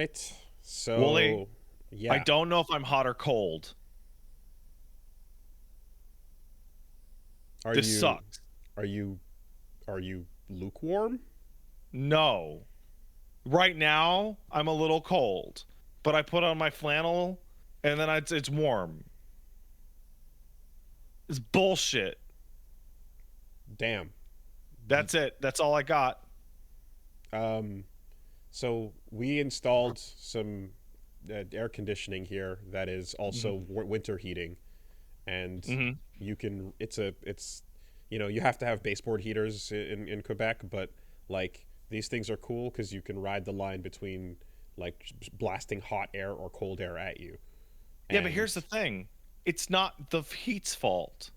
right. So, Woolie, I yeah. don't know if I'm hot or cold. Are This you sucks. are you are you lukewarm? No. Right now, I'm a little cold, but I put on my flannel and then it's warm. It's bullshit. Damn. That's it. That's all I got. Um so we installed some air conditioning here that is also Hmm. winter heating, and Hmm. you can it's you have to have baseboard heaters in Quebec, but like these things are cool cuz you can ride the line between like blasting hot air or cold air at you. Yeah, but And here's the thing. It's not the heat's fault.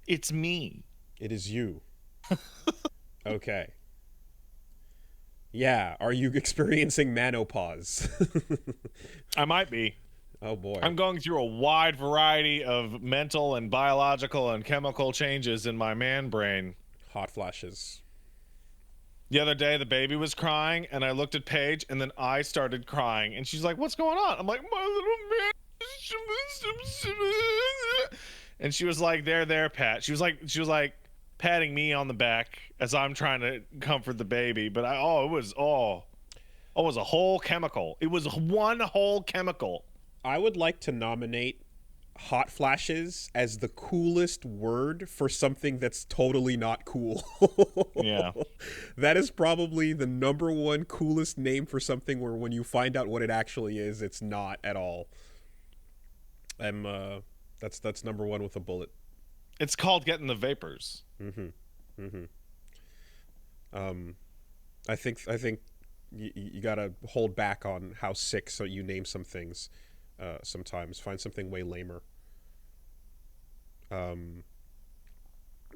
It's me. it is you. Okay. Yeah, are you experiencing menopause? I might be. Oh boy. I'm going through a wide variety of mental and biological and chemical changes in my man brain. Hot flashes. The other day, the baby was crying, and I looked at Paige, and then I started crying, and she's like, "What's going on?" I'm like, "My little man," and she was like, "There, Pat." She was like patting me on the back as I'm trying to comfort the baby, but it was a whole chemical. It was one whole chemical. I would like to nominate hot flashes as the coolest word for something that's totally not cool. Yeah. That is probably the number one coolest name for something where when you find out what it actually is, it's not at all. I'm that's number one with a bullet. It's called getting the vapors. Mhm. Mhm. Um I think you got to hold back on how sick so you name some things. Sometimes find something way lamer. Um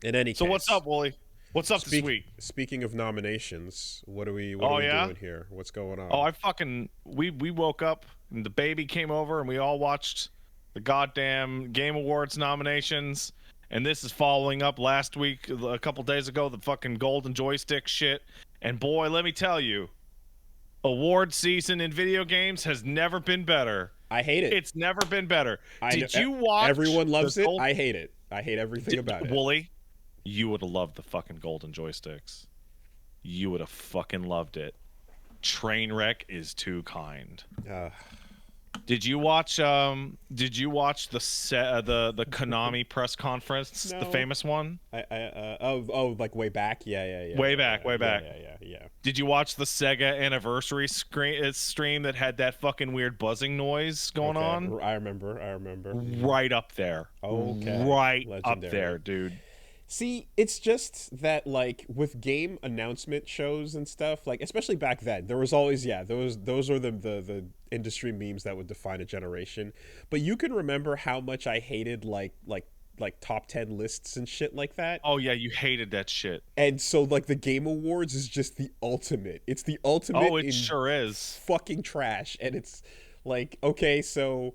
in any So what's case, up, Wooly? What's up this week? speaking of nominations, what are Oh we yeah? doing here? What's going Oh, on? I fucking we woke up and the baby came over and we all watched the goddamn Game Awards nominations. And this is following up last week, a couple days ago, the fucking golden joystick shit. And boy, let me tell you, award season in video games has never been better. I hate it. It's never been better. I know Did you watch everyone the loves it. gold? I hate it. I hate everything about it. Wooly, you would have loved the fucking golden joysticks. You would have fucking loved it. Trainwreck is too kind. Uh, Did you watch the Konami press conference, the no. famous one? Oh, like way back. Yeah, yeah, yeah, Way yeah, back, yeah, way yeah, back. yeah, yeah, yeah. Did you watch the Sega anniversary stream that had that fucking weird buzzing noise going Okay, on? I remember. I remember. Right up there. Okay, Right up there, legendary. dude. See, it's just that like with game announcement shows and stuff, like especially back then, there was always those are the industry memes that would define a generation. But you can remember how much I hated like top 10 lists and shit like that. Oh yeah, you hated that shit. And so like the Game Awards is just the ultimate. It's the ultimate Oh, it in sure is. fucking trash, and it's like okay, so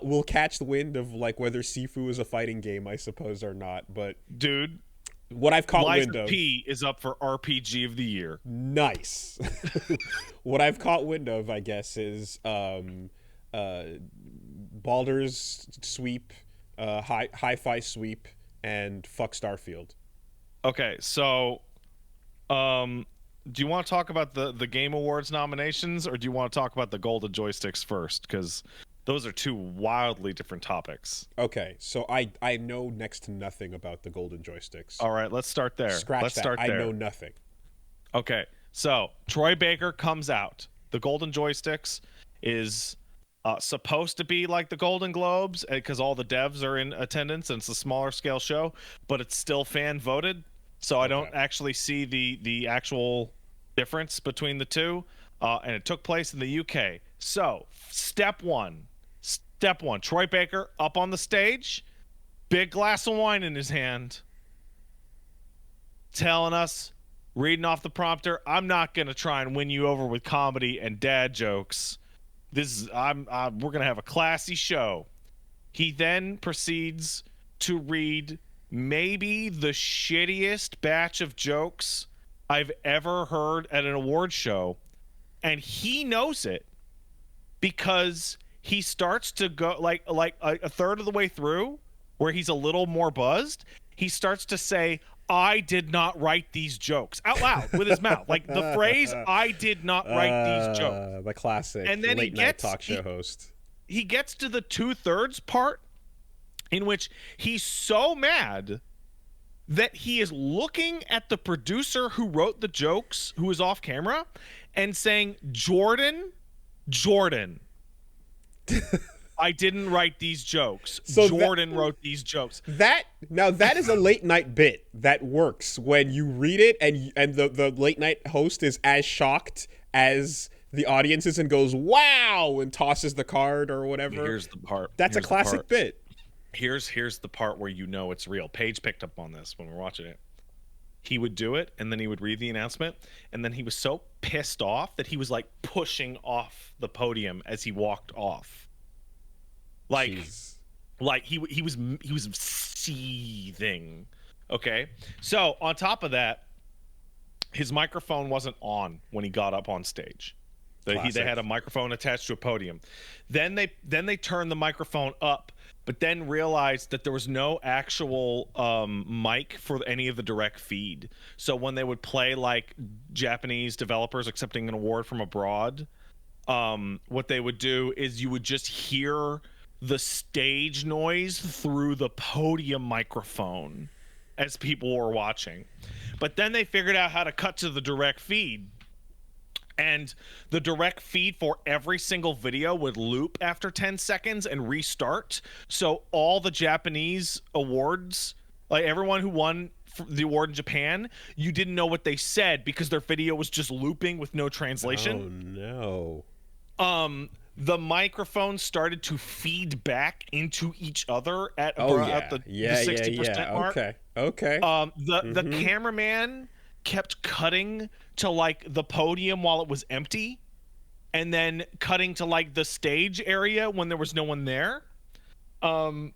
we'll catch the wind of like whether Sifu is a fighting game, I suppose, or not. But Dude, what I've caught Lies wind of of, P is up for RPG of the year. nice. What I've caught wind of, I guess, is Baldur's Sweep, Hi-Fi Sweep, and Fuck Starfield. Okay, so do you want to talk about the Game Awards nominations, or do you want to talk about the Golden Joysticks first? Because those are two wildly different topics. Okay, so I know next to nothing about the Golden Joysticks. All right, let's start there. Scratch Let's that. start I there. know nothing. Okay, so Troy Baker comes out. The Golden Joysticks is supposed to be like the Golden Globes because all the devs are in attendance and it's a smaller scale show, but it's still fan voted. So I don't Okay. actually see the actual difference between the two. And it took place in the UK. So step one, Troy Baker up on the stage, big glass of wine in his hand, telling us, reading off the prompter, I'm not gonna try and win you over with comedy and dad jokes. We're gonna have a classy show. He then proceeds to read maybe the shittiest batch of jokes I've ever heard at an award show, and he knows it. because he starts to go like a third of the way through, where he's a little more buzzed, he starts to say, "I did not write these jokes," out loud with his mouth, like the phrase, "I did not write these jokes." The classic And then late night talk show host. He gets to the 2/3 part, in which he's so mad that he is looking at the producer who wrote the jokes, who is off camera, and saying, Jordan, I didn't write these jokes. So Jordan wrote these jokes. That is a late night bit that works when you read it and the late night host is as shocked as the audience is and goes, "Wow," and tosses the card or whatever. Here's the part. That's a classic bit. Here's the part where you know it's real. Paige picked up on this when we were watching it. He would do it, and then he would read the announcement, and then he was so pissed off that he was like pushing off the podium as he walked off. Like, Jeez. like he was seething. Okay, so on top of that, his microphone wasn't on when he got up on stage. They had a microphone attached to a podium. Then they turned the microphone up, but then realized that there was no actual mic for any of the direct feed. So when they would play like Japanese developers accepting an award from abroad, what they would do is you would just hear the stage noise through the podium microphone as people were watching. But then they figured out how to cut to the direct feed. And the direct feed for every single video would loop after 10 seconds and restart. So all the Japanese awards, like everyone who won the award in Japan, you didn't know what they said because their video was just looping with no translation. Oh, no. The microphone started to feed back into each other at the 60% mark. Okay. The cameraman kept cutting to like the podium while it was empty, and then cutting to like the stage area when there was no one there. Troy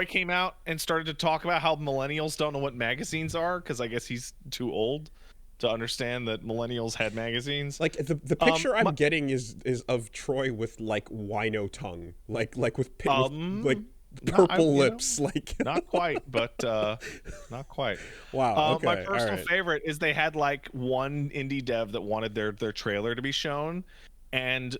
came out and started to talk about how millennials don't know what magazines are, because I guess he's too old to understand that millennials had magazines. Like the picture I'm getting is of Troy with like wino tongue, like with purple lips, like not quite, but not quite. Wow. Okay. My personal favorite is they had like one indie dev that wanted their trailer to be shown, and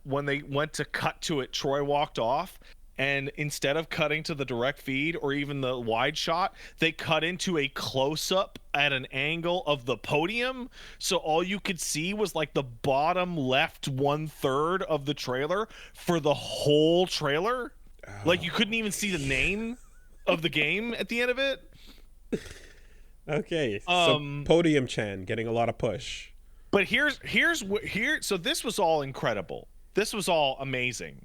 when they went to cut to it, Troy walked off. And instead of cutting to the direct feed or even the wide shot, they cut into a close-up at an angle of the podium. So all you could see was like the bottom left 1/3 of the trailer for the whole trailer. Oh. Like you couldn't even see the name of the game at the end of it. Okay, so Podium Chan getting a lot of push. But so this was all incredible. This was all amazing,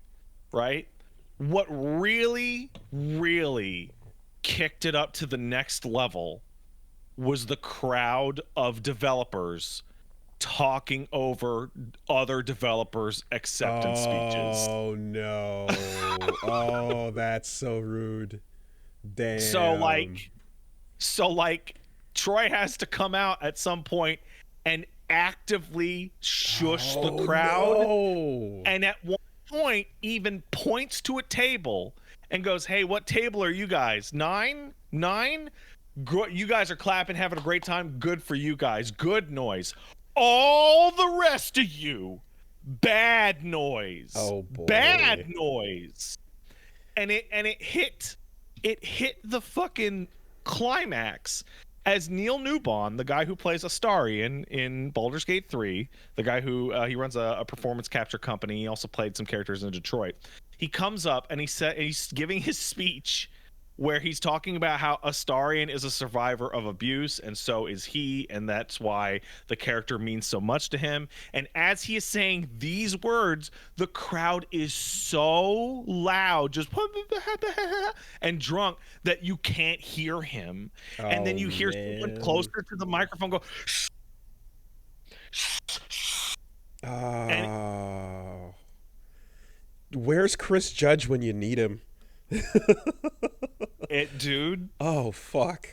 right? What really, really kicked it up to the next level was the crowd of developers talking over other developers' acceptance speeches. Oh, no. Oh, that's so rude. Damn. So like, Troy has to come out at some point and actively shush the crowd. No. And at one point even points to a table and goes, "Hey, what table are you guys? 9? You guys are clapping, having a great time. Good for you guys. Good noise. All the rest of you, bad noise." Oh boy. Bad noise. And it hit the fucking climax as Neil Newbon, the guy who plays Astarion in Baldur's Gate 3, the guy who he runs a performance capture company. He also played some characters in Detroit. He comes up and he's giving his speech where he's talking about how Astarion is a survivor of abuse, and so is he, and that's why the character means so much to him. And as he is saying these words, the crowd is so loud, just and drunk, that you can't hear him. And then you hear someone closer to the microphone go, "Shh. Oh. Where's Chris Judge when you need him? Dude. Oh, fuck.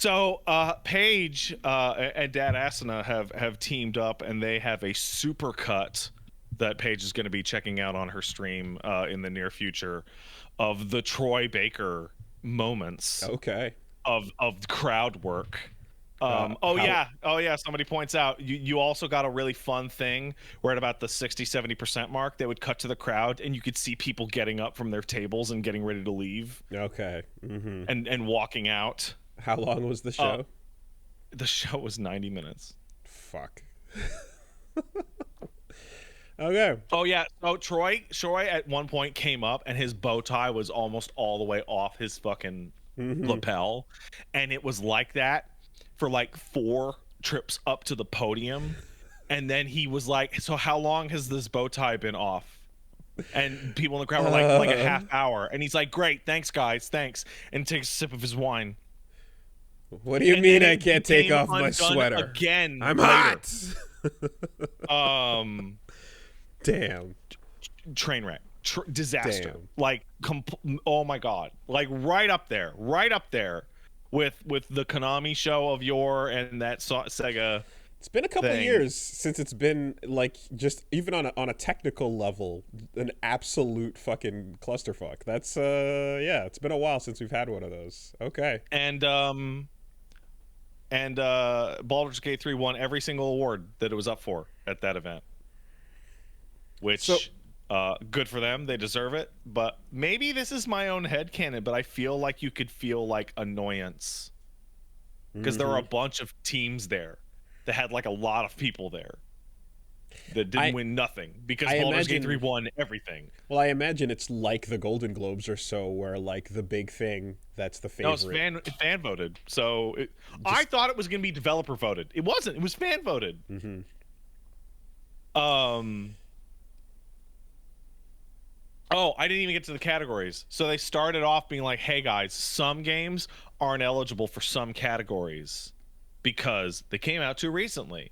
So Paige and Dad Asana have teamed up, and they have a super cut that Paige is going to be checking out on her stream in the near future of the Troy Baker moments Okay. of crowd work. How- oh yeah, somebody points out you also got a really fun thing where at about the 60-70% mark they would cut to the crowd and you could see people getting up from their tables and getting ready to leave Okay. and walking out. How long was the show? The show was 90 minutes. Fuck. Okay. Oh yeah, so Troy at one point came up and his bow tie was almost all the way off his fucking lapel, and it was like that for like 4 trips up to the podium, and then he was like, so how long has this bow tie been off? And people in the crowd were like a half hour, and he's like, great, thanks guys, thanks, and takes a sip of his wine. What do you mean I can't take off my sweater? Again, I'm later. hot. Damn. Train wreck, disaster. Damn. Like, oh my god, like right up there with the Konami show of yore and that Sega. It's been a couple thing. years since it's been like just even on a technical level an absolute fucking clusterfuck. That's yeah, it's been a while since we've had one of those. Okay. And Baldur's Gate 3 won every single award that it was up for at that event. Which good for them, they deserve it. But maybe this is my own headcanon, but I feel like you could feel like annoyance because there were a bunch of teams there that had like a lot of people there that didn't win nothing because Baldur's Gate 3 won everything. Well, I imagine it's like the Golden Globes or so, where like the big thing that's the favorite. No, it's fan voted. So I thought it was going to be developer voted. It wasn't. It was fan voted. Oh, I didn't even get to the categories. So they started off being like, hey guys, some games aren't eligible for some categories because they came out too recently.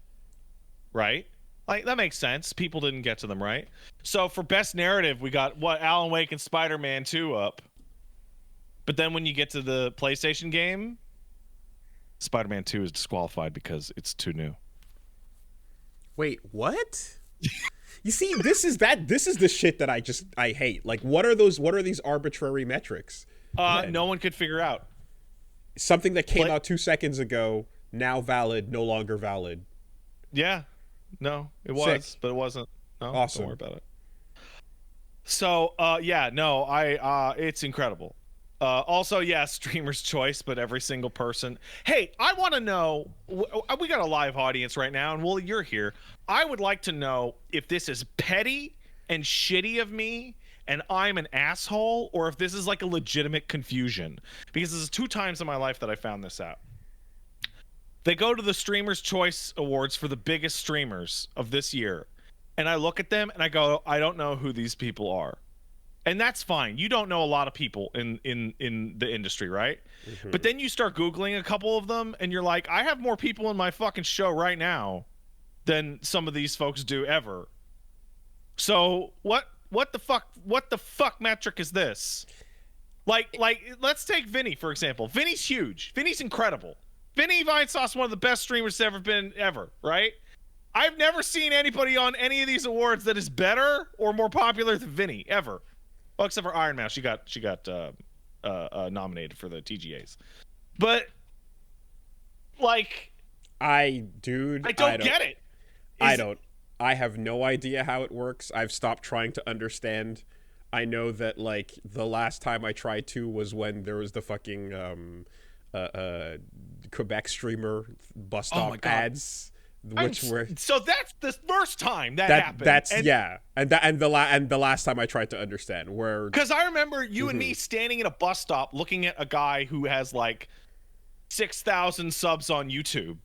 Right? Like, that makes sense. People didn't get to them, right? So for best narrative, we got Alan Wake and Spider-Man 2 up. But then when you get to the PlayStation game, Spider-Man 2 is disqualified because it's too new. Wait, what? You see, this is the shit that I hate. Like, what are these arbitrary metrics? No one could figure out. Something that came out 2 seconds ago, now valid, no longer valid. Yeah. No, it was, Sick. but it wasn't. No, Awesome. Don't worry about it. So, it's incredible. Also, yeah, streamer's choice, but every single person. Hey, I want to know. We got a live audience right now, and Woolie, you're here. I would like to know if this is petty and shitty of me, and I'm an asshole, or if this is like a legitimate confusion. Because this is 2 times in my life that I found this out. They go to the Streamer's Choice Awards for the biggest streamers of this year, and I look at them and I go, I don't know who these people are. And that's fine. You don't know a lot of people in the industry, right? But then you start Googling a couple of them, and you're like, I have more people in my fucking show right now than some of these folks do ever. So what the fuck metric is this? Like let's take Vinny, for example. Vinny's huge. Vinny's incredible. Vinny Vinesauce, one of the best streamers ever, right? I've never seen anybody on any of these awards that is better or more popular than Vinny, ever. Well, except for Iron Mouse, she got nominated for the TGAs. But like, I don't get it. I have no idea how it works. I've stopped trying to understand. I know that like the last time I tried to was when there was the fucking Quebec streamer bus stop ads. So that's the first time that happened. And the last time I tried to understand where, because I remember you and me standing at a bus stop looking at a guy who has like 6,000 subs on YouTube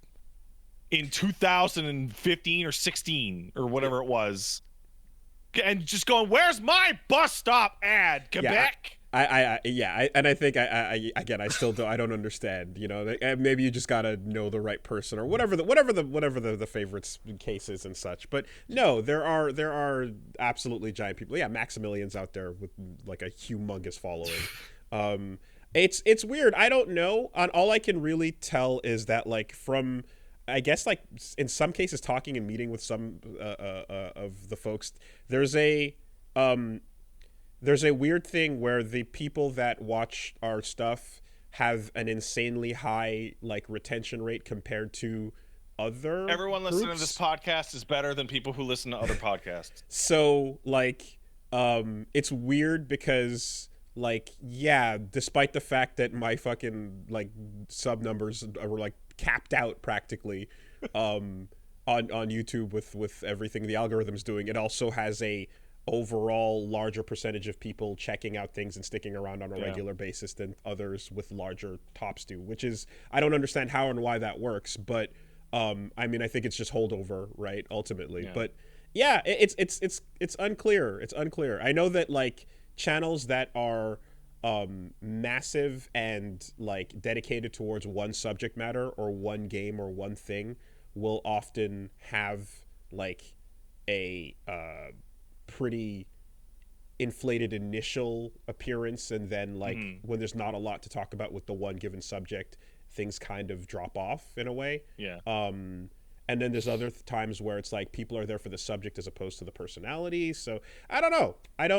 in 2015 or 16 or whatever it was, and just going, "Where's my bus stop ad, Quebec?" And I think I still don't understand. You know, maybe you just gotta know the right person or whatever the favorites case is and such. But no, there are absolutely giant people. Yeah, Maximilian's out there with like a humongous following. It's weird. I don't know. On all I can really tell is that like from I guess like in some cases talking and meeting with some of the folks, there's a um there's a weird thing where the people that watch our stuff have an insanely high like retention rate compared to other Everyone listening to this groups. podcast is better than people who listen to other podcasts. So like it's weird because like yeah, despite the fact that my fucking like sub numbers were like capped out practically on YouTube with everything the algorithm's doing, it also has a overall larger percentage of people checking out things and sticking around on a regular basis than others with larger tops do, which is I don't understand how and why that works, but I mean I think it's just holdover, right, ultimately. Yeah. But yeah, it's unclear. It's unclear. I know that like channels that are massive and like dedicated towards one subject matter or one game or one thing will often have like a pretty inflated initial appearance, and then like when there's not a lot to talk about with the one given subject, things kind of drop off in a way. Yeah. And then there's other times where it's like people are there for the subject as opposed to the personality. So I don't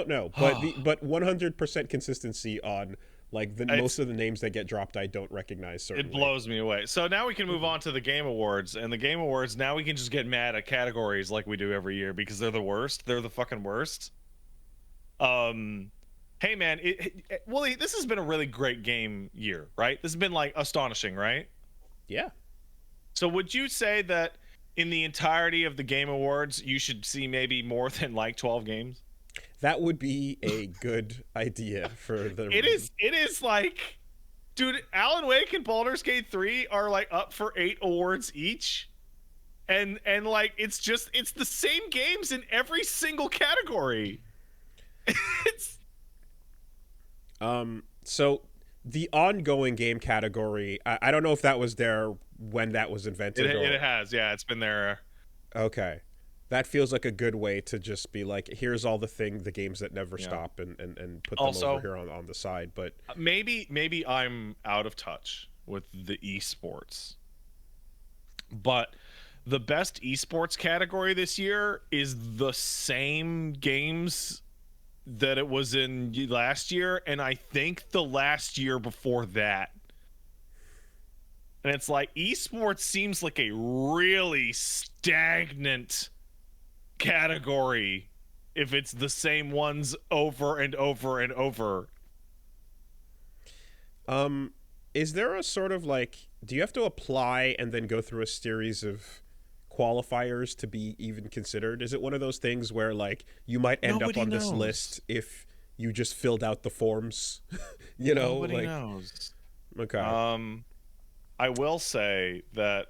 know, but 100% consistency on like most of the names that get dropped I don't recognize, certainly. It blows me away. So now we can move on to the Game Awards, and the Game Awards, now we can just get mad at categories like we do every year because they're the worst. They're the fucking worst. Hey man, Woolie, this has been a really great game year, right? This has been like astonishing, right? Yeah. So would you say that in the entirety of the Game Awards, you should see maybe more than like 12 games? That would be a good idea for the. It is like, dude, Alan Wake and Baldur's Gate 3 are like up for 8 awards each. And like it's the same games in every single category. It's So the ongoing game category, I don't know if that was there when that was invented. it has, yeah, it's been there. Okay. That feels like a good way to just be like, here's all the games that never stop, and put them Also, over here on the side. But maybe I'm out of touch with the esports, but the best esports category this year is the same games that it was in last year, and I think the last year before that. And it's like esports seems like a really stagnant category if it's the same ones over and over and over. Is there a sort of like, do you have to apply and then go through a series of qualifiers to be even considered? Is it one of those things where like you might end up on this list if you just filled out the forms? Nobody knows. Okay. I will say that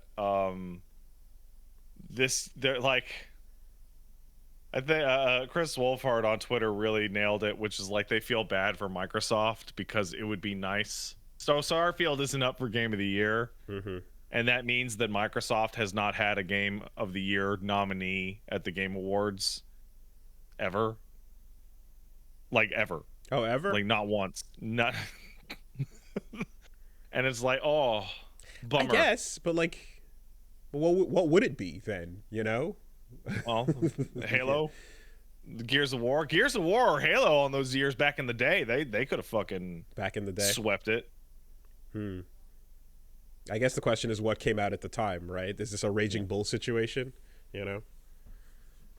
they're like, I think Chris Wolfhard on Twitter really nailed it, which is like they feel bad for Microsoft because it would be nice. So Starfield isn't up for Game of the Year, and that means that Microsoft has not had a Game of the Year nominee at the Game Awards ever. Like ever. Oh, ever? Like not once. Not. And it's like, oh, bummer. I guess, but like, what would it be then? Well, Halo, Gears of War, or Halo on those years back in the day, they could have fucking back in the day swept it. I guess the question is what came out at the time, right? Is this a Raging Bull situation?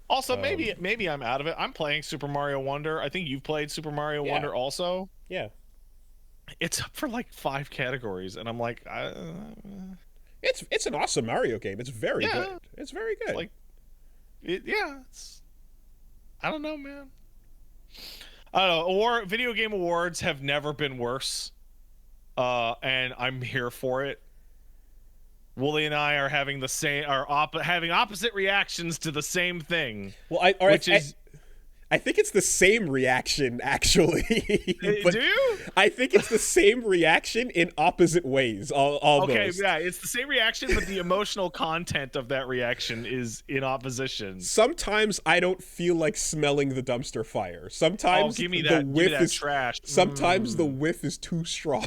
Also, maybe I'm out of it. I'm playing Super Mario Wonder. I think you've played Super Mario Wonder also. Yeah. It's up for like 5 categories, and I'm like, it's an awesome Mario game. It's very good. It's very good. Like, it's. I don't know, man. I don't know. Video game awards have never been worse, and I'm here for it. Woolie and I are having having opposite reactions to the same thing. Well, I think it's the same reaction, actually. But Do you? I think it's the same reaction in opposite ways, almost. Okay, yeah, it's the same reaction, but the emotional content of that reaction is in opposition. Sometimes I don't feel like smelling the dumpster fire. Sometimes give me the that, whiff is trash. Sometimes the whiff is too strong.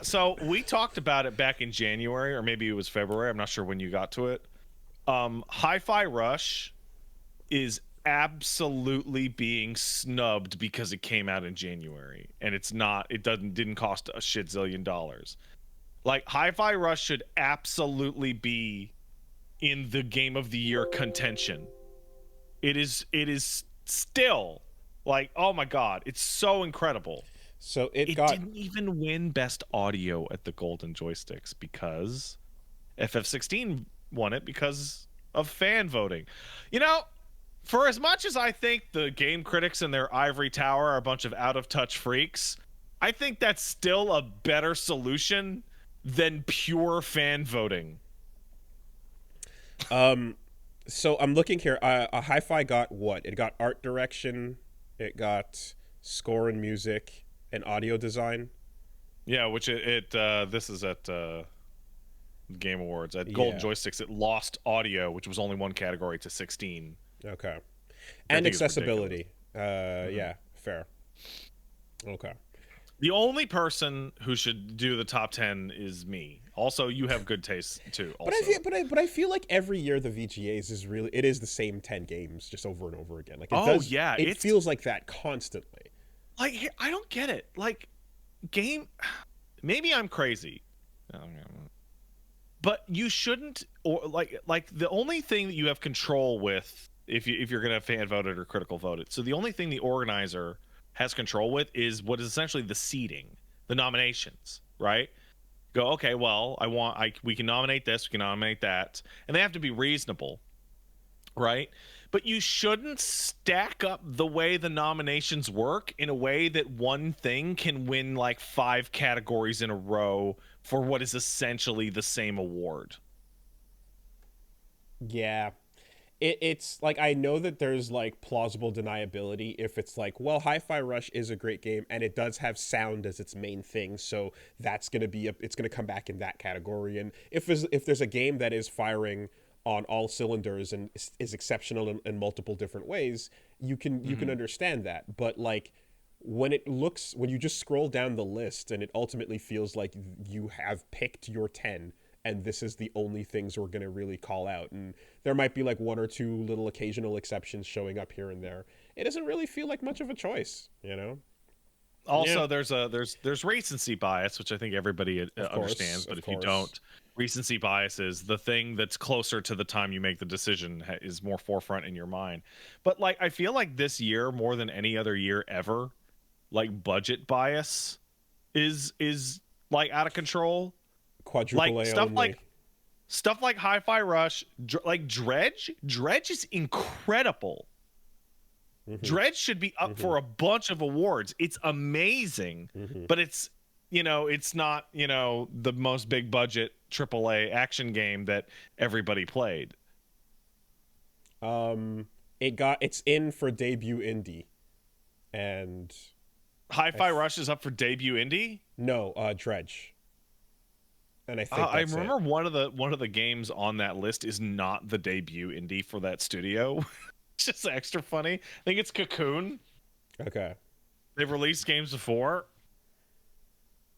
So we talked about it back in January, or maybe it was February. I'm not sure when you got to it. Hi-Fi Rush is absolutely being snubbed because it came out in January, and it didn't cost a shit zillion dollars. Like, Hi-Fi Rush should absolutely be in the Game of the Year contention. It is still like, oh my god, it's so incredible. So it didn't even win Best Audio at the Golden Joysticks because FF16 won it because of fan voting. You know, for as much as I think the game critics in their ivory tower are a bunch of out-of-touch freaks, I think that's still a better solution than pure fan voting. So I'm looking here. A Hi-Fi got what? It got art direction, it got score and music, and audio design. Yeah, which this is at Game Awards. At Golden Joysticks, it lost audio, which was only one category, to 16. Okay. And accessibility. Yeah, fair. Okay. The only person who should do the top 10 is me. Also, you have good taste too. Also. But I feel like every year the VGAs is the same 10 games just over and over again. Like it feels like that constantly. Like, I don't get it. Like, maybe I'm crazy. But you shouldn't, or like the only thing that you have control with, if you're gonna fan vote it or critical vote it. So the only thing the organizer has control with is what is essentially the seeding, the nominations, right? Go, okay, well, we can nominate this, we can nominate that, and they have to be reasonable, right? But you shouldn't stack up the way the nominations work in a way that one thing can win like 5 categories in a row for what is essentially the same award. Yeah. It's like, I know that there's like plausible deniability if it's like, well, Hi-Fi Rush is a great game and it does have sound as its main thing, so that's going to be it's going to come back in that category. And if there's a game that is firing on all cylinders and is exceptional in multiple different ways, you can understand that. But like, when you just scroll down the list and it ultimately feels like you have picked your 10 and this is the only things we're going to really call out, and there might be like 1 or 2 little occasional exceptions showing up here and there, it doesn't really feel like much of a choice, you know? Also, there's recency bias, which I think everybody understands, but if you don't, recency bias is the thing that's closer to the time you make the decision is more forefront in your mind. But like, I feel like this year, more than any other year ever, like, budget bias is like out of control. Quadruple like A stuff only. Stuff like Hi-Fi Rush, like Dredge is incredible. Dredge should be up for a bunch of awards. It's amazing, but it's not the most big budget AAA action game that everybody played. It's in for debut indie, and Hi-Fi Rush is up for debut indie. No, Dredge. And I think I remember one of the games on that list is not the debut indie for that studio. It's just extra funny. I think it's Cocoon. Okay. They've released games before.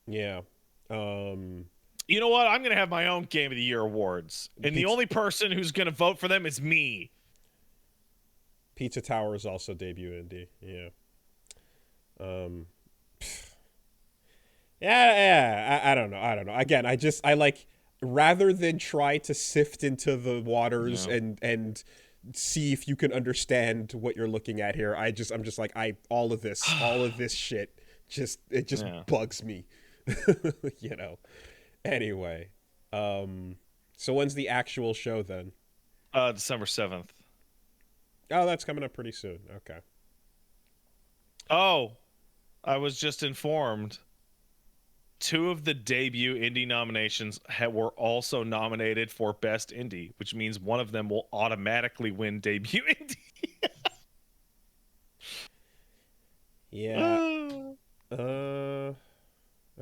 Yeah. You know what? I'm gonna have my own Game of the Year awards, and the only person who's gonna vote for them is me. Pizza Tower is also debut indie. Yeah. Yeah. I don't know. Again, I like, rather than try to sift into the waters and see if you can understand what you're looking at here, I'm just like, all of this shit just bugs me. You know. Anyway, so when's the actual show then? December 7th. Oh, that's coming up pretty soon. Okay. Oh, I was just informed. 2 of the debut indie nominations were also nominated for Best Indie, which means one of them will automatically win debut indie. Yeah. Uh.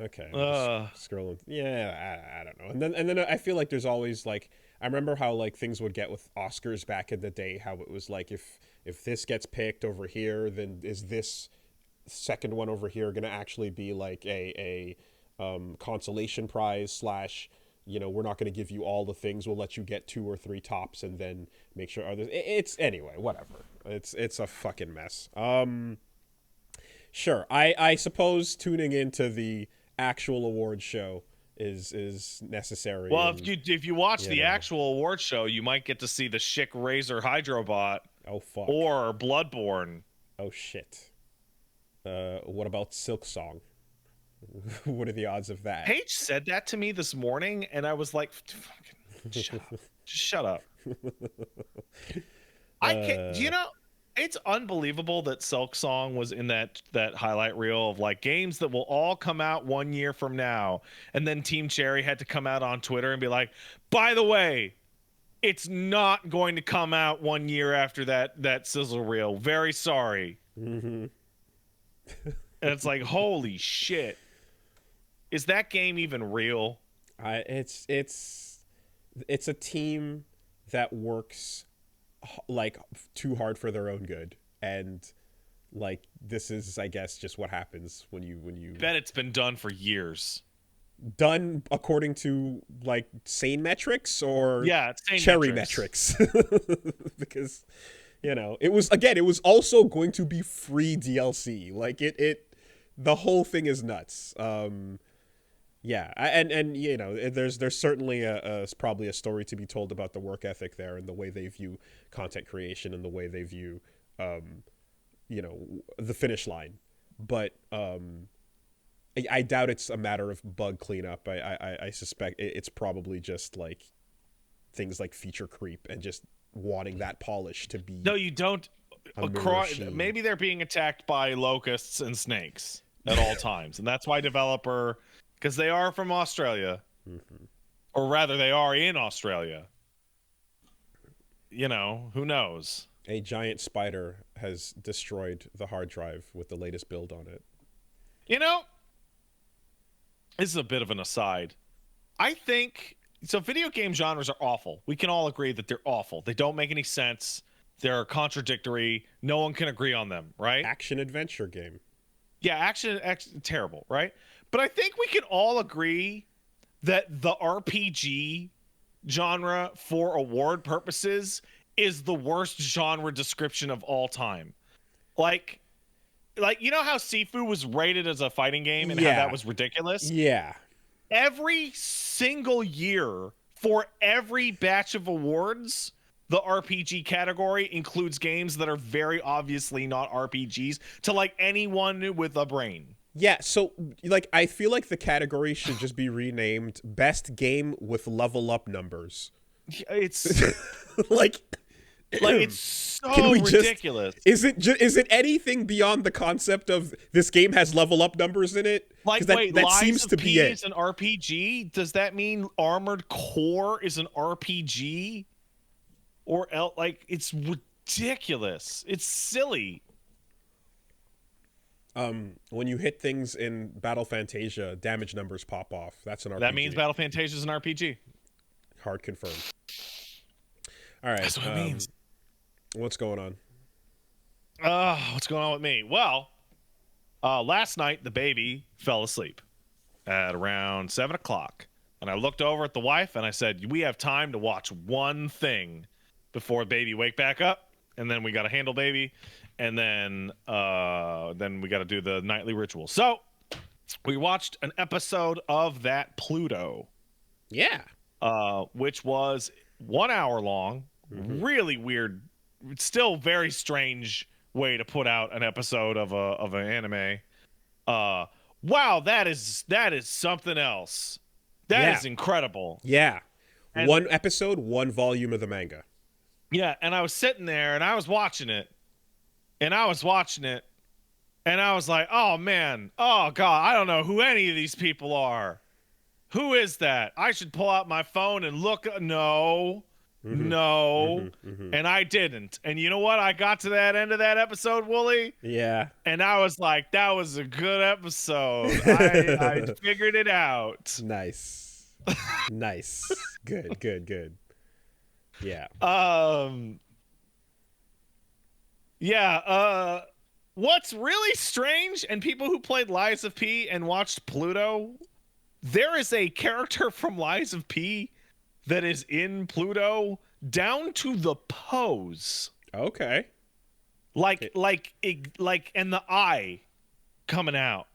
Okay. I'm just scrolling. Yeah. I don't know. And then I feel like there's always like I remember how like things would get with Oscars back in the day. How it was like if this gets picked over here, then is this second one over here going to actually be like a consolation prize slash, we're not going to give you all the things, we'll let you get two or three tops and then make sure others, it's anyway, whatever, it's a fucking mess. Sure, I suppose tuning into the actual award show is necessary. Well, and, if you watch the actual award show, you might get to see the Schick Razor Hydrobot. Oh fuck. Or Bloodborne. Oh shit. What about Silk Song? What are the odds of that? Paige said that to me this morning, and I was like, fucking shut up. Just shut up. I can't, it's unbelievable that Silk Song was in that highlight reel of like games that will all come out 1 year from now. And then Team Cherry had to come out on Twitter and be like, by the way, it's not going to come out 1 year after that sizzle reel. Very sorry. Mm-hmm. And it's like, holy shit. Is that game even real? It's a team that works like too hard for their own good, and like this is, I guess, just what happens when you bet it's been done for years. Done according to like sane metrics or sane cherry metrics. Because it was also going to be free DLC. Like the whole thing is nuts. Yeah, and there's certainly probably a story to be told about the work ethic there and the way they view content creation and the way they view the finish line. But I doubt it's a matter of bug cleanup. I suspect it's probably just like things like feature creep and just wanting that polish to be. No, you don't. Maybe they're being attacked by locusts and snakes at all times, and that's why developer. Because they are from Australia. Mm-hmm. Or rather, they are in Australia. Who knows? A giant spider has destroyed the hard drive with the latest build on it. This is a bit of an aside. I think... So video game genres are awful. We can all agree that they're awful. They don't make any sense. They're contradictory. No one can agree on them, right? Action-adventure game. Yeah, action terrible, right? But I think we can all agree that the RPG genre for award purposes is the worst genre description of all time. Like how Sifu was rated as a fighting game and how that was ridiculous? Yeah. Every single year for every batch of awards, the RPG category includes games that are very obviously not RPGs to like anyone with a brain. Yeah, so like I feel like the category should just be renamed Best Game with Level Up Numbers. It's like it's so ridiculous. Is it anything beyond the concept of this game has level up numbers in it? Like that seems to be it. Is an RPG? Does that mean Armored Core is an RPG? Or like it's ridiculous. It's silly. When you hit things in Battle Fantasia, damage numbers pop off. That's an RPG. That means Battle Fantasia is an RPG. Hard confirmed. All right. That's what it means. What's going on? What's going on with me? Well, last night the baby fell asleep at around 7:00, and I looked over at the wife and I said, "We have time to watch one thing before baby wake back up, and then we got to handle baby." And then we got to do the nightly ritual. So we watched an episode of that Pluto. Yeah. Which was 1 hour long. Mm-hmm. Really weird. Still very strange way to put out an episode of an anime. Wow, that is something else. That is incredible. Yeah. And one episode, one volume of the manga. Yeah, and I was sitting there and I was watching it. And I was like, oh, man. Oh, God. I don't know who any of these people are. Who is that? I should pull out my phone and look. No. No. And I didn't. And you know what? I got to that end of that episode, Woolie. Yeah. And I was like, that was a good episode. I figured it out. Nice. Nice. Good. Yeah. Yeah, what's really strange, and people who played Lies of P and watched Pluto, there is a character from Lies of P that is in Pluto down to the pose. Okay. Like and the eye coming out.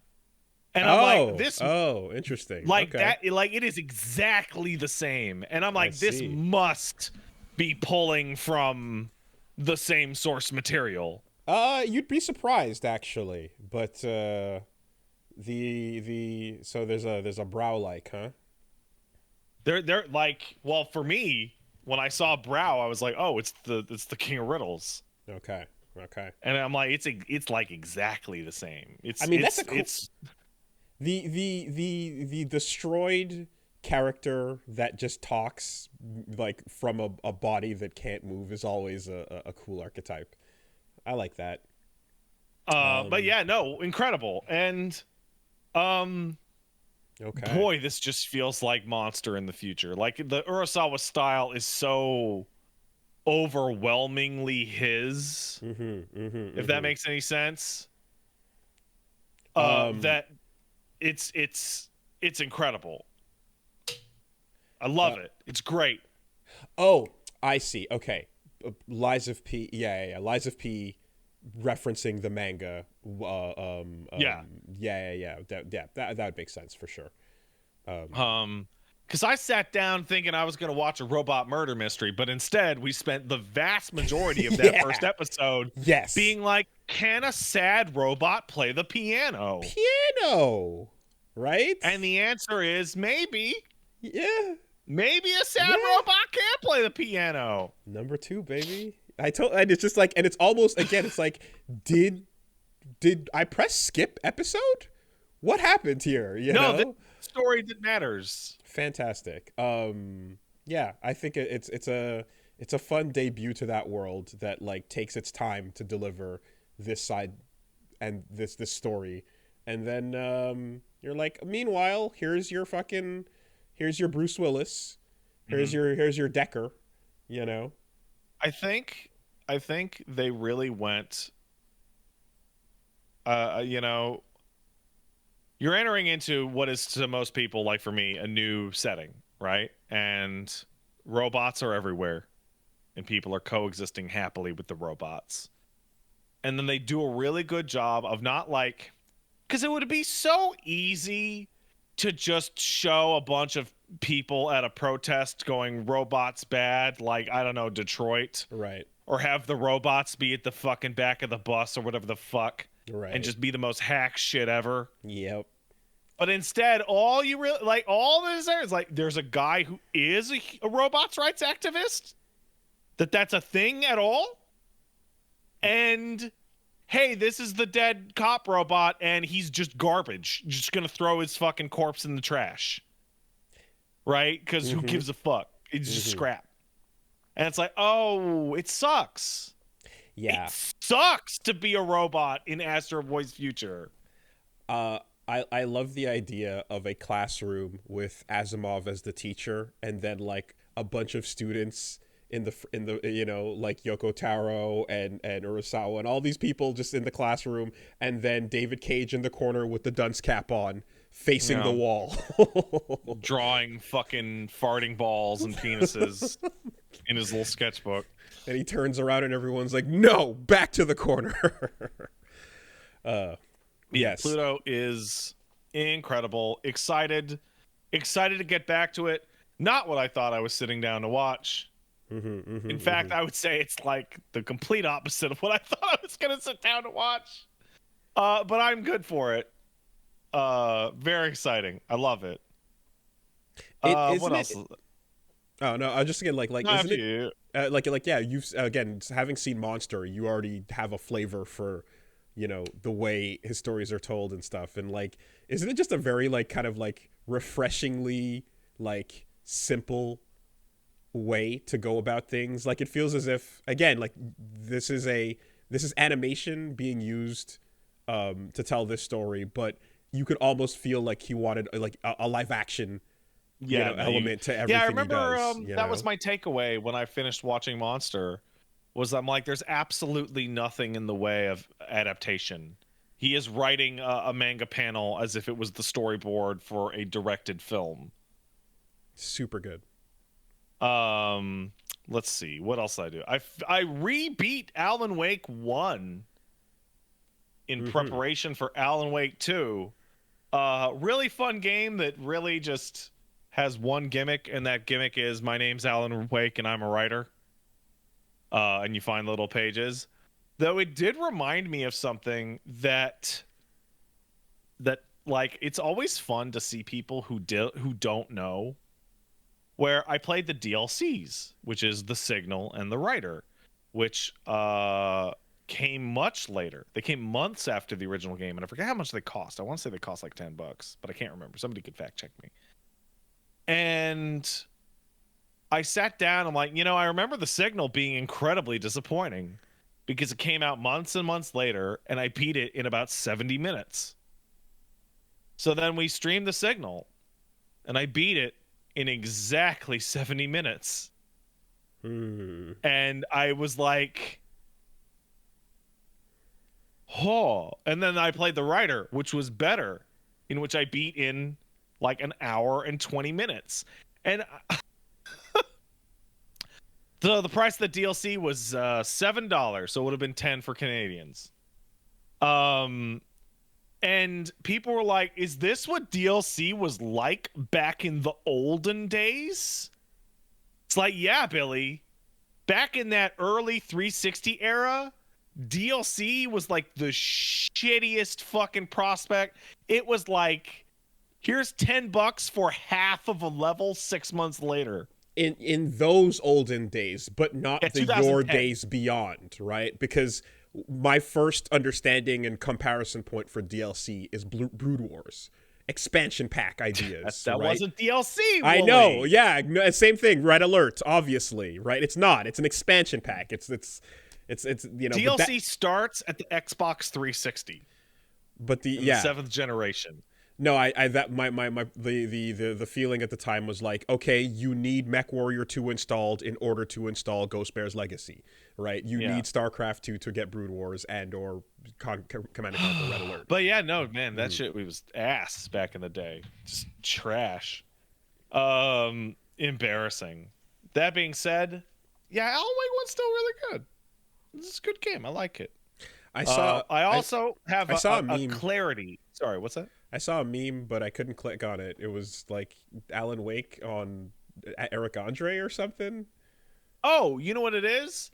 And I'm like, this interesting. like okay. that, like it is exactly the same. And I'm like, this see. must be pulling from the same source material. You'd be surprised actually, but so there's a brow like, huh? They're like, well, for me, when I saw Brow, I was like, oh, it's the King of Riddles. Okay. And I'm like, it's like exactly the same. That's a cool. It's the destroyed character that just talks like from a body that can't move is always a cool archetype. I like that. But yeah, no, incredible. And okay. Boy, this just feels like Monster in the future. Like the Urasawa style is so overwhelmingly his. If that makes any sense. That it's incredible. I love it. It's great. Oh, I see. Okay. Lies of P. Yeah. Lies of P referencing the manga. Yeah. That would make sense for sure. Because I sat down thinking I was going to watch a robot murder mystery, but instead we spent the vast majority of that first episode being like, can a sad robot play the piano? Piano, right? And the answer is maybe. Yeah. Maybe a sad robot can play the piano. Number 2, baby. And it's just like, and it's almost, again, it's like, did I press skip episode? What happened here? You know? The story that matters. Fantastic. Yeah, I think it's a fun debut to that world that like takes its time to deliver this side and this story, and then you're like, meanwhile, here's your Bruce Willis, here's your Decker, you know. I think they really went. You know, you're entering into what is to most people, like for me, a new setting, right? And robots are everywhere, and people are coexisting happily with the robots. And then they do a really good job of not like, because it would be so easy to just show a bunch of people at a protest going robots bad, like, I don't know, Detroit, right? Or have the robots be at the fucking back of the bus or whatever the fuck, right? And just be the most hack shit ever. Yep. But instead, all you really like, all this is like, there's a guy who is a robots rights activist. That's a thing at all. And hey, this is the dead cop robot, and he's just garbage. Just gonna throw his fucking corpse in the trash, right? Because who gives a fuck? It's just scrap. And it's like, oh, it sucks. Yeah, it sucks to be a robot in Astro Boy's future. I love the idea of a classroom with Asimov as the teacher, and then like a bunch of students in the you know, like Yoko Taro and Urasawa and all these people just in the classroom, and then David Cage in the corner with the dunce cap on, facing the wall, drawing fucking farting balls and penises in his little sketchbook. And he turns around and everyone's like, "No, back to the corner." Yes, Pluto is incredible. Excited to get back to it. Not what I thought I was sitting down to watch. In fact, I would say it's like the complete opposite of what I thought I was going to sit down to watch. But I'm good for it. Very exciting. I love it. What else? Oh no, I just again like isn't it yeah, you've again, having seen Monster, you already have a flavor for, you know, the way his stories are told and stuff, and like, isn't it just a very like kind of like refreshingly like simple way to go about things. Like, it feels as if, again, like this is animation being used to tell this story, but you could almost feel like he wanted like a live action element to everything I remember he does. that was my takeaway when I finished watching Monster. Was I'm like, there's absolutely nothing in the way of adaptation. He is writing a manga panel as if it was the storyboard for a directed film. Super good. Let's see, what else did I do? I rebeat Alan Wake 1 in preparation for Alan Wake 2. Really fun game that really just has one gimmick, and that gimmick is my name's Alan Wake and I'm a writer. And you find little pages. Though it did remind me of something that like, it's always fun to see people who don't know. Where I played the DLCs, which is The Signal and The Writer, which came much later. They came months after the original game, and I forget how much they cost. I want to say they cost like $10, but I can't remember. Somebody could fact check me. And I sat down. I'm like, I remember The Signal being incredibly disappointing because it came out months and months later, and I beat it in about 70 minutes. So then we streamed The Signal, and I beat it in exactly 70 minutes. And I was like, oh. And then I played The Writer, which was better, in which I beat in like an hour and 20 minutes. And the price of the DLC was $7, so it would have been 10 for Canadians. And people were like, is this what DLC was like back in the olden days? It's like, yeah, Billy. Back in that early 360 era, DLC was like the shittiest fucking prospect. It was like, here's $10 for half of a level 6 months later. In those olden days, but not your days beyond, right? Because my first understanding and comparison point for DLC is Brood Wars expansion pack ideas. that right? Wasn't DLC. Woolie. I know, yeah, same thing. Red Alert, obviously, right? It's not. It's an expansion pack. It's DLC starts at the Xbox 360, but the 7th generation. No, the feeling at the time was like, okay, you need MechWarrior 2 installed in order to install Ghost Bear's Legacy, right? You need StarCraft 2 to get Brood Wars and or Command & Conquer Red Alert. But yeah, no, man, that shit was ass back in the day. Just trash. Embarrassing. That being said, yeah, Alan Wake 1's still really good. It's a good game. I like it. I also have a meme. Clarity. Sorry, what's that? I saw a meme, but I couldn't click on it. It was like Alan Wake on Eric Andre or something. Oh, you know what it is?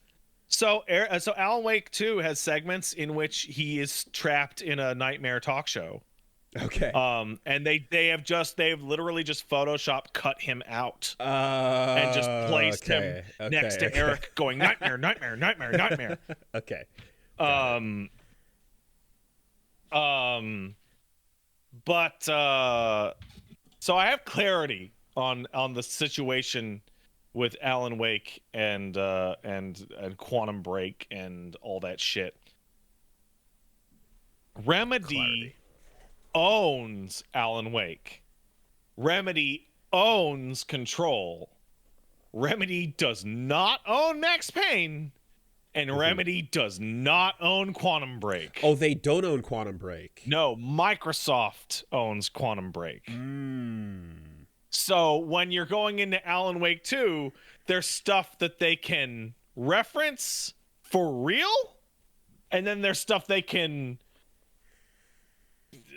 So Alan Wake 2 has segments in which he is trapped in a nightmare talk show. Okay. And they've literally just Photoshop cut him out and just placed him next to Eric going nightmare, nightmare, nightmare, nightmare. Okay. But so I have clarity on the situation with Alan Wake and Quantum Break and all that shit. Remedy owns Alan Wake. Remedy owns Control. Remedy does not own Max Payne. And Remedy does not own Quantum Break. Oh, they don't own Quantum Break. No, Microsoft owns Quantum Break. So when you're going into Alan Wake 2, there's stuff that they can reference for real, and then there's stuff they can maybe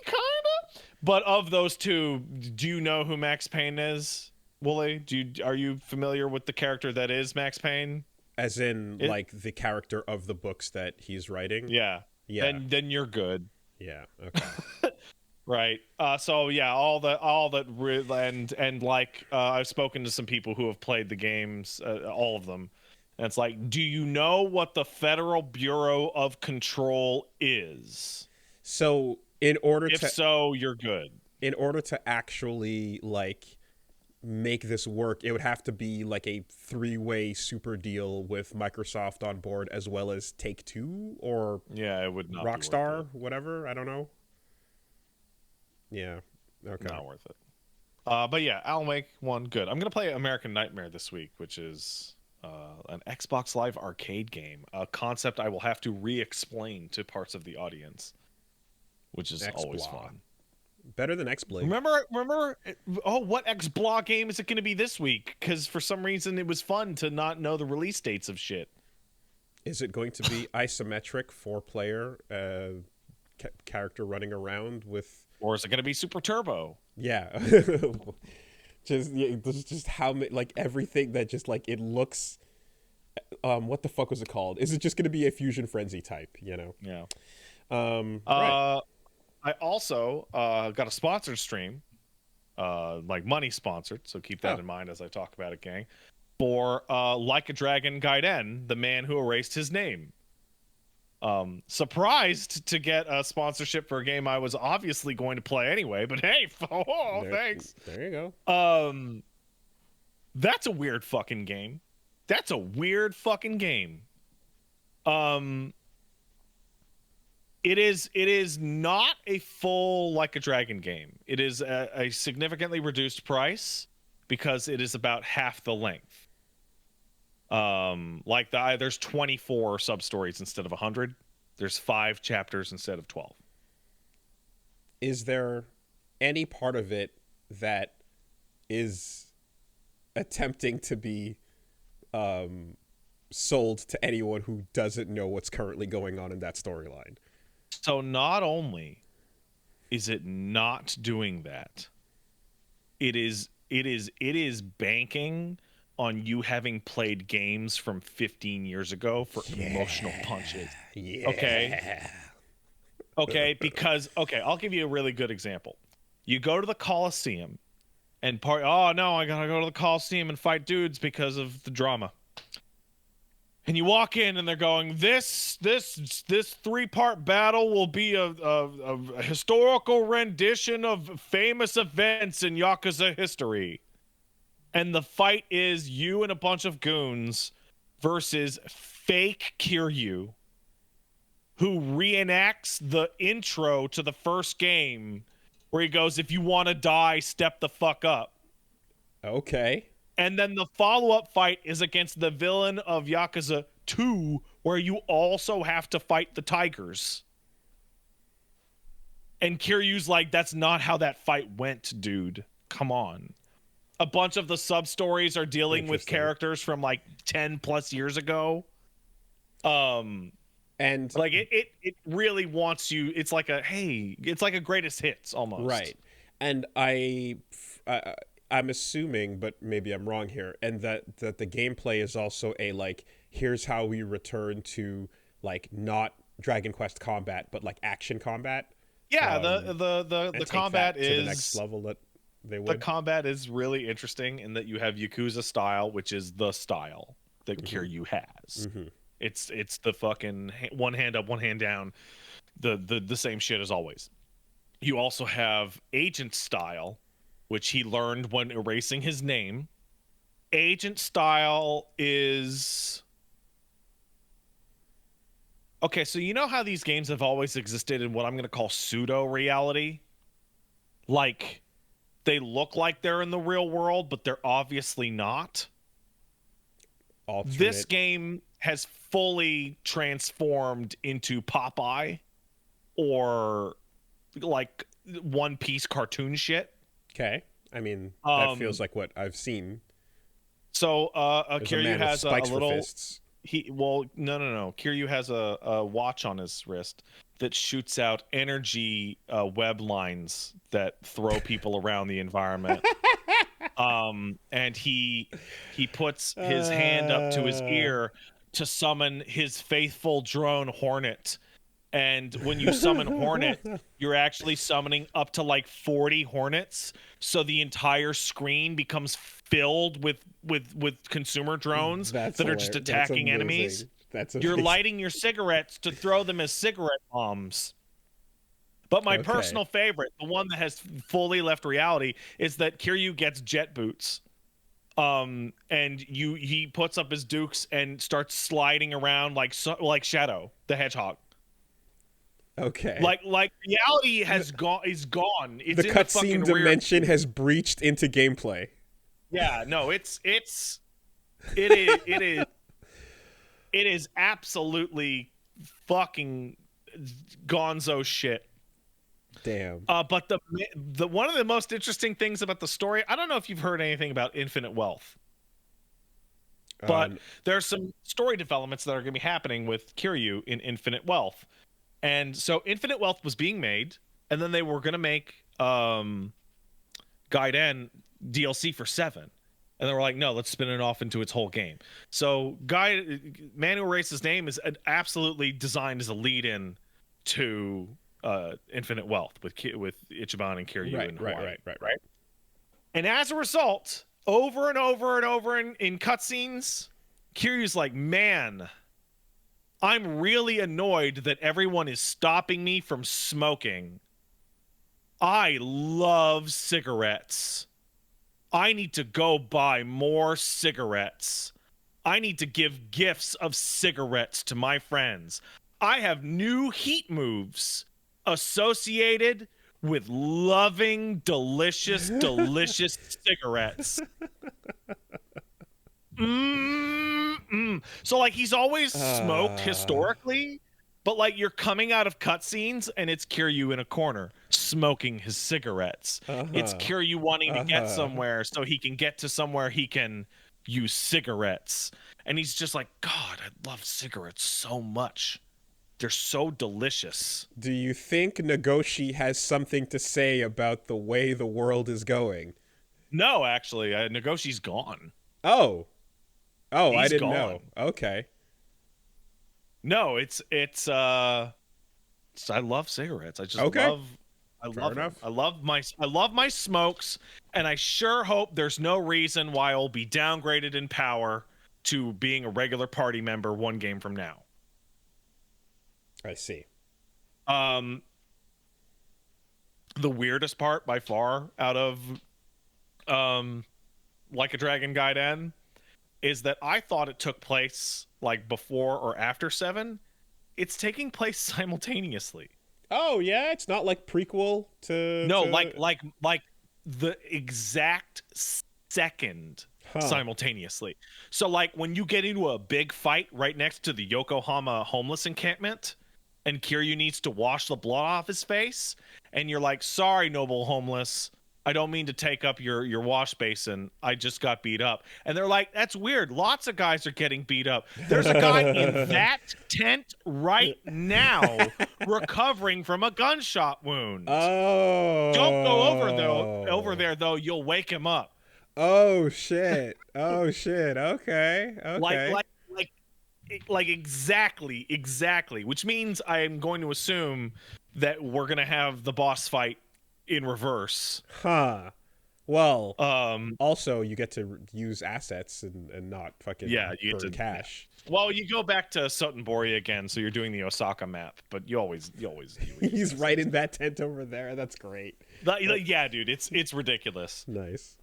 kind of. But of those two, do you know who Max Payne is? Woolie, are you familiar with the character that is Max Payne? As in, like, the character of the books that he's writing? Yeah. Then you're good. Yeah. Okay. Right. So yeah, all that, and like, I've spoken to some people who have played the games, all of them, and it's like, do you know what the Federal Bureau of Control is? So, in order if so, you're good. In order to actually, like, make this work, it would have to be like a 3-way super deal with Microsoft on board, as well as Take-Two or Yeah, it would not Rockstar, be worth whatever. I don't know. Yeah. it. Okay. Not worth it. But yeah, Alan Wake 1, good. I'm gonna play American Nightmare this week, which is an Xbox Live arcade game, a concept I will have to re-explain to parts of the audience, which is always fun. Better than X-Blade. Remember? Oh, what X-Blah game is it going to be this week? Because for some reason it was fun to not know the release dates of shit. Is it going to be isometric 4-player character running around with? Or is it going to be Super Turbo? Yeah. Just how many, like everything that just like it looks. What the fuck was it called? Is it just going to be a Fusion Frenzy type? You know. Yeah. Right. I also got a sponsored stream, like money sponsored, so keep that in mind as I talk about it, gang. For Like a Dragon Gaiden, the man who erased his name. Surprised to get a sponsorship for a game I was obviously going to play anyway, but hey, thanks. There you go. That's a weird fucking game. It is not a full Like a Dragon game. It is a significantly reduced price because it is about half the length. There's 24 sub-stories instead of 100. There's 5 chapters instead of 12. Is there any part of it that is attempting to be sold to anyone who doesn't know what's currently going on in that storyline? So not only is it not doing that, it is banking on you having played games from 15 years ago for emotional punches. Yeah. Okay, because I'll give you a really good example. You go to the Coliseum and I gotta go to the Coliseum and fight dudes because of the drama. And you walk in and they're going, this 3-part battle will be a historical rendition of famous events in Yakuza history. And the fight is you and a bunch of goons versus fake Kiryu, who reenacts the intro to the first game where he goes, if you want to die, step the fuck up. Okay. And then the follow-up fight is against the villain of Yakuza 2, where you also have to fight the tigers. And Kiryu's like, that's not how that fight went, dude. Come on. A bunch of the sub-stories are dealing with characters from like 10 plus years ago. And like it really wants you. It's like a greatest hits almost. Right. And I'm assuming, but maybe I'm wrong here, and that the gameplay is also a like, here's how we return to like not Dragon Quest combat, but like action combat. Yeah, the combat is to the next level that they would. The combat is really interesting in that you have Yakuza style, which is the style that Kiryu has. Mm-hmm. It's the fucking one hand up, one hand down, the same shit as always. You also have agent style, which he learned when erasing his name. Agent style is... Okay, so you know how these games have always existed in what I'm going to call pseudo-reality? Like, they look like they're in the real world, but they're obviously not. Alternate. This game has fully transformed into Popeye or, like, One Piece cartoon shit. Okay. I mean, that feels like what I've seen. So, Kiryu has a little... Fists. No. Kiryu has a watch on his wrist that shoots out energy web lines that throw people around the environment. And he puts his hand up to his ear to summon his faithful drone Hornet. And when you summon Hornet, you're actually summoning up to like 40 Hornets. So the entire screen becomes filled with consumer drones that are just attacking enemies. That's You're lighting your cigarettes to throw them as cigarette bombs. But my Okay. personal favorite, the one that has fully left reality, is that Kiryu gets jet boots. And he puts up his dukes and starts sliding around like Shadow the Hedgehog. Okay. Like reality is gone. It's The in the fucking cutscene rear dimension view. has breached into gameplay. Yeah, no, it is absolutely fucking gonzo shit. Damn. But the one of the most interesting things about the story, I don't know if you've heard anything about Infinite Wealth, but there's some story developments that are going to be happening with Kiryu in Infinite Wealth. And so Infinite Wealth was being made, and then they were going to make Gaiden DLC for 7. And they were like, no, let's spin it off into its whole game. So Manual Race's name is absolutely designed as a lead-in to Infinite Wealth with Ichiban and Kiryu and Hawaii. Right. And as a result, over and over and over in cutscenes, Kiryu's like, man, I'm really annoyed that everyone is stopping me from smoking. I love cigarettes. I need to go buy more cigarettes. I need to give gifts of cigarettes to my friends. I have new heat moves associated with loving delicious cigarettes. So like he's always smoked historically, but like you're coming out of cutscenes and it's Kiryu in a corner smoking his cigarettes. It's Kiryu wanting to get somewhere so he can get to somewhere he can use cigarettes. And he's just like, God, I love cigarettes so much. They're so delicious. Do you think Nagoshi has something to say about the way the world is going? No, actually, Nagoshi's gone. Oh, He's I didn't gone. know. Okay. No, it's I love cigarettes. I just love them. I love my smokes, and I sure hope there's no reason why I'll be downgraded in power to being a regular party member one game from now. I see. The weirdest part by far out of Like a Dragon Gaiden is that I thought it took place like before or after 7. It's taking place simultaneously. Oh yeah, it's not like prequel to like the exact second simultaneously. So like when you get into a big fight right next to the Yokohama homeless encampment and Kiryu needs to wash the blood off his face and you're like, sorry, noble homeless, I don't mean to take up your wash basin. I just got beat up. And they're like, that's weird. Lots of guys are getting beat up. There's a guy in that tent right now recovering from a gunshot wound. Oh. Don't go over there though. You'll wake him up. Oh shit. Oh shit. Okay. Like exactly. Which means I am going to assume that we're gonna have the boss fight in reverse. Well, also you get to use assets and not fucking burn cash. Well, you go back to Sotenbori again, so you're doing the Osaka map, but you always He's right in that tent over there. That's great. Yeah, dude, it's ridiculous. Nice.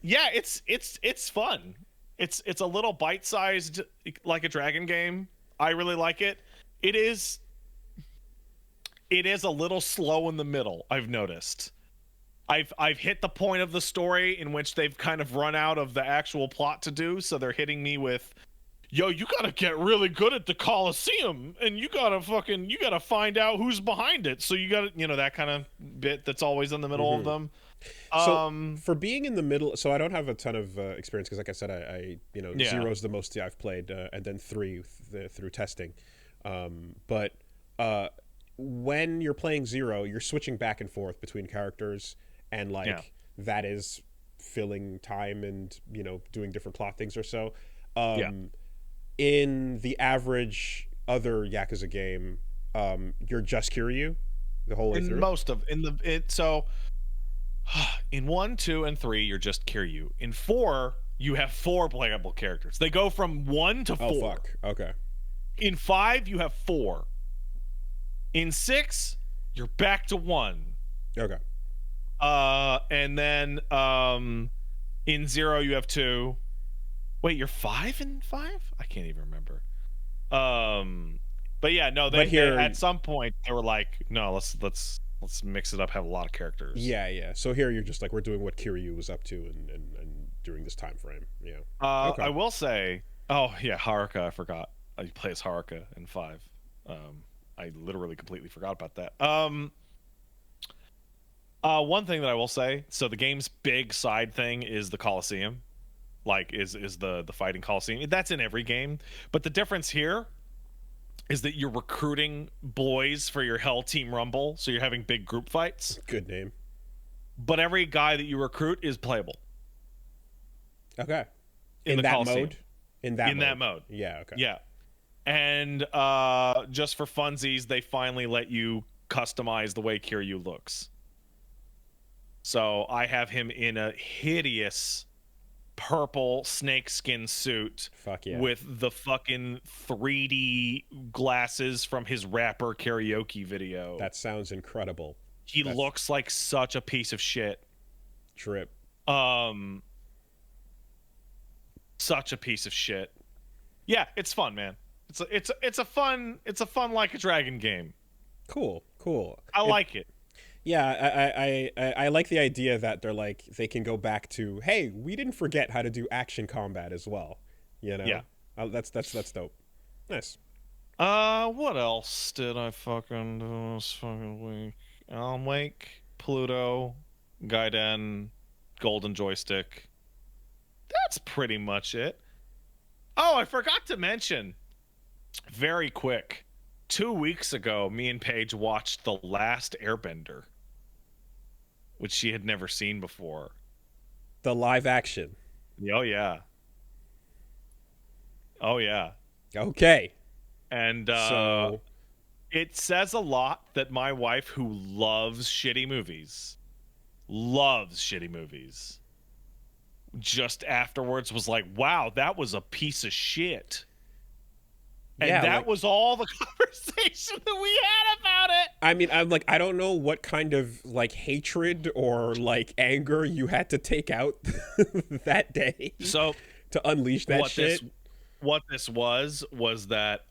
Yeah, it's fun. It's a little bite-sized Like a Dragon game. I really like it. It is a little slow in the middle, I've noticed. I've hit the point of the story in which they've kind of run out of the actual plot to do, so they're hitting me with, yo, you gotta get really good at the Coliseum, and you gotta find out who's behind it. So you gotta, that kind of bit that's always in the middle of them. So for being in the middle, so I don't have a ton of experience because, like I said, I 0's the most I've played, and then 3 through testing. But when you're playing 0, you're switching back and forth between characters, and that is filling time and doing different plot things or so. In the average other Yakuza game, you're just Kiryu the whole way through. In 1, 2, and 3, you're just Kiryu. In 4, you have 4 playable characters. They go from 1 to 4. Oh fuck. Okay. In 5, you have 4. In 6, You're back to 1. Okay. And then in 0 you have 2. Wait, you're 5 in 5? I can't even remember. But yeah, no, they at some point they were like, no, let's mix it up, have a lot of characters. Yeah. So here you're just like, we're doing what Kiryu was up to and during this time frame. Yeah. Okay. I will say, oh yeah, Haruka, I forgot. He plays Haruka in 5. I literally completely forgot about that. One thing that I will say, so the game's big side thing is the Coliseum. Like is the fighting Coliseum. That's in every game. But the difference here is that you're recruiting boys for your Hell Team Rumble, so you're having big group fights. Good name. But every guy that you recruit is playable. Okay. In that Coliseum. mode? In that mode. Yeah, okay. Yeah. And just for funsies, they finally let you customize the way Kiryu looks. So I have him in a hideous purple snakeskin suit. Fuck yeah. With the fucking 3D glasses from his rapper karaoke video. That sounds incredible. He looks like such a piece of shit. Trip. Such a piece of shit. Yeah, it's fun, man. It's a fun Like a Dragon game. Cool. I like it. Yeah, I like the idea that they're like, they can go back to, hey, we didn't forget how to do action combat as well. You know? Yeah. That's dope. Nice. What else did I fucking do this fucking week? Alan Wake, Pluto, Gaiden, Golden Joystick. That's pretty much it. Oh, I forgot to mention, very quick, 2 weeks ago, me and Paige watched The Last Airbender, which she had never seen before. The live action. Oh, yeah. Oh, yeah. Okay. And so it says a lot that my wife, who loves shitty movies, just afterwards was like, wow, that was a piece of shit. And yeah, that was all the conversation that we had about it. I mean, I'm like, I don't know what kind of like hatred or like anger you had to take out that day. So to unleash that shit. What this was that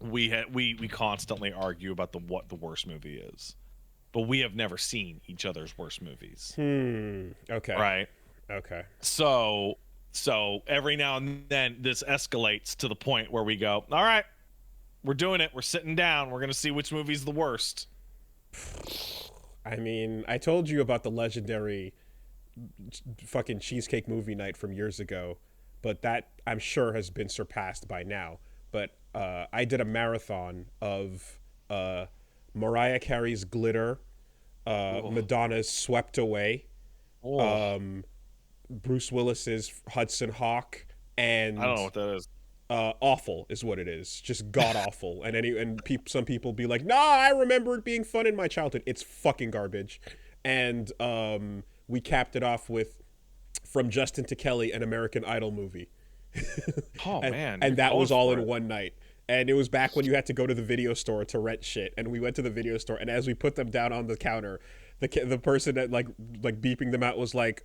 we constantly argue about what the worst movie is, but we have never seen each other's worst movies. Okay. Right. Okay. So every now and then this escalates to the point where we go, all right, we're doing it. We're sitting down. We're going to see which movie's the worst. I mean, I told you about the legendary fucking cheesecake movie night from years ago, but that I'm sure has been surpassed by now. But I did a marathon of Mariah Carey's Glitter, Madonna's Swept Away, Bruce Willis's Hudson Hawk, and I don't know what that is. Awful is what it is. Just god awful. And some people be like, nah, I remember it being fun in my childhood. It's fucking garbage. And we capped it off with From Justin to Kelly, an American Idol movie. And that was all in one night. And it was back when you had to go to the video store to rent shit. And we went to the video store, and as we put them down on the counter, the person that like beeping them out was like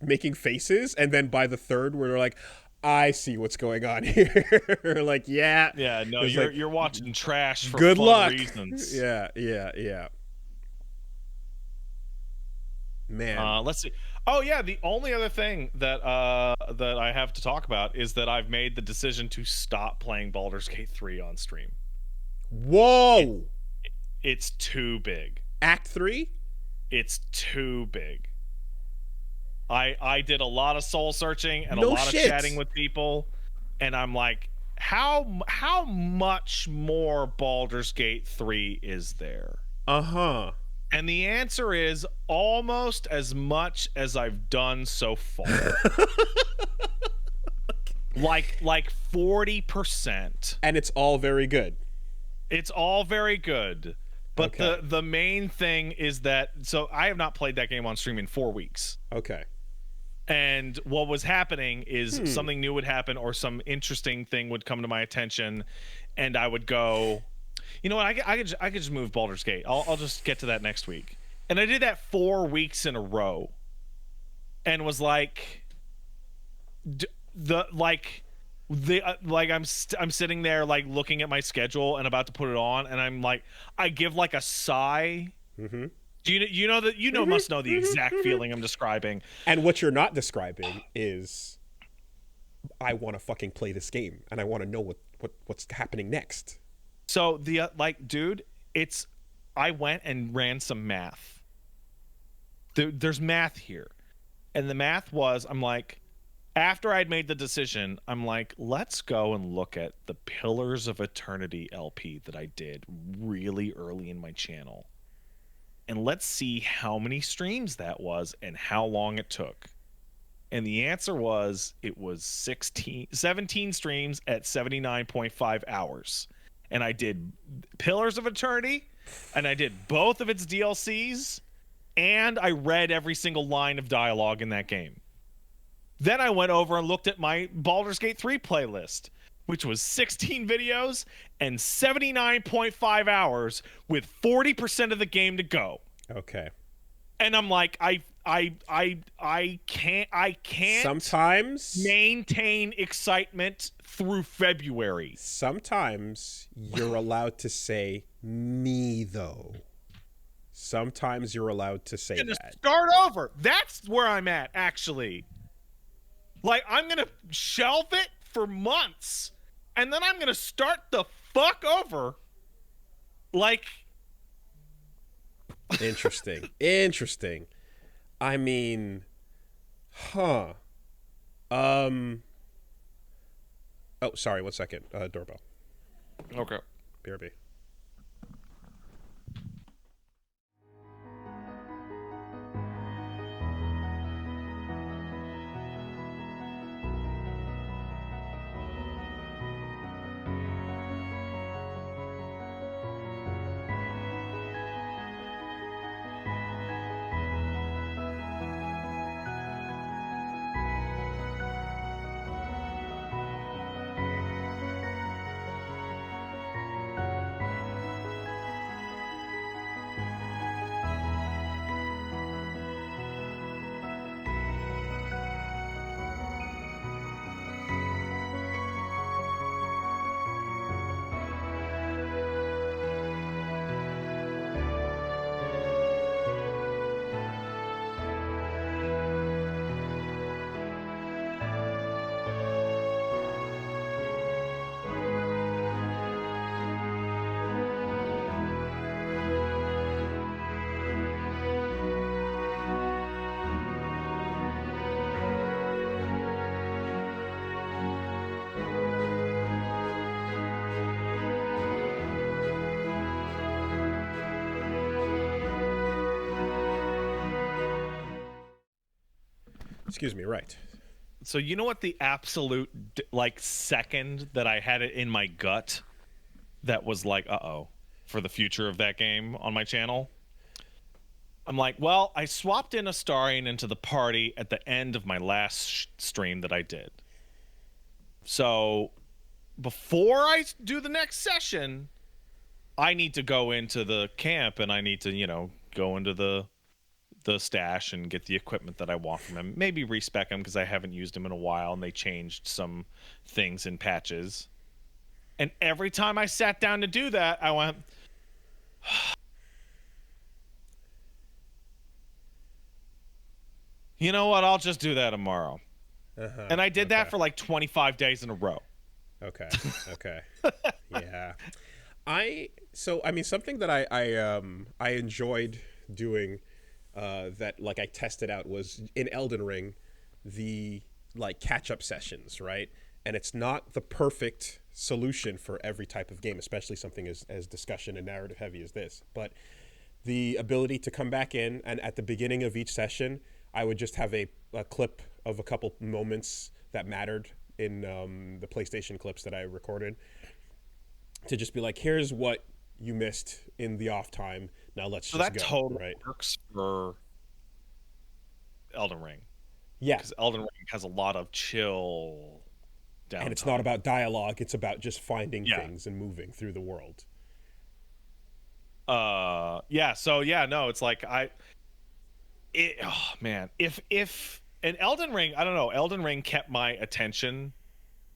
making faces, and then by the third we're like, I see what's going on here. Like, yeah, no, you're watching trash for good fun luck reasons. Yeah, man. Let's see. Oh yeah, the only other thing that I have to talk about is that I've made the decision to stop playing Baldur's Gate 3 on stream. Whoa, it's too big. Act 3? It's too big. I did a lot of soul searching and a lot of chatting with people, and I'm like, how much more Baldur's Gate 3 is there? And the answer is almost as much as I've done so far. like 40%. And it's all very good. It's all very good. But okay. the main thing is that, so I have not played that game on stream in 4 weeks. Okay. And what was happening is something new would happen or some interesting thing would come to my attention, and I would go, You know what? I could just move Baldur's Gate. I'll just get to that next week. And I did that 4 weeks in a row, and was like, I'm sitting there like looking at my schedule and about to put it on, and I'm like, I give like a sigh. Mm-hmm. Do you know that must know the exact feeling I'm describing? And what you're not describing is, I want to fucking play this game and I want to know what's happening next. So dude, I went and ran some math. There's math here, and the math was, I'm like, after I'd made the decision, I'm like, let's go and look at the Pillars of Eternity LP that I did really early in my channel. And let's see how many streams that was and how long it took. And the answer was, it was 17 streams at 79.5 hours. And I did Pillars of Eternity, and I did both of its DLCs, and I read every single line of dialogue in that game. Then I went over and looked at my Baldur's Gate 3 playlist, which was 16 videos and 79.5 hours with 40% of the game to go. Okay. And I'm like, I can't sometimes maintain excitement through February. Sometimes you're allowed to say me though. Sometimes you're allowed to say that. Start over. That's where I'm at, actually. Like, I'm going to shelve it for months, and then I'm going to start the fuck over. Like... Interesting. Interesting. I mean... Huh. Oh, sorry, 1 second. Doorbell. Okay. BRB. Excuse me, right. So you know what the absolute, like, second that I had it in my gut that was like, uh-oh, for the future of that game on my channel? I'm like, well, I swapped in Astarion into the party at the end of my last stream that I did. So before I do the next session, I need to go into the camp, and I need to, you know, go into the stash and get the equipment that I want from him. Maybe respec him because I haven't used him in a while, and they changed some things in patches. And every time I sat down to do that, I went, you know what? I'll just do that tomorrow. And I did that for like 25 days in a row. Okay. Okay. Yeah. Something that I enjoyed doing, that like I tested out, was in Elden Ring, the like catch-up sessions, right? And it's not the perfect solution for every type of game, especially something as discussion and narrative heavy as this. But the ability to come back in, and at the beginning of each session, I would just have a clip of a couple moments that mattered in the PlayStation clips that I recorded, to just be like, here's what you missed in the off time. Now let's just go. So that totally works for Elden Ring. Yeah. Because Elden Ring has a lot of chill downtime. And it's not about dialogue. It's about just finding things and moving through the world. Yeah. So yeah, no, it's like oh man, if an Elden Ring, I don't know, Elden Ring kept my attention,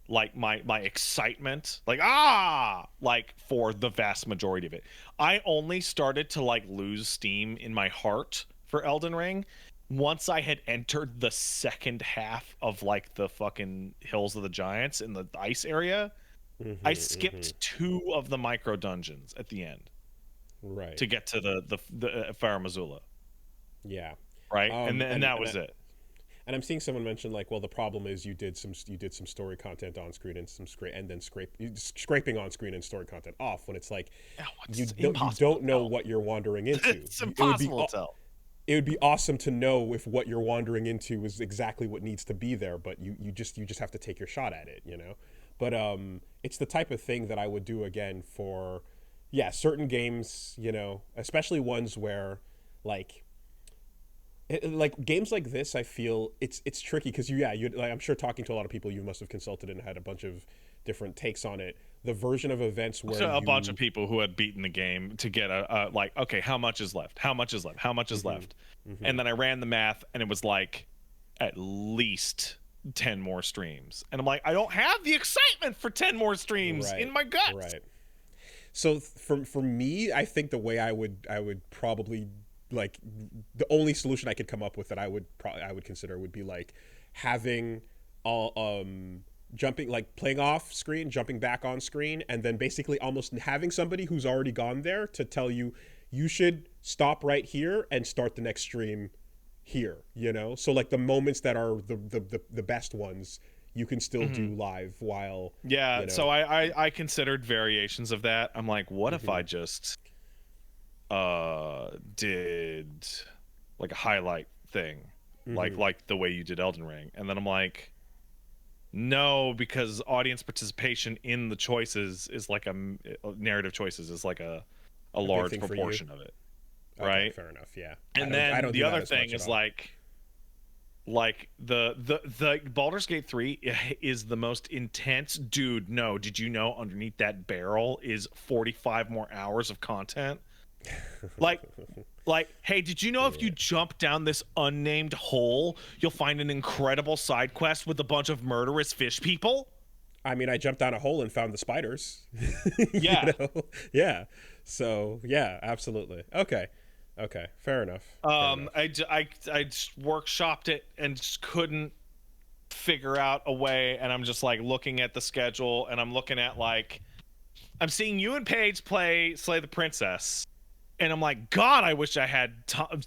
like my excitement, like for the vast majority of it. I only started to like lose steam in my heart for Elden Ring once I had entered the second half of like the fucking Hills of the Giants in the ice area. I skipped two of the micro dungeons at the end Right. to get to the Farum Azula, Yeah. right? And that And was it. and I'm seeing someone mention like, well, the problem is you did some story content on screen and then scraping on screen and story content off, when it's like Oh, you it's don't impossible to know tell. what you're wandering into. It's impossible to tell. It would be awesome to know if what you're wandering into is exactly what needs to be there, but you just have to take your shot at it, you know. But it's the type of thing that I would do again for, yeah, certain games, you know, especially ones where like like games like this. I feel it's tricky because you like, I'm sure talking to a lot of people you must have consulted and had a bunch of different takes on it. The version of events where So a bunch of people who had beaten the game to get a like, okay, how much is left? How much is left? How much is left? And then I ran the math, and it was like at least 10 more streams. And I'm like, I don't have the excitement for 10 more streams in my guts. Right. So for me, I think the way I would probably, like, the only solution I could come up with that I would consider would be like having all jumping, like playing off screen, jumping back on screen, and then basically almost having somebody who's already gone there to tell you you should stop right here and start the next stream here, you know. So like the moments that are the best ones you can still do live while, Yeah, you know. so I considered variations of that. I'm like, what if I just did like a highlight thing, like the way you did Elden Ring? And then I'm like, no, because audience participation in the choices is like narrative choices is like a big large thing for you. proportion of it, Okay, right? fair enough. Yeah. And I then don't the do that other as thing much at is all. like the Baldur's Gate 3 is the most intense. Dude, no, did you know underneath that barrel is 45 more hours of content? Like, hey, did you know if you jump down this unnamed hole, you'll find an incredible side quest with a bunch of murderous fish people? I mean, I jumped down a hole and found the spiders. Yeah. You know? Yeah. So yeah, absolutely. Okay. Fair enough. Fair enough. I just workshopped it and just couldn't figure out a way, and I'm just like looking at the schedule, and I'm looking at like, I'm seeing you and Paige play Slay the Princess, and I'm like, God, I wish I had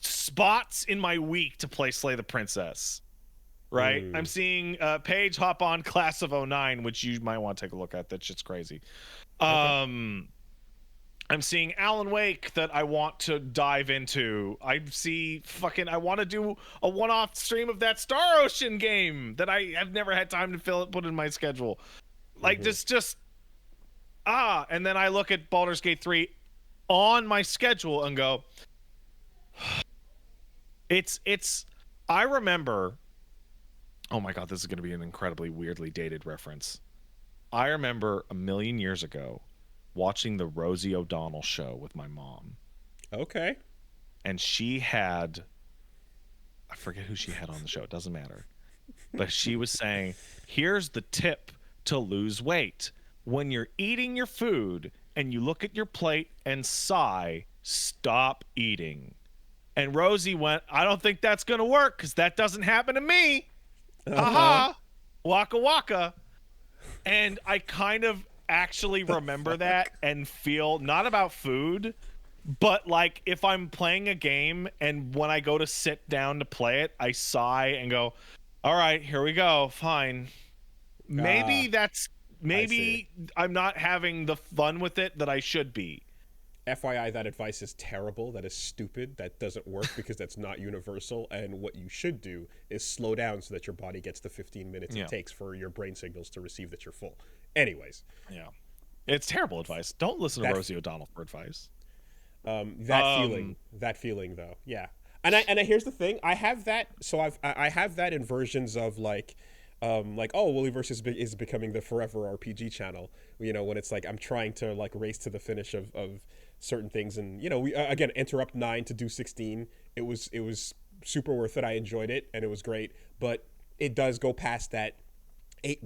spots in my week to play Slay the Princess. Right? I'm seeing Paige hop on Class of '09, which you might want to take a look at. That shit's crazy. Okay. I'm seeing Alan Wake that I want to dive into. I want to do a one-off stream of that Star Ocean game that I have never had time to put in my schedule. Like, and then I look at Baldur's Gate 3 on my schedule and go, I remember, oh my God, this is going to be an incredibly weirdly dated reference. I remember a million years ago watching the Rosie O'Donnell show with my mom. Okay. And I forget who she had on the show. It doesn't matter. But she was saying, here's the tip to lose weight. When you're eating your food and you look at your plate and sigh, stop eating. And Rosie went, I don't think that's going to work because that doesn't happen to me. Ha-ha. Waka waka. And I kind of actually remember that and feel not about food, but like if I'm playing a game and when I go to sit down to play it, I sigh and go, all right, here we go. Fine. Maybe I'm not having the fun with it that I should be. FYI, that advice is terrible. That is stupid. That doesn't work because that's not universal. And what you should do is slow down so that your body gets the 15 minutes it takes for your brain signals to receive that you're full. Anyways. It's terrible advice. Don't listen to Rosie O'Donnell for advice. That feeling though. Yeah. And here's the thing. I have that. So I have that in versions of like, like, oh, Woolie versus is becoming the forever RPG channel. You know, when it's like I'm trying to like race to the finish of certain things, and you know, we again interrupt 9 to do 16. It was super worth it. I enjoyed it, and it was great. But it does go past that 8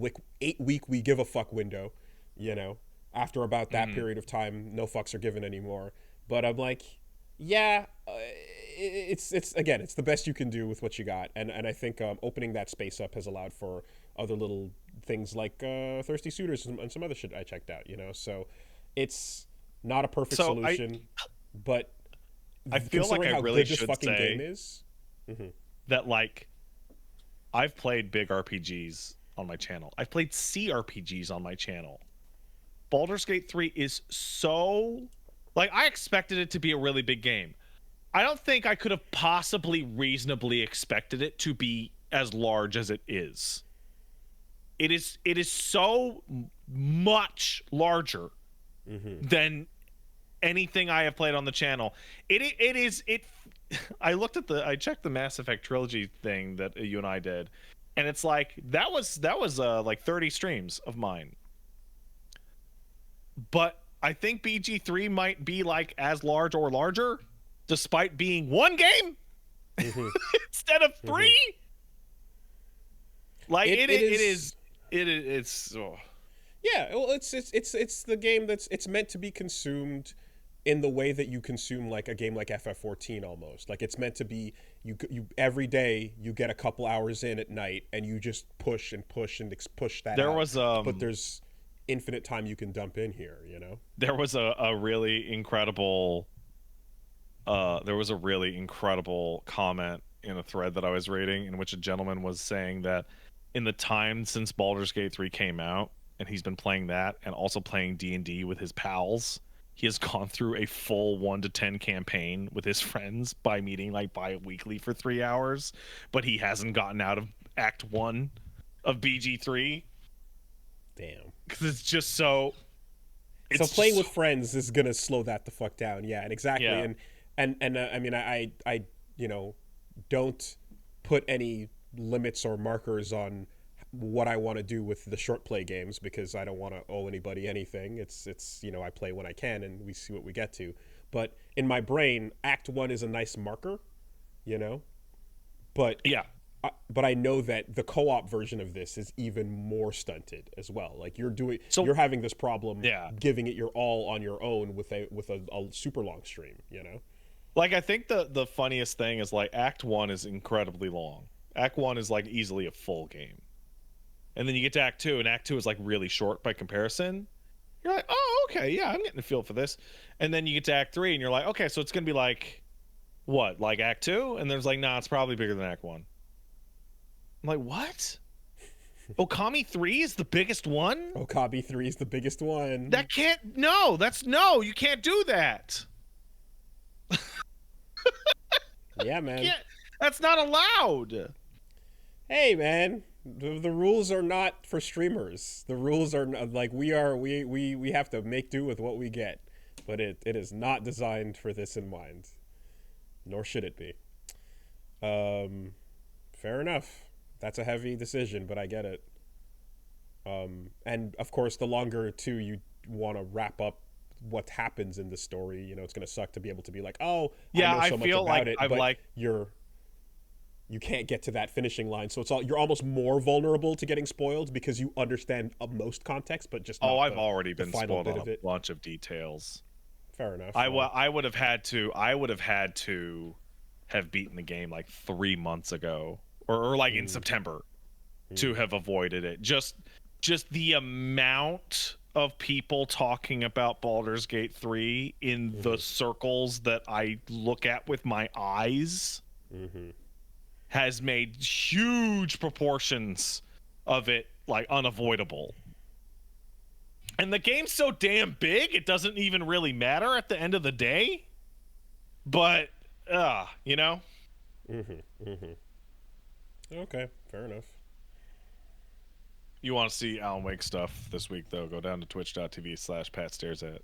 week we give a fuck window. You know, after about that period of time, no fucks are given anymore. But I'm like, yeah, it's again, it's the best you can do with what you got, and I think opening that space up has allowed for other little things like thirsty suitors and some other shit I checked out. You know, so it's not a perfect solution, but I feel like I really should fucking say game is that like I've played big RPGs on my channel. I've played CRPGs on my channel. Baldur's Gate 3 is so like I expected it to be a really big game. I don't think I could have possibly reasonably expected it to be as large as it is. It is so much larger than anything I have played on the channel. I checked the Mass Effect trilogy thing that you and I did, and it's like that was like 30 streams of mine. But I think BG3 might be like as large or larger, despite being one game instead of 3. Like it's oh. Yeah, well, it's the game it's meant to be consumed in the way that you consume like a game like FF14 almost. Like it's meant to be you every day you get a couple hours in at night and you just push and push and push that. There out. was but there's infinite time you can dump in here. You know, there was a really incredible comment in a thread that I was reading in which a gentleman was saying that in the time since Baldur's Gate 3 came out, and he's been playing that and also playing D&D with his pals, he has gone through a full 1 to 10 campaign with his friends by meeting like bi-weekly for 3 hours, but he hasn't gotten out of Act 1 of BG3. Damn. Because it's just so... So playing with friends is gonna slow that the fuck down. Yeah, and exactly. Yeah. And I mean, I you know, don't put any limits or markers on what I want to do with the short play games because I don't want to owe anybody anything. It's you know, I play when I can and we see what we get to. But in my brain, Act 1 is a nice marker, you know? But yeah. But I know that the co-op version of this is even more stunted as well. Like you're having this problem giving it your all on your own with a super long stream, you know? Like I think the funniest thing is like Act 1 is incredibly long. Act 1 is like easily a full game. And then you get to Act 2, and Act 2 is like really short by comparison. You're like, oh, okay, yeah, I'm getting a feel for this. And then you get to Act 3, and you're like, okay, so it's going to be like, what, like Act 2? And there's like, nah, it's probably bigger than Act 1. I'm like, what? Okami 3 is the biggest one? Okami 3 is the biggest one. That can't, you can't do that. Yeah, man. That's not allowed. Hey, man. The rules are not for streamers. The rules are like we have to make do with what we get, but it is not designed for this in mind, nor should it be. Fair enough. That's a heavy decision, but I get it. And of course, the longer too you want to wrap up what happens in the story, you know, it's gonna suck to be able to be like, oh, yeah, I know so much about it, but you're. You can't get to that finishing line, so you're almost more vulnerable to getting spoiled because you understand most context, but just not I've already been spoiled on a it. bunch of details. Fair enough. I would have had to have beaten the game like 3 months ago, or like in September, to have avoided it. Just the amount of people talking about Baldur's Gate 3 in the circles that I look at with my eyes. Has made huge proportions of it like unavoidable. And the game's so damn big, it doesn't even really matter at the end of the day. But, you know? Okay, fair enough. You want to see Alan Wake stuff this week, though, go down to twitch.tv/PatStaresAt.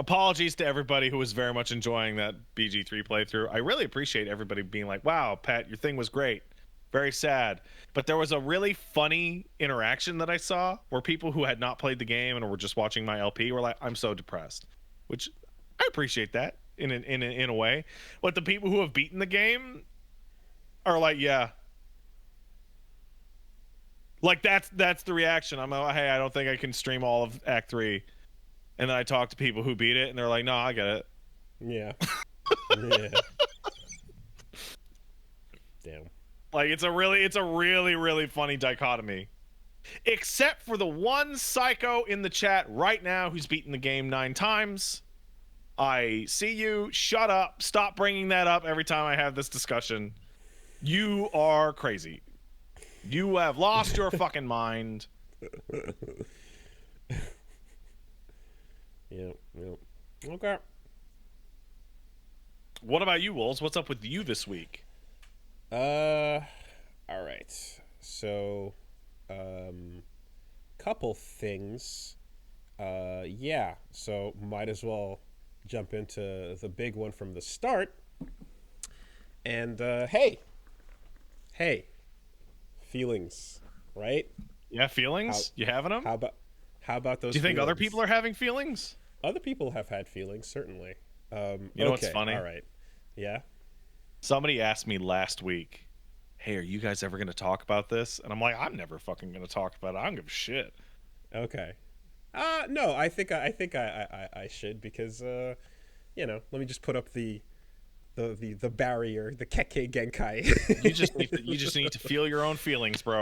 apologies to everybody who was very much enjoying that BG3 playthrough. I really appreciate everybody being like, wow, Pat, your thing was great. Very sad. But there was a really funny interaction that I saw where people who had not played the game and were just watching my LP were like, I'm so depressed, which I appreciate that in a way. But the people who have beaten the game are like, yeah. Like that's the reaction. I'm like, hey, I don't think I can stream all of Act 3. And then I talk to people who beat it, and they're like, "No, I get it." Yeah. Yeah. Damn. Like it's a really funny dichotomy. Except for the one psycho in the chat right now who's beaten the game 9 times. I see you. Shut up. Stop bringing that up every time I have this discussion. You are crazy. You have lost your fucking mind. Yep. Okay. What about you, Wolves? What's up with you this week? All right. So, couple things. Yeah. So might as well jump into the big one from the start. And hey, feelings, right? Yeah, feelings. You having them? How about those? Do you think other feelings? people are having feelings? Other people have had feelings, certainly. You know what's funny? All right. Yeah. Somebody asked me last week, hey, are you guys ever going to talk about this? And I'm like, I'm never fucking going to talk about it. I don't give a shit. Okay. No, I think I should because, you know, let me just put up the barrier, the Kekkei Genkai. You just need to feel your own feelings, bro.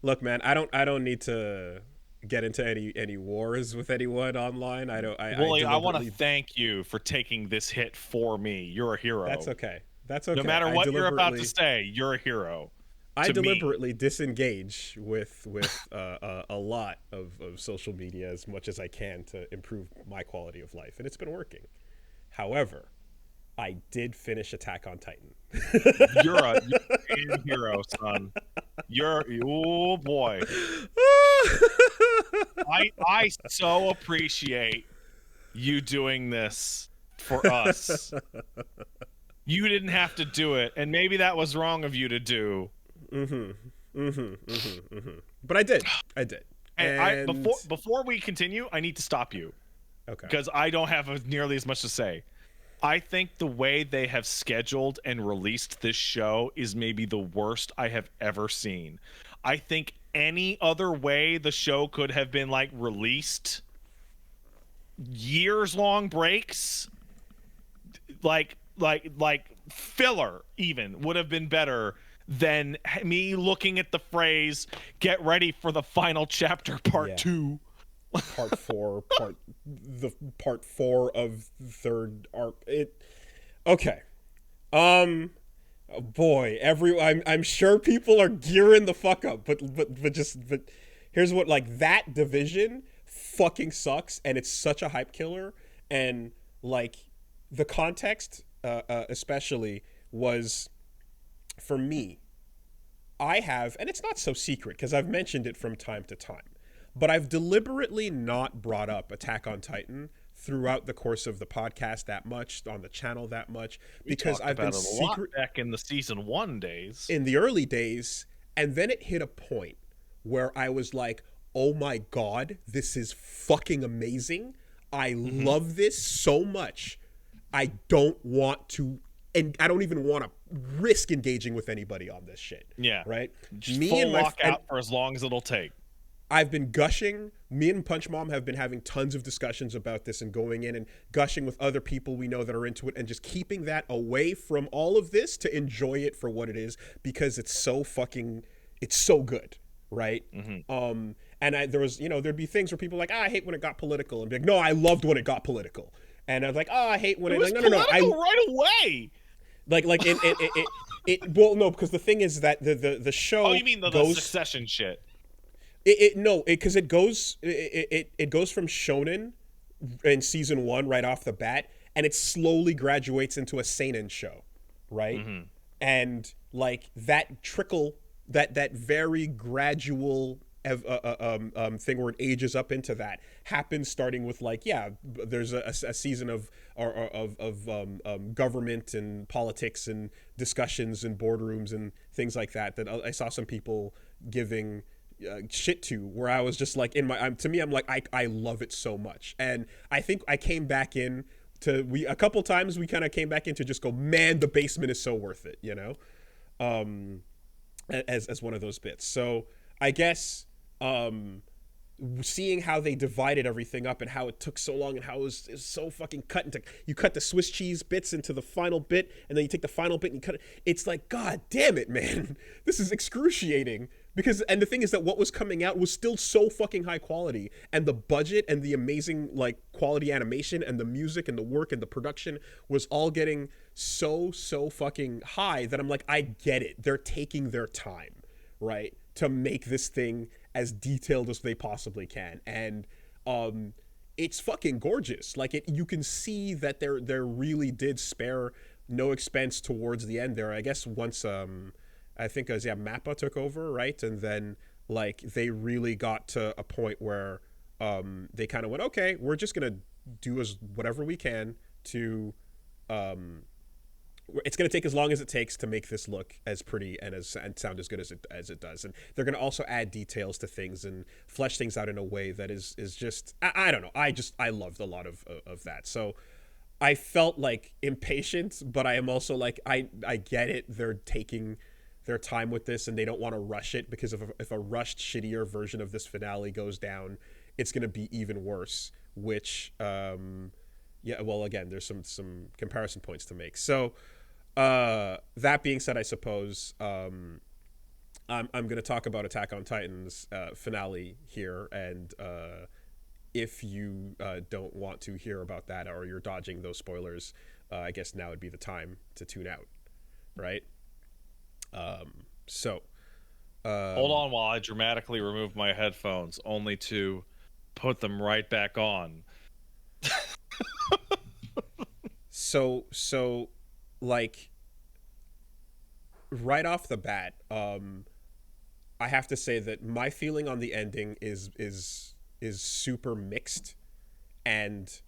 Look, man, I don't need to get into any wars with anyone online. Woolie, I want to thank you for taking this hit for me. You're a hero. That's okay. No matter what you're about to say, you're a hero. I deliberately disengage with a lot of social media as much as I can to improve my quality of life, and it's been working. However, I did finish Attack on Titan. You're a hero, son. Oh boy. I so appreciate you doing this for us. You didn't have to do it, and maybe that was wrong of you to do. But I did. And before we continue, I need to stop you. Okay. Because I don't have nearly as much to say. I think the way they have scheduled and released this show is maybe the worst I have ever seen. I think any other way the show could have been like released, years long breaks, like filler even would have been better than me looking at the phrase "get ready for the final chapter part 2." Part 4 part 4 of third arc. Okay. Boy, I'm sure people are gearing the fuck up, but here's what, like, that division fucking sucks, and it's such a hype killer, and like the context especially was, for me, I have, and it's not so secret because I've mentioned it from time to time, but I've deliberately not brought up Attack on Titan throughout the course of the podcast that much, on the channel that much, because I've been secret back in the season 1 days, in the early days, and then it hit a point where I was like, oh my god, this is fucking amazing. I love this so much. I don't want to, and I don't even want to risk engaging with anybody on this shit. Yeah. Right? Just full lockout for as long as it'll take. I've been gushing. Me and Punch Mom have been having tons of discussions about this and going in and gushing with other people we know that are into it, and just keeping that away from all of this to enjoy it for what it is, because it's so good, right? And there was, there'd be things where people were like, I hate when it got political, and be like, no, I loved when it got political. And I was like, I hate when it was like, no, right away. Like well, no, because the thing is that the show. Oh, you mean the Succession shit? Because it goes from shonen in season 1 right off the bat, and it slowly graduates into a seinen show, right? And like that trickle, that very gradual thing where it ages up into that happens starting with like there's a season of government and politics and discussions and boardrooms and things like that I saw some people giving shit to, where I was just like to me I'm like I love it so much. And I think I came back in to a couple times we kind of came back in to just go, man, the basement is so worth it, as one of those bits. So I guess seeing how they divided everything up and how it took so long and how it was so fucking cut into, you cut the Swiss cheese bits into the final bit and then you take the final bit and you cut it. It's like, God damn it, man. This is excruciating. Because, and the thing is that what was coming out was still so fucking high quality, and the budget and the amazing like quality animation and the music and the work and the production was all getting so fucking high that I'm like, I get it. They're taking their time, right, to make this thing as detailed as they possibly can. And it's fucking gorgeous. Like you can see that there really did spare no expense towards the end there. I guess once I think it was Mappa took over, right? And then like they really got to a point where they kind of went, okay, we're just gonna do whatever we can to it's going to take as long as it takes to make this look as pretty and sound as good as it does. And they're going to also add details to things and flesh things out in a way that is just, I don't know. I loved a lot of that. So I felt like impatient, but I am also like, I get it. They're taking their time with this and they don't want to rush it, because if a rushed, shittier version of this finale goes down, it's going to be even worse, which, well, again, there's some comparison points to make. So, that being said, I suppose I'm going to talk about Attack on Titan's finale here, and if you don't want to hear about that, or you're dodging those spoilers, I guess now would be the time to tune out, right? So hold on while I dramatically remove my headphones, only to put them right back on. So like right off the bat, I have to say that my feeling on the ending is super mixed, and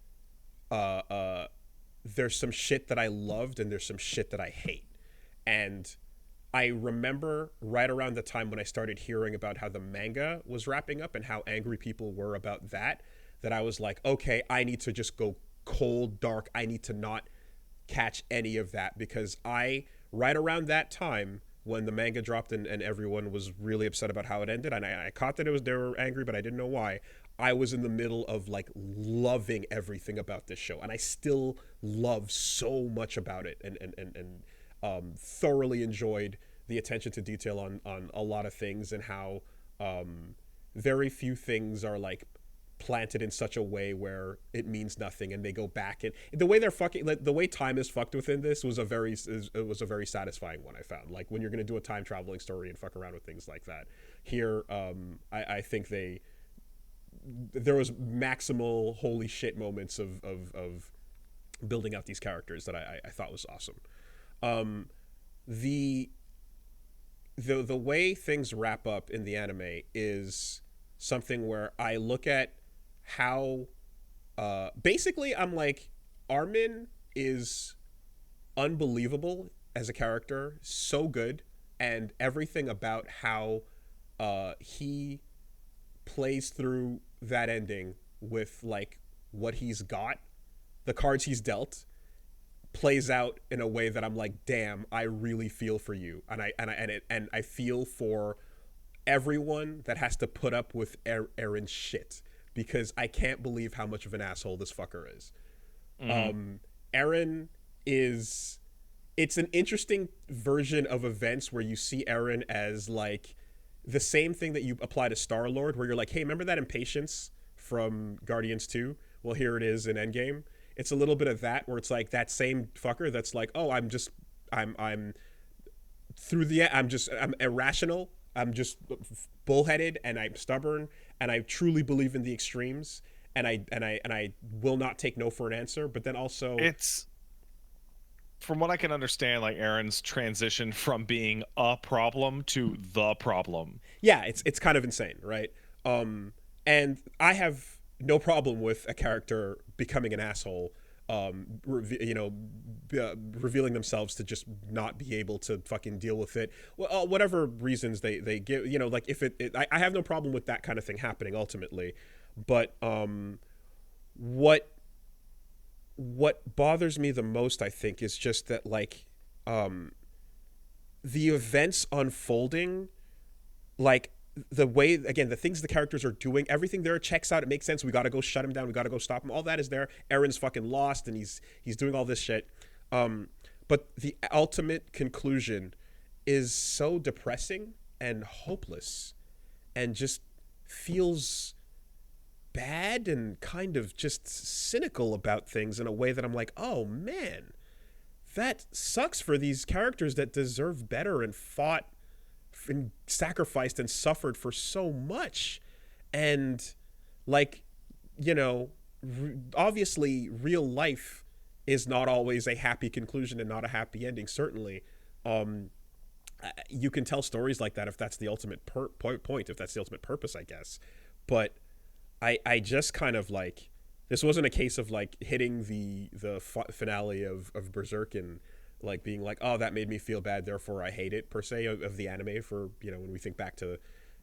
there's some shit that I loved and there's some shit that I hate. And I remember right around the time when I started hearing about how the manga was wrapping up and how angry people were about that I was like, okay, I need to just go cold dark. I need to not catch any of that, because right around that time when the manga dropped and everyone was really upset about how it ended, and I caught that they were angry, but I didn't know why. I was in the middle of like loving everything about this show, and I still love so much about it, and thoroughly enjoyed the attention to detail on a lot of things, and how very few things are like planted in such a way where it means nothing and they go back, and the way they're fucking, like, the way time is fucked within this was a very satisfying one, I found. Like when you're going to do a time traveling story and fuck around with things like that here, I think there was maximal holy shit moments of building out these characters that I thought was awesome. The way things wrap up in the anime is something where I look at how basically I'm like, Armin is unbelievable as a character, so good, and everything about how he plays through that ending with like what he's got, the cards he's dealt, plays out in a way that I'm like, damn, I really feel for you, and I feel for everyone that has to put up with Aaron's shit, because I can't believe how much of an asshole this fucker is. Aaron is, it's an interesting version of events where you see Aaron as like the same thing that you apply to Star-Lord, where you're like, hey, remember that impatience from Guardians 2? Well, here it is in Endgame. It's a little bit of that, where it's like that same fucker that's like, oh, I'm irrational, I'm just bullheaded, and I'm stubborn, and I truly believe in the extremes, and I will not take no for an answer. But then also, it's from what I can understand, like Aaron's transition from being a problem to the problem. Yeah, it's kind of insane, right? And I have no problem with a character becoming an asshole, revealing themselves to just not be able to fucking deal with it. Well, whatever reasons they give, like if I have no problem with that kind of thing happening ultimately, but what bothers me the most, I think, is just that like the events unfolding, like the way, again, the things the characters are doing, everything there checks out. It makes sense. We got to go shut him down. We got to go stop him. All that is there. Aaron's fucking lost and he's doing all this shit. But the ultimate conclusion is so depressing and hopeless and just feels bad and kind of just cynical about things in a way that I'm like, oh man, that sucks for these characters that deserve better and fought and sacrificed and suffered for so much. And like, obviously real life is not always a happy conclusion and not a happy ending, certainly. You can tell stories like that if that's the ultimate point, if that's the ultimate purpose, I guess. But I just kind of like, this wasn't a case of like hitting the finale of Berserk and like being like, oh, that made me feel bad, therefore I hate it, per se, of the anime. For, when we think back to,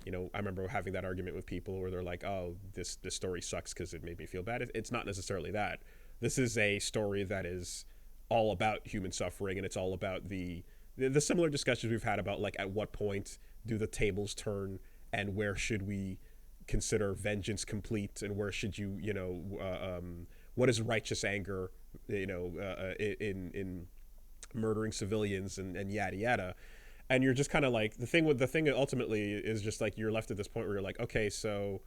I remember having that argument with people where they're like, oh, this story sucks because it made me feel bad. It's not necessarily that. This is a story that is all about human suffering, and it's all about the similar discussions we've had about like at what point do the tables turn and where should we consider vengeance complete, and where should you, what is righteous anger, in murdering civilians and yada yada. And you're just kind of like, the thing ultimately is just like, you're left at this point where you're like, okay, so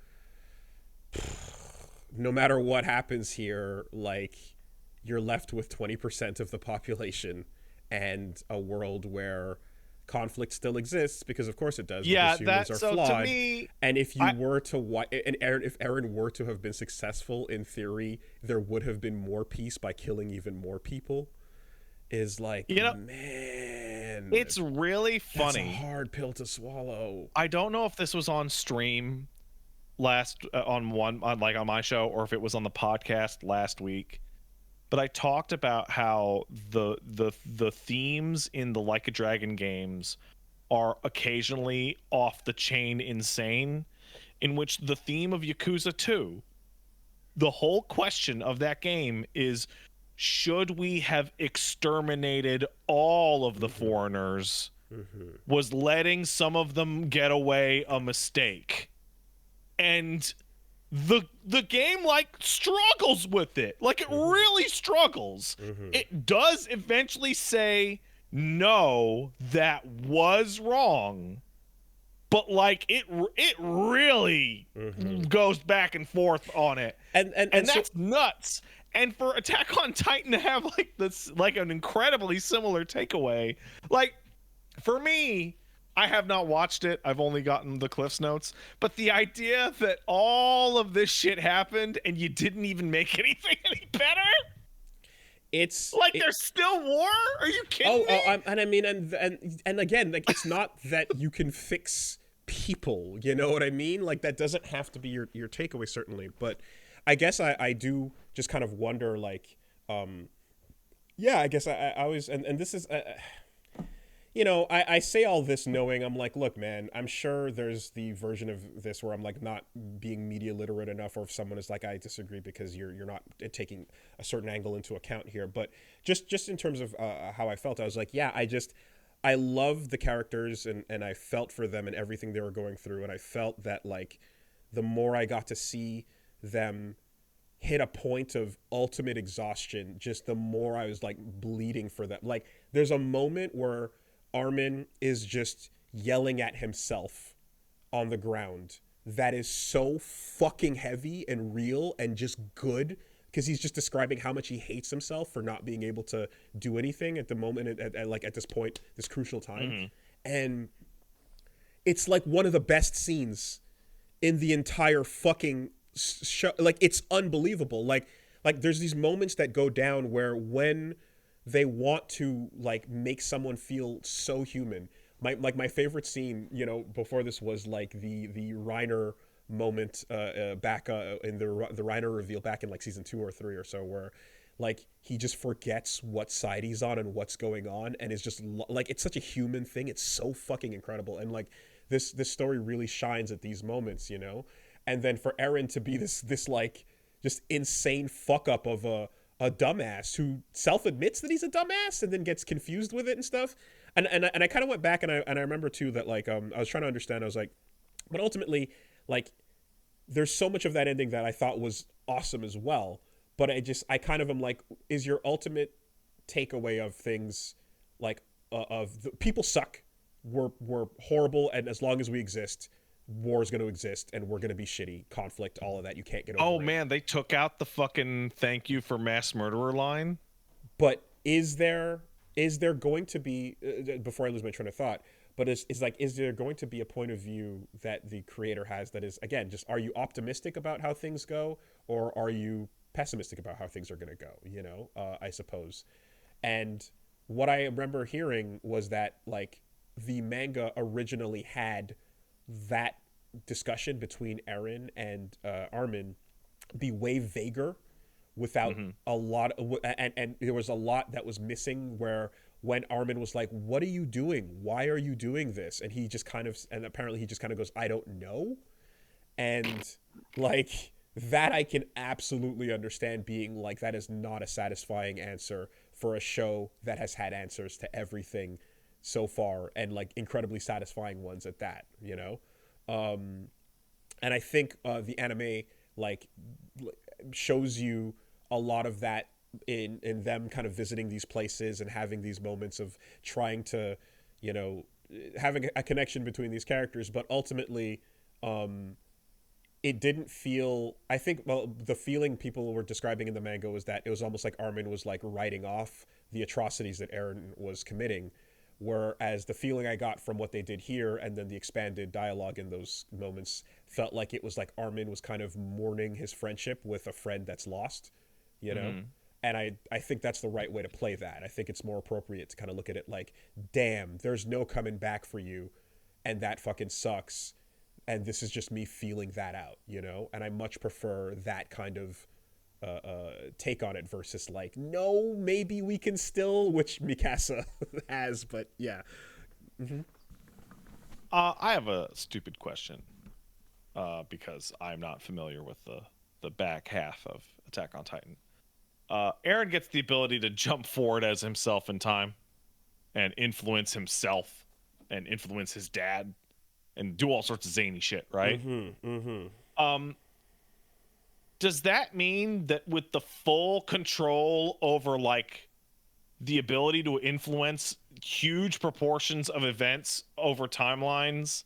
no matter what happens here, like you're left with 20% of the population and a world where conflict still exists, because of course it does, because humans are flawed. To me, and if you were to if Aaron were to have been successful, in theory there would have been more peace by killing even more people. Is like, man, it's really funny. That's a hard pill to swallow. I don't know if this was on stream on my show, or if it was on the podcast last week, but I talked about how the themes in the Like a Dragon games are occasionally off the chain insane, in which the theme of Yakuza 2, the whole question of that game is, should we have exterminated all of the foreigners? Was letting some of them get away a mistake? And the game like struggles with it. Like it really struggles. It does eventually say, no, that was wrong. But like it really goes back and forth on it. And that's nuts. And for Attack on Titan to have like this, like an incredibly similar takeaway, like for me, I have not watched it. I've only gotten the Cliff's Notes. But the idea that all of this shit happened and you didn't even make anything any better? It's like there's still war? Are you kidding me? And I mean, and again, like it's not that you can fix people. You know what I mean? Like that doesn't have to be your takeaway, certainly. But I guess I do just kind of wonder, like, I guess I always, and this is, I say all this knowing, I'm like, look, man, I'm sure there's the version of this where I'm like not being media literate enough, or if someone is like, I disagree because you're not taking a certain angle into account here. But just in terms of how I felt, I was like, I love the characters and I felt for them and everything they were going through. And I felt that like the more I got to see them hit a point of ultimate exhaustion, just the more I was like bleeding for them. Like there's a moment where Armin is just yelling at himself on the ground that is so fucking heavy and real and just good, because he's just describing how much he hates himself for not being able to do anything at the moment, at this point, this crucial time. And it's like one of the best scenes in the entire fucking show. Like it's unbelievable. Like there's these moments that go down where when they want to like make someone feel so human. My favorite scene, you know, before this was like the Reiner moment back in the Reiner reveal back in like season 2 or 3 or so, where like he just forgets what side he's on and what's going on, and is just like, it's such a human thing. It's so fucking incredible, and like this story really shines at these moments, you know. And then for Eren to be this like just insane fuck up of a dumbass who self admits that he's a dumbass and then gets confused with it and stuff. And I kind of went back and I remember too that like I was trying to understand. I was like, but ultimately, like, there's so much of that ending that I thought was awesome as well. But I kind of am like, is your ultimate takeaway of things like people suck, we're horrible, and as long as we exist, war is going to exist, and we're going to be shitty, conflict, all of that. You can't get over. Oh man, they took out the fucking "thank you for mass murderer" line. But is there going to be before I lose my train of thought? But is there going to be a point of view that the creator has that is, again, just, are you optimistic about how things go, or are you pessimistic about how things are going to go? You know, I suppose. And what I remember hearing was that like the manga originally had that discussion between Eren and Armin be way vaguer, without a lot of, and there was a lot that was missing, where when Armin was like, what are you doing? Why are you doing this? And he just kind of, and apparently he just kind of goes, I don't know. And like that, I can absolutely understand being like, that is not a satisfying answer for a show that has had answers to everything so far, and like incredibly satisfying ones at that, you know? And I think the anime like shows you a lot of that in them kind of visiting these places and having these moments of trying to, you know, having a connection between these characters. But ultimately, it didn't feel, I think, well, the feeling people were describing in the manga was that it was almost like Armin was like writing off the atrocities that Eren was committing, whereas the feeling I got from what they did here and then the expanded dialogue in those moments felt like it was like Armin was kind of mourning his friendship with a friend that's lost, you know? And I think that's the right way to play that. I think it's more appropriate to kind of look at it like, damn, there's no coming back for you, and that fucking sucks, and this is just me feeling that out, you know? And I much prefer that kind of take on it versus like, no, maybe we can still, which Mikasa has, but yeah. I have a stupid question, because I'm not familiar with the back half of Attack on Titan. Eren gets the ability to jump forward as himself in time and influence himself and influence his dad and do all sorts of zany shit, right? Does that mean that with the full control over like the ability to influence huge proportions of events over timelines,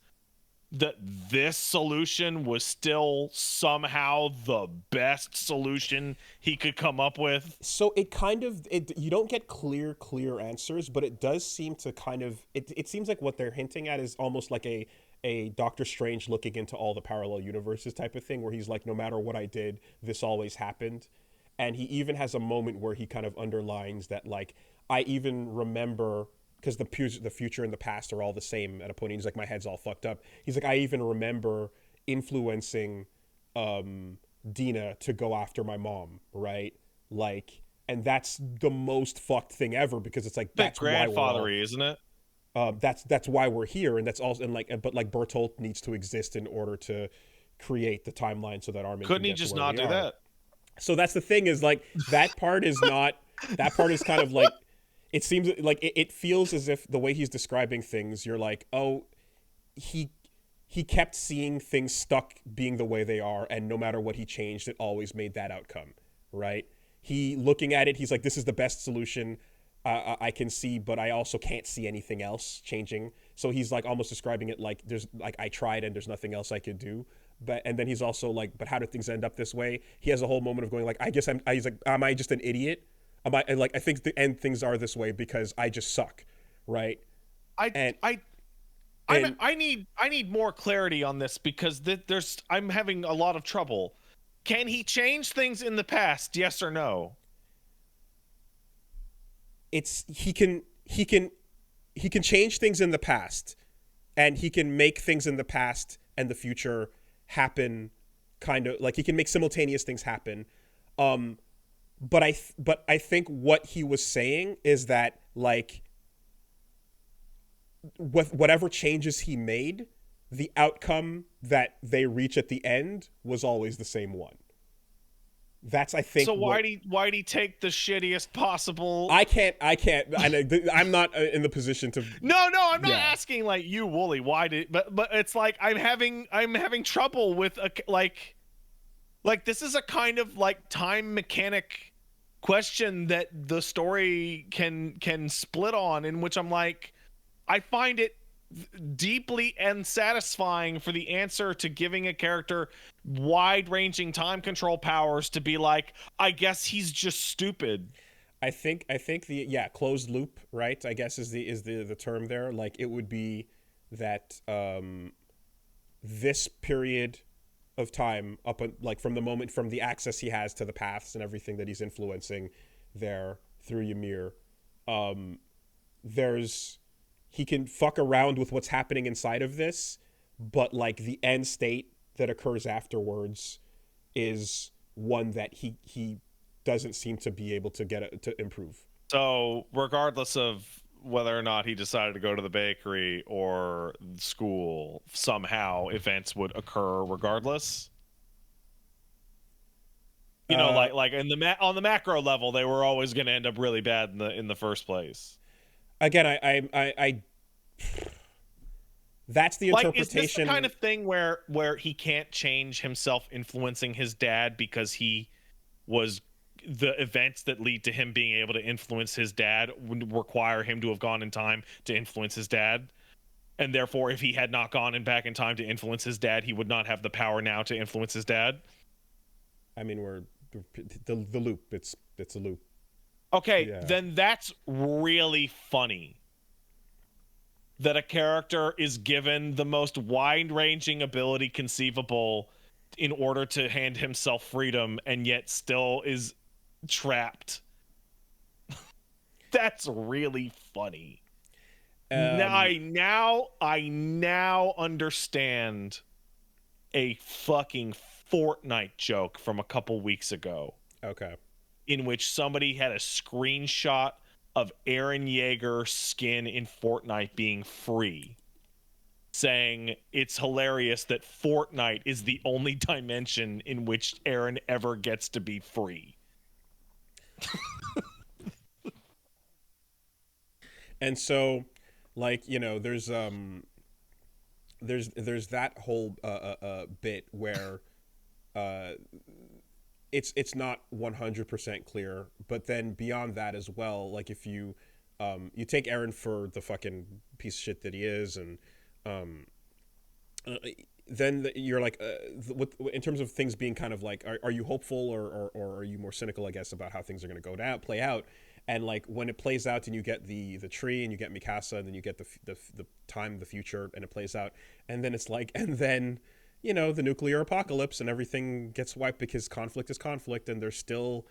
that this solution was still somehow the best solution he could come up with? So it kind of, you don't get clear answers, but it does seem to kind of, it seems like what they're hinting at is almost like a Doctor Strange looking into all the parallel universes type of thing, where he's like, no matter what I did, this always happened. And he even has a moment where he kind of underlines that, like, I even remember, because the future and the past are all the same at a point. He's like, my head's all fucked up. He's like, I even remember influencing Dina to go after my mom, right? Like, and that's the most fucked thing ever, because it's like, that's why we're all, isn't it? that's why we're here, and that's also, and like, but like Bertolt needs to exist in order to create the timeline so that Armin couldn't can he get just to where not they do are. that? So that's the thing, is like that part is not, that part is kind of like, it seems like it feels as if the way he's describing things, you're like, oh, he kept seeing things stuck being the way they are, and no matter what he changed, it always made that outcome, right? He looking at it, he's like, this is the best solution I can see, but I also can't see anything else changing. So he's like almost describing it like, there's like, I tried and there's nothing else I could do. But, and then he's also like, but how did things end up this way? He has a whole moment of going like, he's like, am I just an idiot? And like, I think the end things are this way because I just suck, right? I need more clarity on this, because I'm having a lot of trouble. Can he change things in the past? Yes or no? it's he can change things in the past, and he can make things in the past and the future happen, kind of like he can make simultaneous things happen. um but I think what he was saying is that, like, with whatever changes he made, the outcome that they reach at the end was always the same one. That's, I think, So what why'd he take the shittiest possible? I can't. I'm not in the position to. No, I'm not Yeah. asking like you, Woolie. Why did? But it's like I'm having trouble with like this is a kind of like time mechanic question that the story can split on, in which I'm like, I find it deeply unsatisfying for the answer to giving a character wide-ranging time control powers to be like, I guess he's just stupid. I think the closed loop, right? I guess is the term there. Like, it would be that this period of time like from the access he has to the paths and everything that he's influencing there through Ymir, there's he can fuck around with what's happening inside of this, but like the end state that occurs afterwards is one that he doesn't seem to be able to to improve. So regardless of whether or not he decided to go to the bakery or school, somehow events would occur regardless. You know, like in on the macro level, they were always going to end up really bad in the first place. Again, I that's the Like, interpretation. is this the kind of thing where he can't change himself influencing his dad because he was the events that lead to him being able to influence his dad would require him to have gone in time to influence his dad, and therefore if he had not gone back in time to influence his dad, he would not have the power now to influence his dad? I mean, we're the loop. It's a loop. Okay, Yeah. then that's really funny. That a character is given the most wide-ranging ability conceivable in order to hand himself freedom, and yet still is trapped. That's really funny. I now understand a fucking Fortnite joke from a couple weeks ago. Okay. In which somebody had a screenshot of Eren Yeager's skin in Fortnite being free, saying it's hilarious that Fortnite is the only dimension in which Eren ever gets to be free. And so, like, you know, there's that whole bit where it's not 100% clear, but then beyond that as well, like, if you you take Eren for the fucking piece of shit that he is, and then you're like, in terms of things being kind of like, are you hopeful, or are you more cynical, I guess, about how things are going to play out? And like, when it plays out and you get the tree and you get Mikasa and then you get the time, the future, and it plays out, and then it's like, and then, you know, the nuclear apocalypse and everything gets wiped because conflict is conflict, and there's still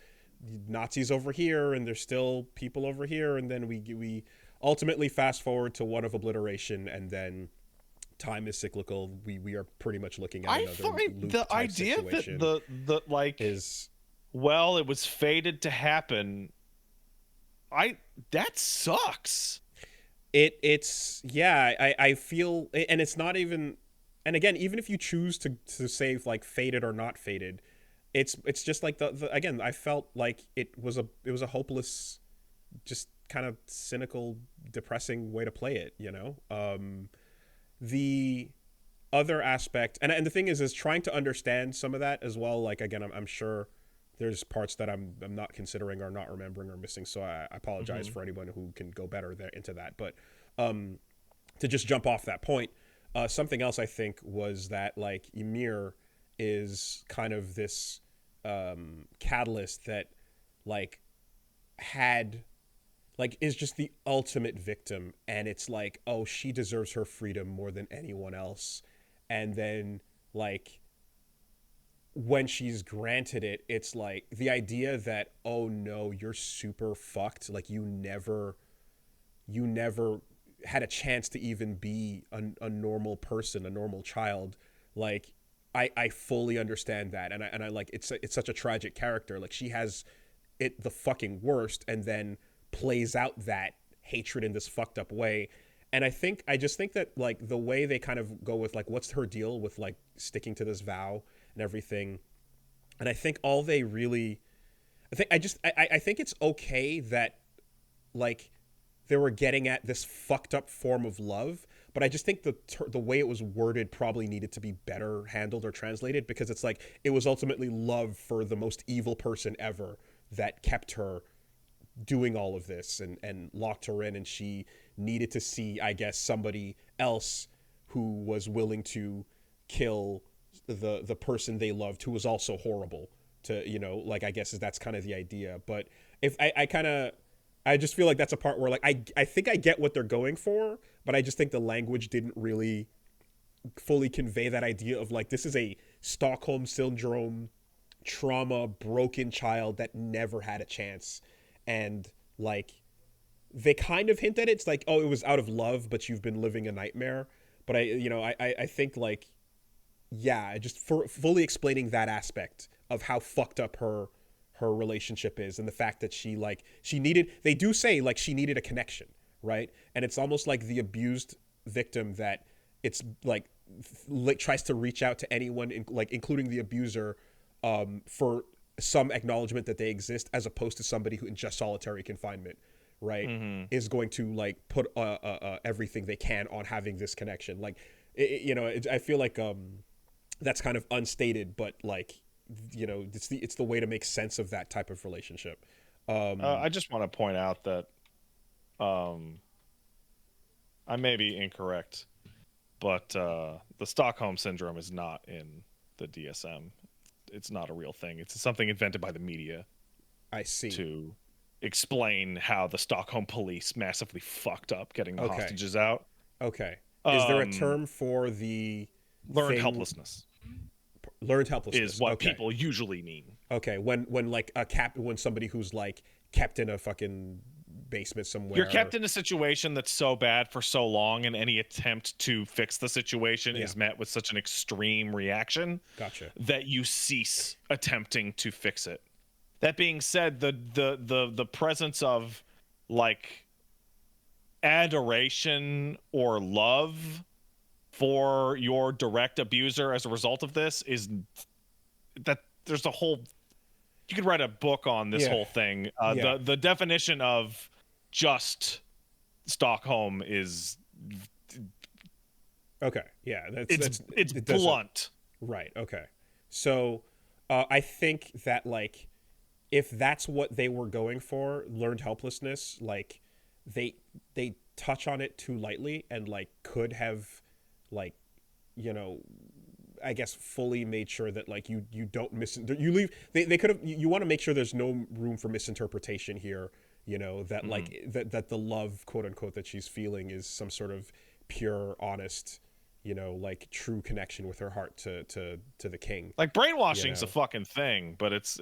Nazis over here and there's still people over here, and then we ultimately fast forward to one of obliteration, and then time is cyclical. We are pretty much looking at another loop the type idea situation. that the like is well, it was fated to happen. That sucks. It's yeah, I feel, and it's not even, and again, even if you choose to say like fated or not fated, it's just like the again, I felt like it was a hopeless, just kind of cynical, depressing way to play it, you know. The other aspect, and the thing is trying to understand some of that as well, like, again, I'm sure there's parts that I'm not considering or not remembering or missing, so I apologize for anyone who can go better there into that. But to just jump off that point, something else I think was that, like, Ymir is kind of this catalyst that, like, is just the ultimate victim, and it's like, oh, she deserves her freedom more than anyone else. And then, like, when she's granted it, it's like the idea that, oh no, you're super fucked, like you never had a chance to even be a normal person, a normal child. Like I fully understand that, and I like it's such a tragic character. Like she has it the fucking worst, and then plays out that hatred in this fucked up way. And I just think that like the way they kind of go with like what's her deal with like sticking to this vow and everything. And I think all they really, I think it's okay that like they were getting at this fucked up form of love, but I just think the way it was worded probably needed to be better handled or translated, because it's like it was ultimately love for the most evil person ever that kept her doing all of this and locked her in, and she needed to see, I guess, somebody else who was willing to kill the person they loved, who was also horrible to, like, I guess that's kind of the idea. But if I just feel like that's a part where like I think I get what they're going for, but I just think the language didn't really fully convey that idea of like this is a Stockholm syndrome trauma broken child that never had a chance. And like they kind of hint at it. It's like, oh, it was out of love, but you've been living a nightmare. But I think like, yeah, just for fully explaining that aspect of how fucked up her relationship is, and the fact that they do say like she needed a connection, right? And it's almost like the abused victim that it's like tries to reach out to anyone, including the abuser, for some acknowledgement that they exist, as opposed to somebody who in just solitary confinement, right, is going to like put everything they can on having this connection. Like I feel like that's kind of unstated, but like it's the way to make sense of that type of relationship. I just want to point out that I may be incorrect, but the Stockholm syndrome is not in the DSM. It's not a real thing. It's something invented by the media. I see. To explain how the Stockholm police massively fucked up getting the Okay. hostages out. Okay. Is there a term for the learned helplessness? Learned helplessness is what people usually mean. Okay, when like when somebody who's like kept in a fucking basement somewhere. You're kept in a situation that's so bad for so long, and any attempt to fix the situation is met with such an extreme reaction. Gotcha. That you cease attempting to fix it. That being said, the presence of like adoration or love for your direct abuser as a result of this is that there's a whole, you could write a book on this whole thing. The definition of just Stockholm is okay. Yeah, it's blunt. Right. Okay. So I think that like if that's what they were going for, learned helplessness, like they touch on it too lightly, and like could have like I guess fully made sure that like you don't you leave they could have, you want to make sure there's no room for misinterpretation here, that like that the love, quote unquote, that she's feeling is some sort of pure, honest, like true connection with her heart to the king. Like brainwashing's a fucking thing, but it's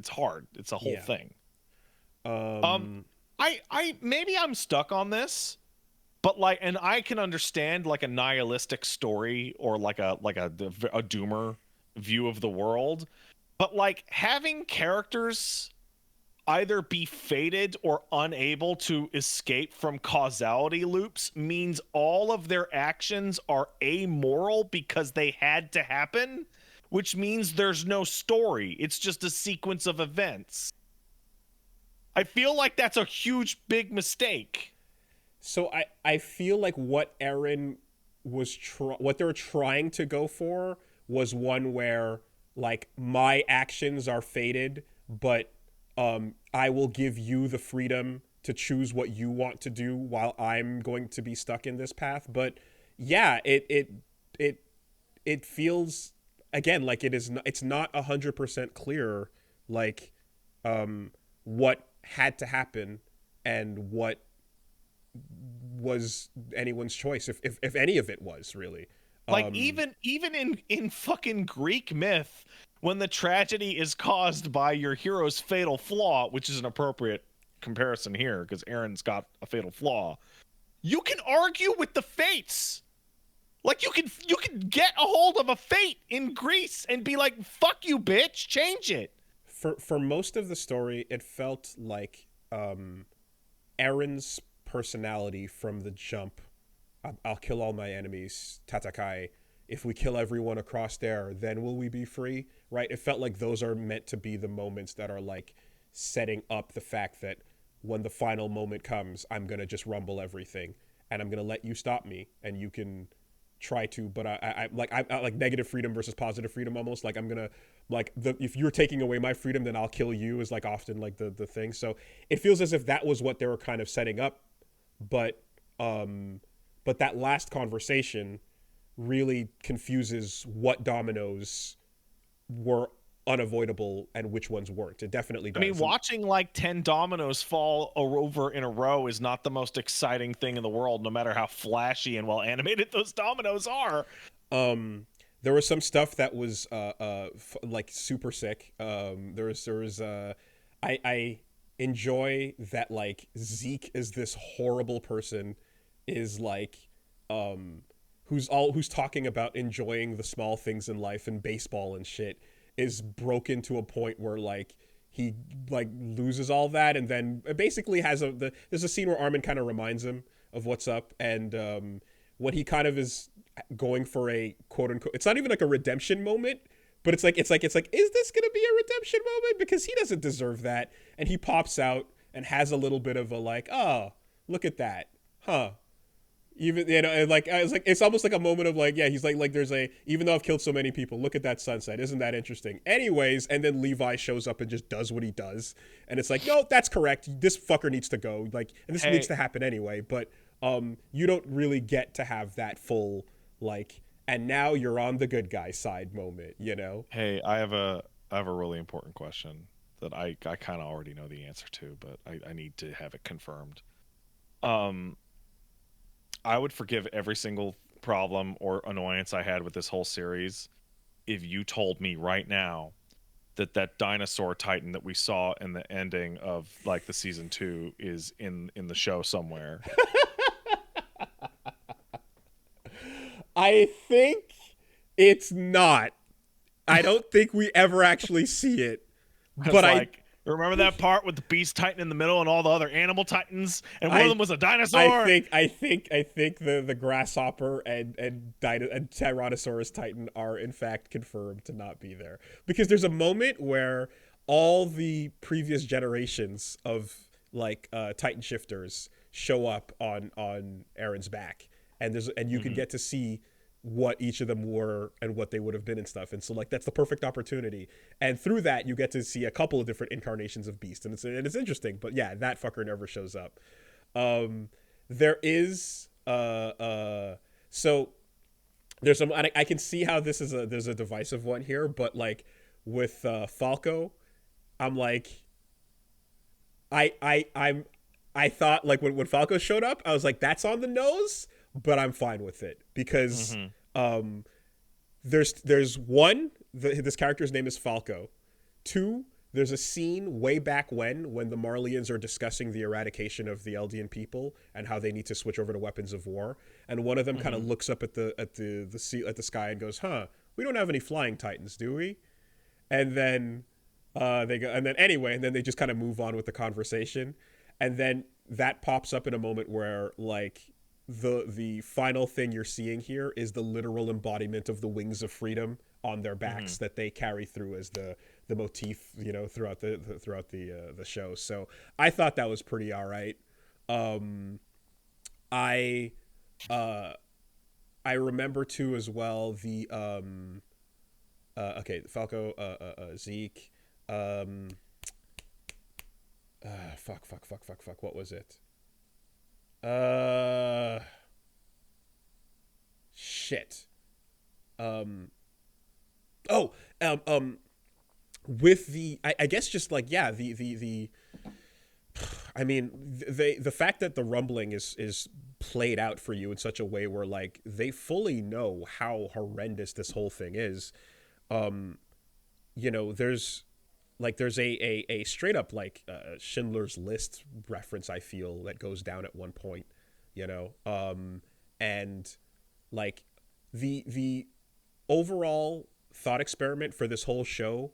hard. It's a whole thing. I maybe I'm stuck on this, but like, and I can understand like a nihilistic story or like a doomer view of the world, but like having characters either be fated or unable to escape from causality loops means all of their actions are amoral because they had to happen, which means there's no story. It's just a sequence of events. I feel like that's a huge, big mistake. So I feel like what Aaron was what they were trying to go for was one where like my actions are fated, but I will give you the freedom to choose what you want to do while I'm going to be stuck in this path. But yeah, it feels again like it's not 100% clear like what had to happen and what was anyone's choice, if any of it was really. Like even in fucking Greek myth, when the tragedy is caused by your hero's fatal flaw, which is an appropriate comparison here because Aaron's got a fatal flaw, you can argue with the fates. Like you can get a hold of a fate in Greece and be like, "Fuck you, bitch, change it." For most of the story, it felt like Aaron's personality from the jump. I'll kill all my enemies, Tatakai. If we kill everyone across there, then will we be free? Right? It felt like those are meant to be the moments that are like setting up the fact that when the final moment comes, I'm gonna just rumble everything, and I'm gonna let you stop me, and you can try to, but I like negative freedom versus positive freedom almost. Like I'm gonna if you're taking away my freedom, then I'll kill you is like often like the thing. So it feels as if that was what they were kind of setting up, but that last conversation really confuses what dominoes were unavoidable and which ones weren't. It definitely does. I mean, watching like 10 dominoes fall over in a row is not the most exciting thing in the world, no matter how flashy and well animated those dominoes are. There was some stuff that was like super sick. There was I enjoy that like Zeke is this horrible person, is like who's talking about enjoying the small things in life and baseball and shit, is broken to a point where like he like loses all that, and then basically has there's a scene where Armin kind of reminds him of what's up, and when he kind of is going for a quote unquote, it's not even like a redemption moment, but it's like is this gonna be a redemption moment, because he doesn't deserve that, and he pops out and has a little bit of a like, oh, look at that, huh? Even, you know, and like I was like, it's almost like a moment of like, yeah, he's like there's a, even though I've killed so many people, look at that sunset, isn't that interesting? Anyways, and then Levi shows up and just does what he does, and it's like, no, that's correct, this fucker needs to go, like, and this needs to happen anyway. But you don't really get to have that full like, and now you're on the good guy side moment, you know? Hey, I have a really important question that I kind of already know the answer to, but I need to have it confirmed. I would forgive every single problem or annoyance I had with this whole series if you told me right now that dinosaur titan that we saw in the ending of like the season 2 is in the show somewhere. I think it's not. I don't think we ever actually see it. But remember that part with the beast titan in the middle and all the other animal titans, and one of them was a dinosaur? I think the grasshopper and Tyrannosaurus titan are in fact confirmed to not be there, because there's a moment where all the previous generations of like titan shifters show up on Aaron's back, and you can get to see what each of them were and what they would have been and stuff, and so like that's the perfect opportunity, and through that you get to see a couple of different incarnations of Beast, and it's interesting. But yeah, that fucker never shows up. There is so there's some, I can see how this is there's a divisive one here, but like with Falco, I'm like I thought like when Falco showed up, I was like, that's on the nose, but I'm fine with it, because there's one, this character's name is Falco. 2, there's a scene way back when the Marleyans are discussing the eradication of the Eldian people and how they need to switch over to weapons of war, and one of them kind of looks up at the sky and goes, "Huh, we don't have any flying titans, do we?" And then they go, and then anyway, and then they just kind of move on with the conversation, and then that pops up in a moment where like the final thing you're seeing here is the literal embodiment of the wings of freedom on their backs that they carry through as the motif, you know, throughout the show. So I thought that was pretty all right. I remember too as well the Falco, Zeke, fuck, what was it? Shit. With the, I guess just like, yeah, the I mean, the fact that the rumbling is played out for you in such a way where like they fully know how horrendous this whole thing is. You know, there's a straight up like Schindler's List reference, I feel, that goes down at one point, you know, and like the overall thought experiment for this whole show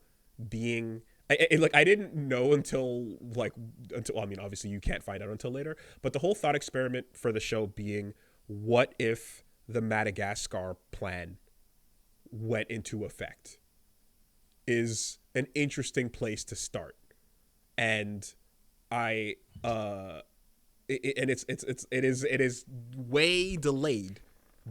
being I didn't know until I mean, obviously you can't find out until later, but the whole thought experiment for the show being, what if the Madagascar plan went into effect, is an interesting place to start. And I it is way delayed,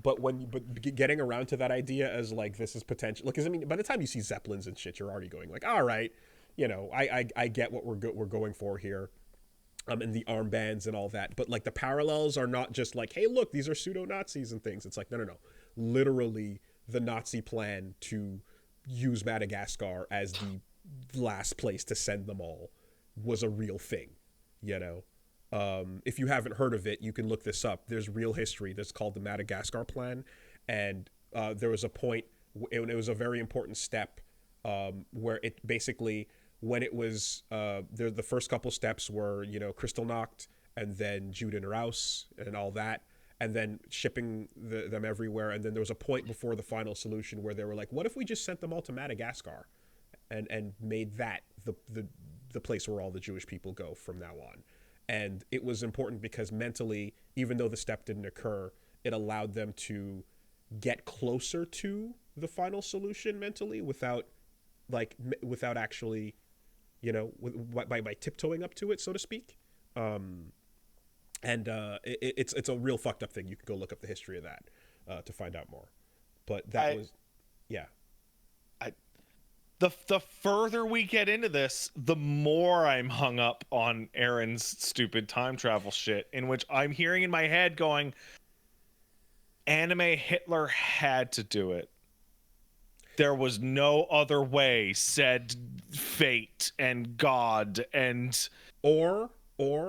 but getting around to that idea as like, this is potential, because I mean, by the time you see zeppelins and shit, you're already going like, all right, you know, I get what we're going for here, and the armbands and all that, but like the parallels are not just like, hey, look, these are pseudo Nazis and things. It's like, no, literally the Nazi plan to use Madagascar as the last place to send them all was a real thing, you know. If you haven't heard of it, you can look this up. There's real history that's called the Madagascar Plan, and there was a point, and it was a very important step, where it basically, when it was, the first couple steps were, you know, Kristallnacht, and then Judenraus, and all that, and then shipping them everywhere, and then there was a point before the final solution where they were like, what if we just sent them all to Madagascar, and made that the place where all the Jewish people go from now on. And it was important because mentally, even though the step didn't occur, it allowed them to get closer to the final solution mentally without actually, you know, by tiptoeing up to it, so to speak. It's a real fucked up thing. You can go look up the history of that to find out more. But that was, yeah. The further we get into this, the more I'm hung up on Aaron's stupid time travel shit, in which I'm hearing in my head going, anime Hitler had to do it. There was no other way, said fate and God and... Or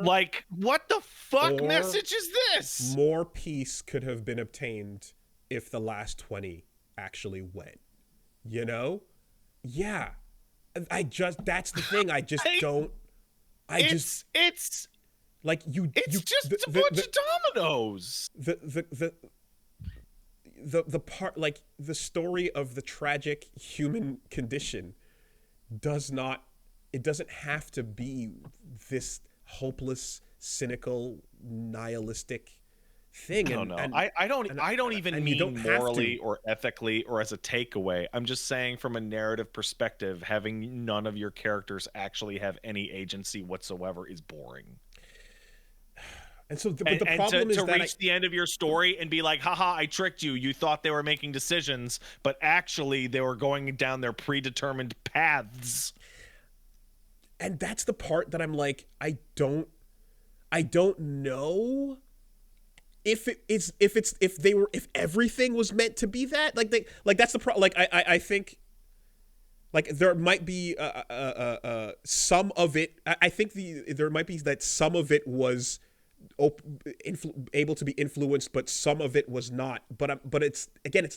like, what the fuck message is this? More peace could have been obtained if the last 20 actually went. You know? Yeah. That's the thing. I just don't. It's like It's just a bunch of dominoes. The part, like, the story of the tragic human condition doesn't have to be this hopeless, cynical, nihilistic thing. No. I don't even mean morally or ethically or as a takeaway. I'm just saying, from a narrative perspective, having none of your characters actually have any agency whatsoever is boring. And so, the problem is to reach the end of your story and be like, haha, I tricked you. You thought they were making decisions, but actually they were going down their predetermined paths. And that's the part that I'm like, I don't know if everything was meant to be that, like that's the problem. Like I think, like, there might be some of it. I think there might be that some of it was able to be influenced, but some of it was not. But it's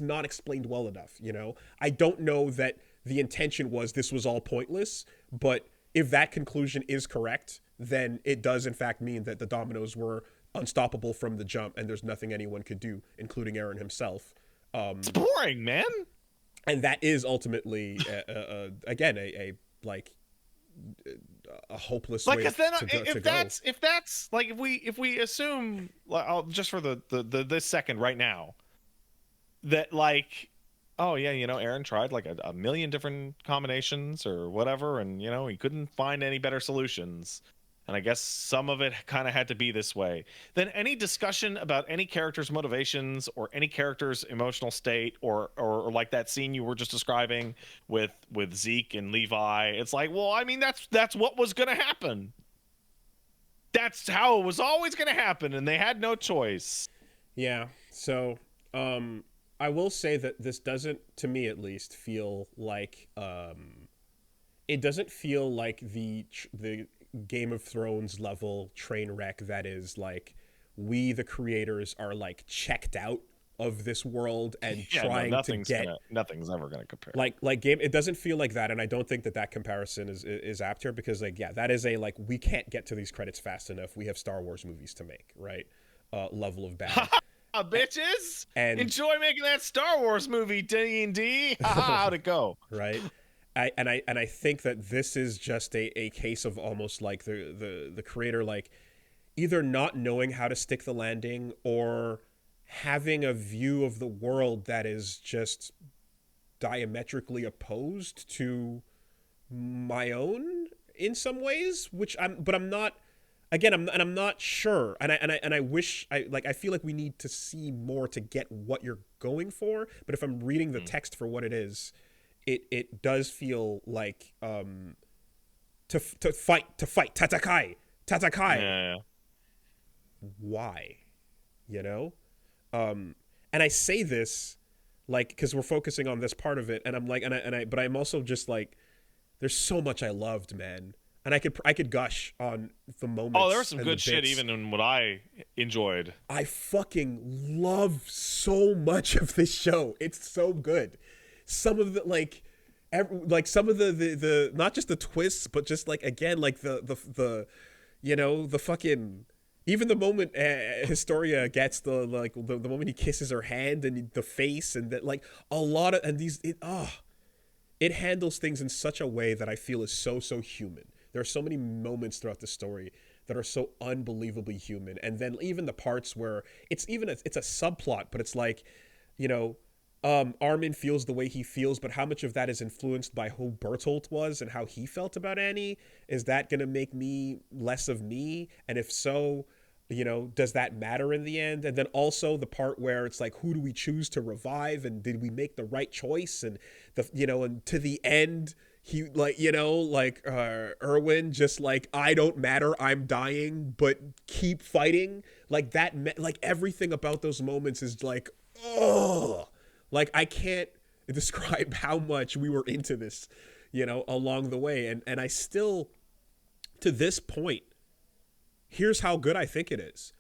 not explained well enough. You know, I don't know that the intention was this was all pointless, but if that conclusion is correct, then it does in fact mean that the dominoes were unstoppable from the jump, and there's nothing anyone could do, including Aaron himself. It's boring, man. And that is ultimately, again, a hopeless way because then to if that's like, if we assume, just for this second right now, that like, oh yeah, you know, Aaron tried like a million different combinations or whatever, and you know, he couldn't find any better solutions, and I guess some of it kind of had to be this way. Then any discussion about any character's motivations or any character's emotional state, or like that scene you were just describing with Zeke and Levi, it's like, well, I mean, that's what was going to happen. That's how it was always going to happen, and they had no choice. Yeah. So, I will say that this doesn't, to me at least, feel like it doesn't feel like the Game of Thrones level train wreck that is like, we the creators are like checked out of this world and Yeah, no, trying to get nothing's ever gonna compare. like game. It doesn't feel like that, and I don't think that comparison is apt here, because like, yeah, that is a like, we can't get to these credits fast enough. We have Star Wars movies to make, right? Level of bad. Bitches, And enjoy making that Star Wars movie, D&D. How'd it go? Right. I think that this is just a case of almost like the creator like either not knowing how to stick the landing, or having a view of the world that is just diametrically opposed to my own in some ways, which I'm not, again, I'm not sure, and I wish I feel like we need to see more to get what you're going for. But if I'm reading the text for what it is, it does feel like to fight tatakai. Yeah. Why, you know? And I say this like because we're focusing on this part of it, and I'm like, but I'm also just like, there's so much I loved, man. And I could gush on the moments. Oh, there was some good shit even in what I enjoyed. I fucking love so much of this show. It's so good. Some of the some of the not just the twists, but just like, again, like the you know, the fucking, even the moment Historia gets the moment he kisses her hand and the face, and that, like, a lot of, and these it handles things in such a way that I feel is so human. There are so many moments throughout the story that are so unbelievably human, and then even the parts where it's a subplot, but it's like, you know, Armin feels the way he feels, but how much of that is influenced by who Bertolt was and how he felt about Annie? Is that gonna make me less of me? And if so, you know, does that matter in the end? And then also the part where it's like, who do we choose to revive, and did we make the right choice? And and to the end, he, like, you know, like Erwin just like, I don't matter, I'm dying, but keep fighting. Like that, like everything about those moments is like, oh, like I can't describe how much we were into this, you know, along the way. And I still, to this point, here's how good I think it is.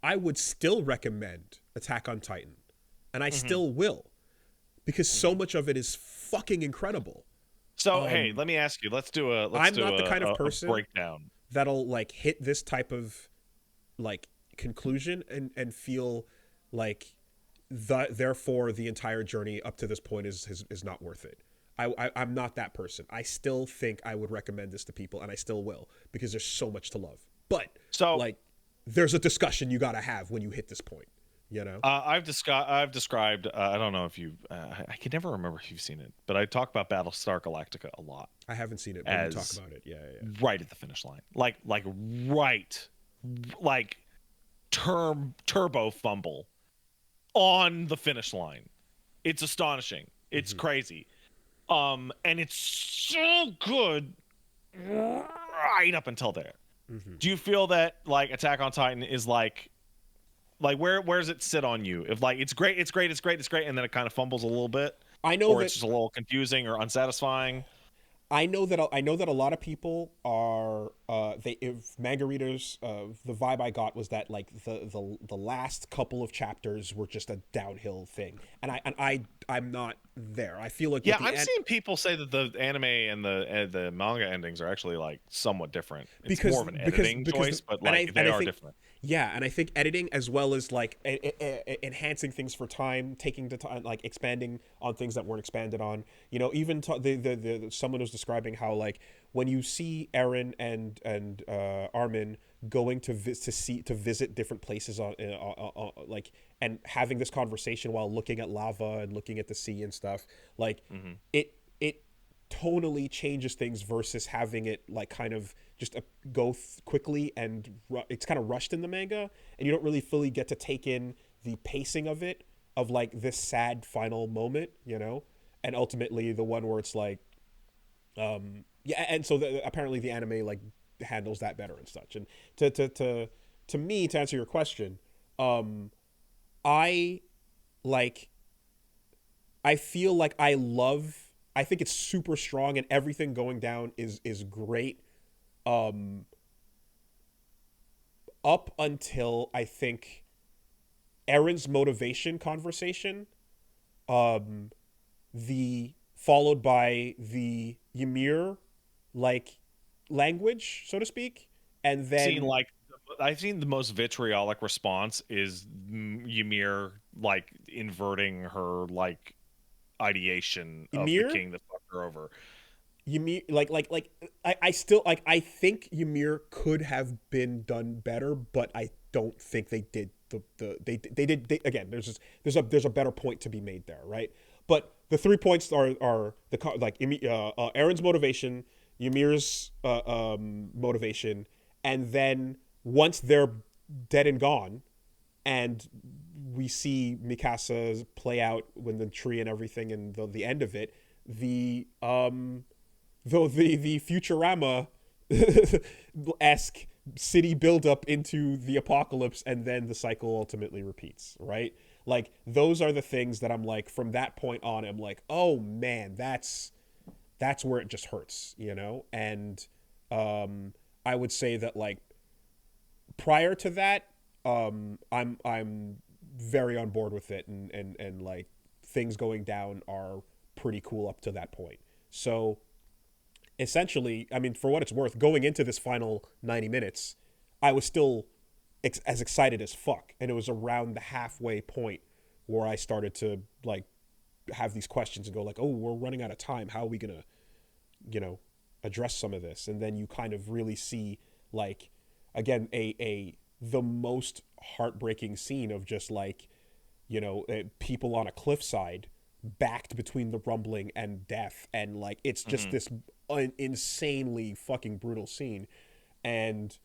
I would still recommend Attack on Titan, and I still will, because so much of it is fucking incredible. So hey, let me ask you. I'm not the kind of person breakdown that'll like hit this type of like conclusion and feel like therefore the entire journey up to this point is not worth it. I'm not that person. I still think I would recommend this to people, and I still will, because there's so much to love. But like, there's a discussion you got to have when you hit this point. You know, I've described. I don't know if you. I can never remember if you've seen it, but I talk about Battlestar Galactica a lot. I haven't seen it, but you talk about it. Yeah. Right at the finish line, like turbo fumble on the finish line. It's astonishing. It's crazy. And it's so good right up until there. Do you feel that like Attack on Titan is like where does it sit on you? If like it's great, and then it kind of fumbles a little bit, or it's just a little confusing or unsatisfying. I know that a lot of people are if manga readers, the vibe I got was that like the last couple of chapters were just a downhill thing, and I'm not there. I feel like I've seen people say that the anime and the manga endings are actually like somewhat different. It's more of an editing choice, but like they are different. Yeah, and I think editing, as well as like enhancing things for time, taking the time, like expanding on things that weren't expanded on. You know, even the someone was describing how like when you see Eren and Armin going to visit different places on like, and having this conversation while looking at lava and looking at the sea and stuff, like it tonally changes things versus having it like kind of just go quickly, and it's kind of rushed in the manga, and you don't really fully get to take in the pacing of it, of like this sad final moment, you know, and ultimately the one where it's like and so apparently the anime like handles that better and such. And to me, to answer your question, I feel like I think it's super strong, and everything going down is great. up until I think Aaron's motivation conversation, the followed by the Ymir like language, so to speak, and Seen then like I've seen the most vitriolic response is Ymir like inverting her like ideation of the Ymir, king that fucked her over. Ymir, I still like. I think Ymir could have been done better, but I don't think they did they did again. There's a better point to be made there, right? But the 3 points are the like Aaron's motivation, Ymir's motivation, and then once they're dead and gone, and we see Mikasa play out when the tree and everything, and the end of it, the though the Futurama esque city buildup into the apocalypse, and then the cycle ultimately repeats, right? Like those are the things that I'm like, from that point on, I'm like, oh man, that's where it just hurts, you know? And I would say that like prior to that, I'm very on board with it, and like things going down are pretty cool up to that point. So essentially, I mean, for what it's worth, going into this final 90 minutes, I was still as excited as fuck. And it was around the halfway point where I started to like have these questions and go like, oh, we're running out of time. How are we going to, you know, address some of this? And then you kind of really see like, again, the most heartbreaking scene of just like, you know, people on a cliffside backed between the rumbling and death, and like it's just this insanely fucking brutal scene, and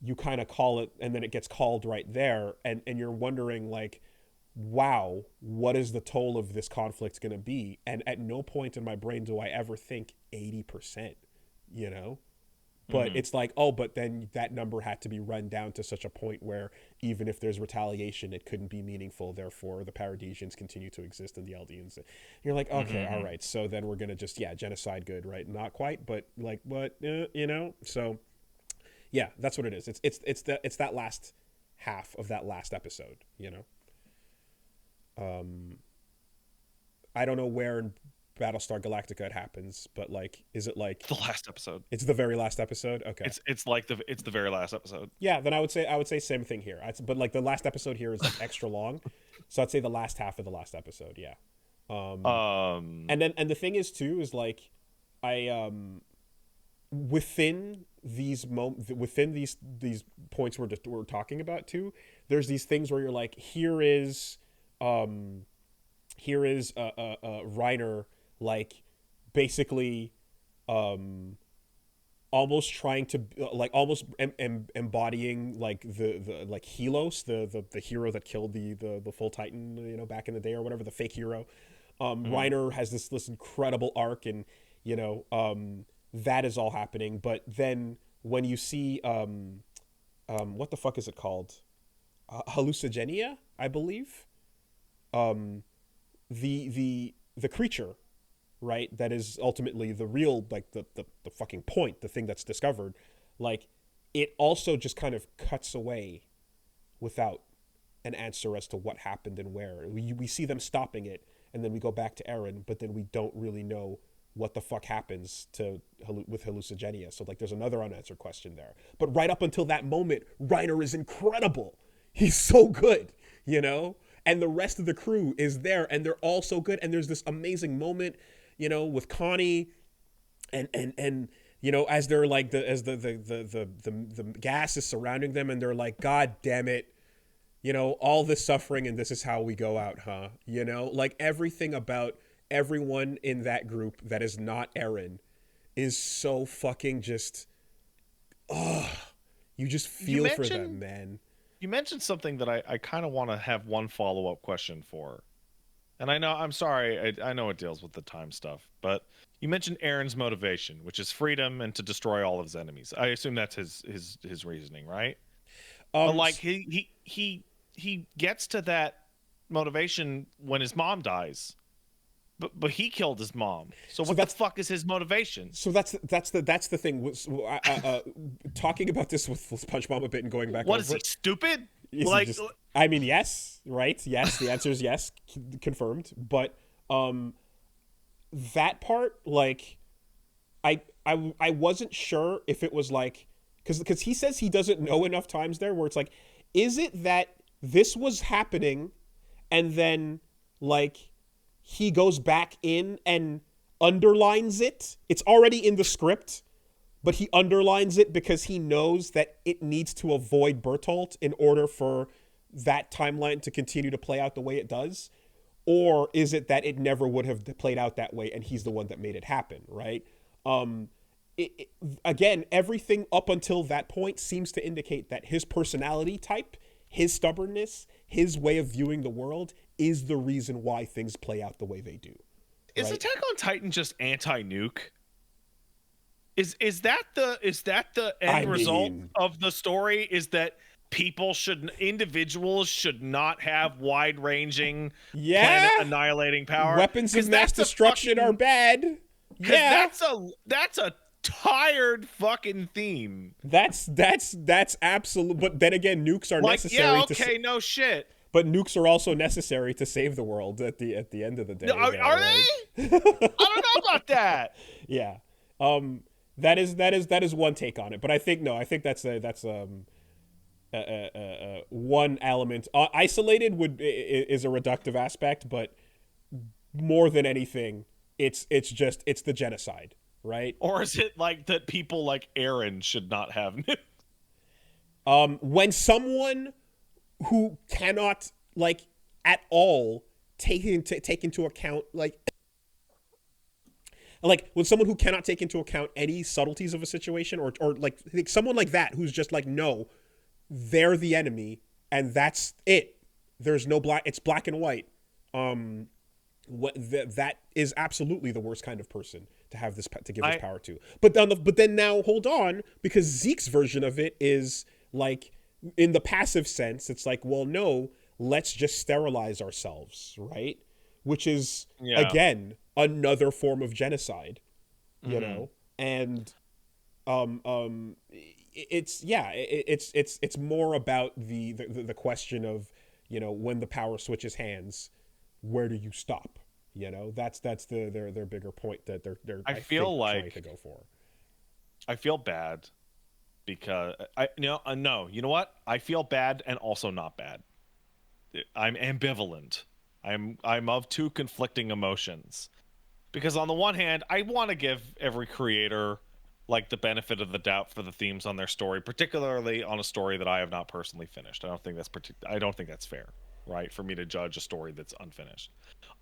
you kind of call it, and then it gets called right there, and you're wondering like, wow, what is the toll of this conflict going to be? And at no point in my brain do I ever think 80%, you know. But it's like, oh, but then that number had to be run down to such a point where even if there's retaliation, it couldn't be meaningful. Therefore, the Paradisians continue to exist in the Eldians. You're like, okay, all right. So then we're going to just, genocide good, right? Not quite, but like, what, you know? So, yeah, that's what it is. It's that last half of that last episode, you know? I don't know where in Battlestar Galactica it happens, but like, is it like The last episode. it's the very last episode? Okay. It's the very last episode. Yeah, then I would say same thing here. But like the last episode here is like extra long, so I'd say the last half of the last episode. Yeah. And the thing is too is like, I within these points we're talking about too. There's these things where you're like, here is Reiner like basically almost trying to like almost embodying like the like Helos, the hero that killed the full Titan, you know, back in the day or whatever, the fake hero. Reiner has this incredible arc, and you know, that is all happening. But then when you see what the fuck is it called, hallucigenia, I believe, the creature, right, that is ultimately the real, like the fucking point, the thing that's discovered, like it also just kind of cuts away without an answer as to what happened and where. We see them stopping it, and then we go back to Eren, but then we don't really know what the fuck happens with hallucigenia. So like there's another unanswered question there. But right up until that moment, Reiner is incredible. He's so good, you know? And the rest of the crew is there, and they're all so good. And there's this amazing moment, you know, with Connie, and you know, as they're like the gas is surrounding them, and they're like, God damn it, you know, all this suffering, and this is how we go out, huh? You know, like everything about everyone in that group that is not Eren is so fucking just, you just feel for them, man. You mentioned something that I kind of want to have one follow-up question for. And I know, I'm sorry, I know it deals with the time stuff, but you mentioned Eren's motivation, which is freedom and to destroy all of his enemies. I assume that's his reasoning, right? But like he gets to that motivation when his mom dies, but he killed his mom. So So what the that's fuck is his motivation? so that's the thing. Talking about this with SpongeBob a bit and going back What is over he, it. stupid? Is he Like, just? I mean, yes, right? Yes, the answer is yes, confirmed. But that part, like, I wasn't sure if it was like because he says he doesn't know enough times there where it's like, is it that this was happening and then like he goes back in and underlines it? It's already in the script, but he underlines it because he knows that it needs to avoid Bertolt in order for that timeline to continue to play out the way it does? Or is it that it never would have played out that way and he's the one that made it happen, right? Um, Again, everything up until that point seems to indicate that his personality type, his stubbornness, his way of viewing the world is the reason why things play out the way they do. is Right? Attack on Titan just anti-nuke? Is that the I end result mean, of the story? Is that individuals should not have wide-ranging yeah, planet annihilating power? weapons of mass destruction are bad. Because Yeah, that's a tired fucking theme. that's absolute. But then again, nukes are Like, necessary. yeah, okay, no shit. But nukes are also necessary to save the world at the end of the day. Are right? they? I don't know about that. Yeah. That is one take on it. But I think that's one element. Isolated is a reductive aspect, but more than anything, it's the genocide, right? Or is it like that people like Aaron should not have When someone who cannot like at all take into account like when someone who cannot take into account any subtleties of a situation or like someone like that who's just like, no, they're the enemy and that's it, there's no black, it's black and white. That is absolutely the worst kind of person to have this to give this power to. But then now hold on, because Zeke's version of it is like, in the passive sense, it's like, well, no, let's just sterilize ourselves, right? Which is again another form of genocide, you know. And it's more about the question of, you know, when the power switches hands, where do you stop? You know, that's their bigger point that they're I feel like trying to go for. I feel bad because no, you know what? I feel bad and also not bad. I'm ambivalent. I'm of two conflicting emotions. Because on the one hand, I want to give every creator like the benefit of the doubt for the themes on their story, particularly on a story that I have not personally finished. I don't think that's fair, right? For me to judge a story that's unfinished.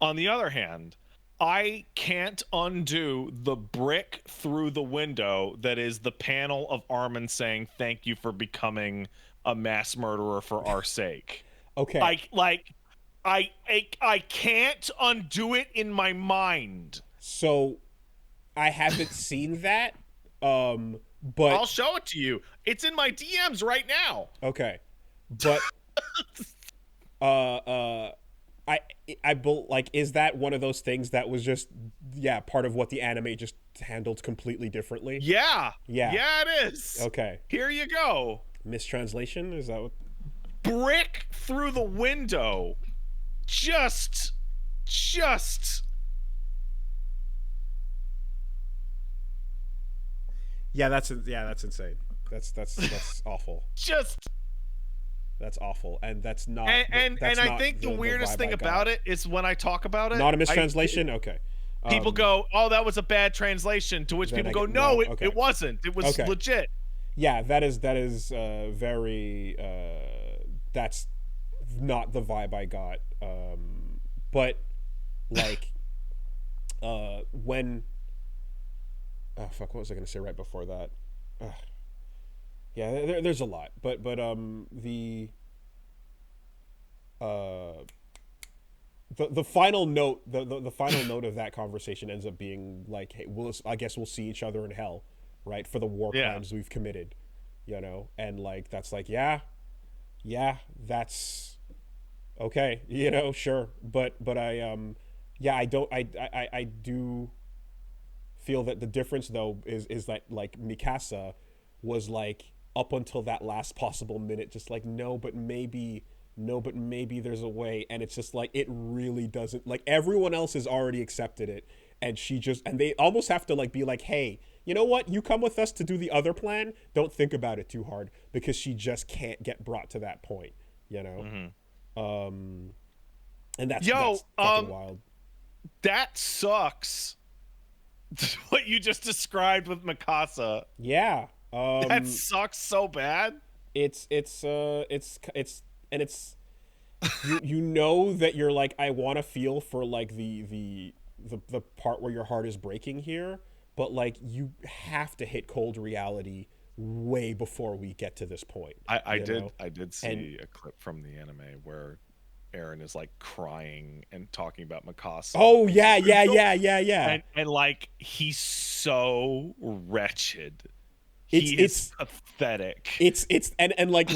On the other hand, I can't undo the brick through the window that is the panel of Armin saying, "Thank you for becoming a mass murderer for our sake." Okay. I can't undo it in my mind. So I haven't seen that, but I'll show it to you. It's in my DMs right now. Okay, but like, is that one of those things that was just part of what the anime just handled completely differently? Yeah, yeah, it is. Okay, here you go. Mistranslation, is that what? Brick through the window. Just that's insane. That's awful. That's awful, and that's not. And I think the weirdest thing about it is when I talk about it. Not a mistranslation. Okay. People go, "Oh, that was a bad translation." To which people go, "No, it wasn't. It was legit." Yeah, that is very. That's not the vibe I got. But like, when. Oh fuck! What was I gonna say right before that? Yeah, there's a lot, but the final note, the final note of that conversation ends up being like, hey, I guess we'll see each other in hell, right, for the war crimes we've committed, you know, and like that's like yeah, that's okay, you know, sure, but I yeah, I don't. I do feel that the difference though is that like Mikasa was like up until that last possible minute, just like no, but maybe. No, but maybe there's a way, and it's just like it really doesn't. Like everyone else has already accepted it, and she just and they almost have to like be like, hey, you know what? You come with us to do the other plan. Don't think about it too hard because she just can't get brought to that point. You know. Mm-hmm. And that's Yo, fucking wild. that sucks. What you just described with Mikasa. Yeah. That sucks so bad. It's and it's you know that you're like I want to feel for like the part where your heart is breaking here, but like you have to hit cold reality way before we get to this point. I did see a clip from the anime where Aaron is like crying and talking about Mikasa. Oh yeah. And like he's so wretched. It's He is pathetic. it's and like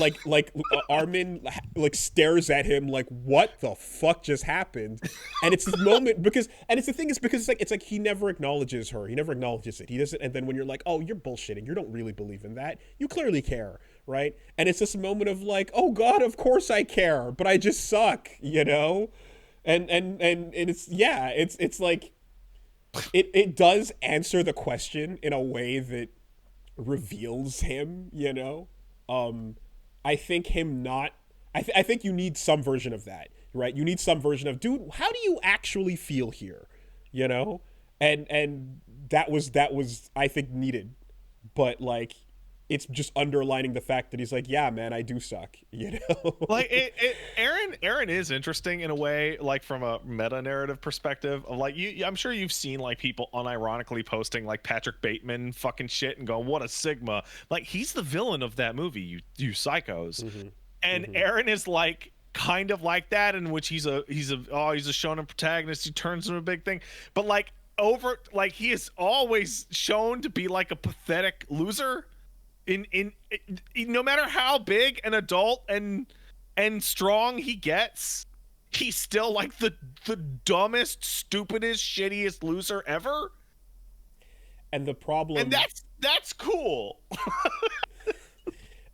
Armin like stares at him like what the fuck just happened, and it's this moment because and it's the thing is because it's like he never acknowledges her, he never acknowledges it, he doesn't, and then when you're like oh you're bullshitting, you don't really believe in that, you clearly care, right? And it's this moment of like oh god of course I care, but I just suck, you know, and it's yeah it's like it does answer the question in a way that reveals him, you know. I think him not I think you need some version of that, right? You need some version of dude, how do you actually feel here, you know? And that was I think needed, but like it's just underlining the fact that he's like yeah man I do suck, you know. Like Aaron is interesting in a way, like from a meta narrative perspective of like I'm sure you've seen like people unironically posting like Patrick Bateman fucking shit and going what a sigma, like he's the villain of that movie, you psychos. Mm-hmm. And Mm-hmm. Aaron is like kind of like that, in which he's a shonen protagonist, he turns into a big thing, but like over like he is always shown to be like a pathetic loser in no matter how big an adult and strong he gets, he's still like the dumbest, stupidest, shittiest loser ever. And the problem And that's cool.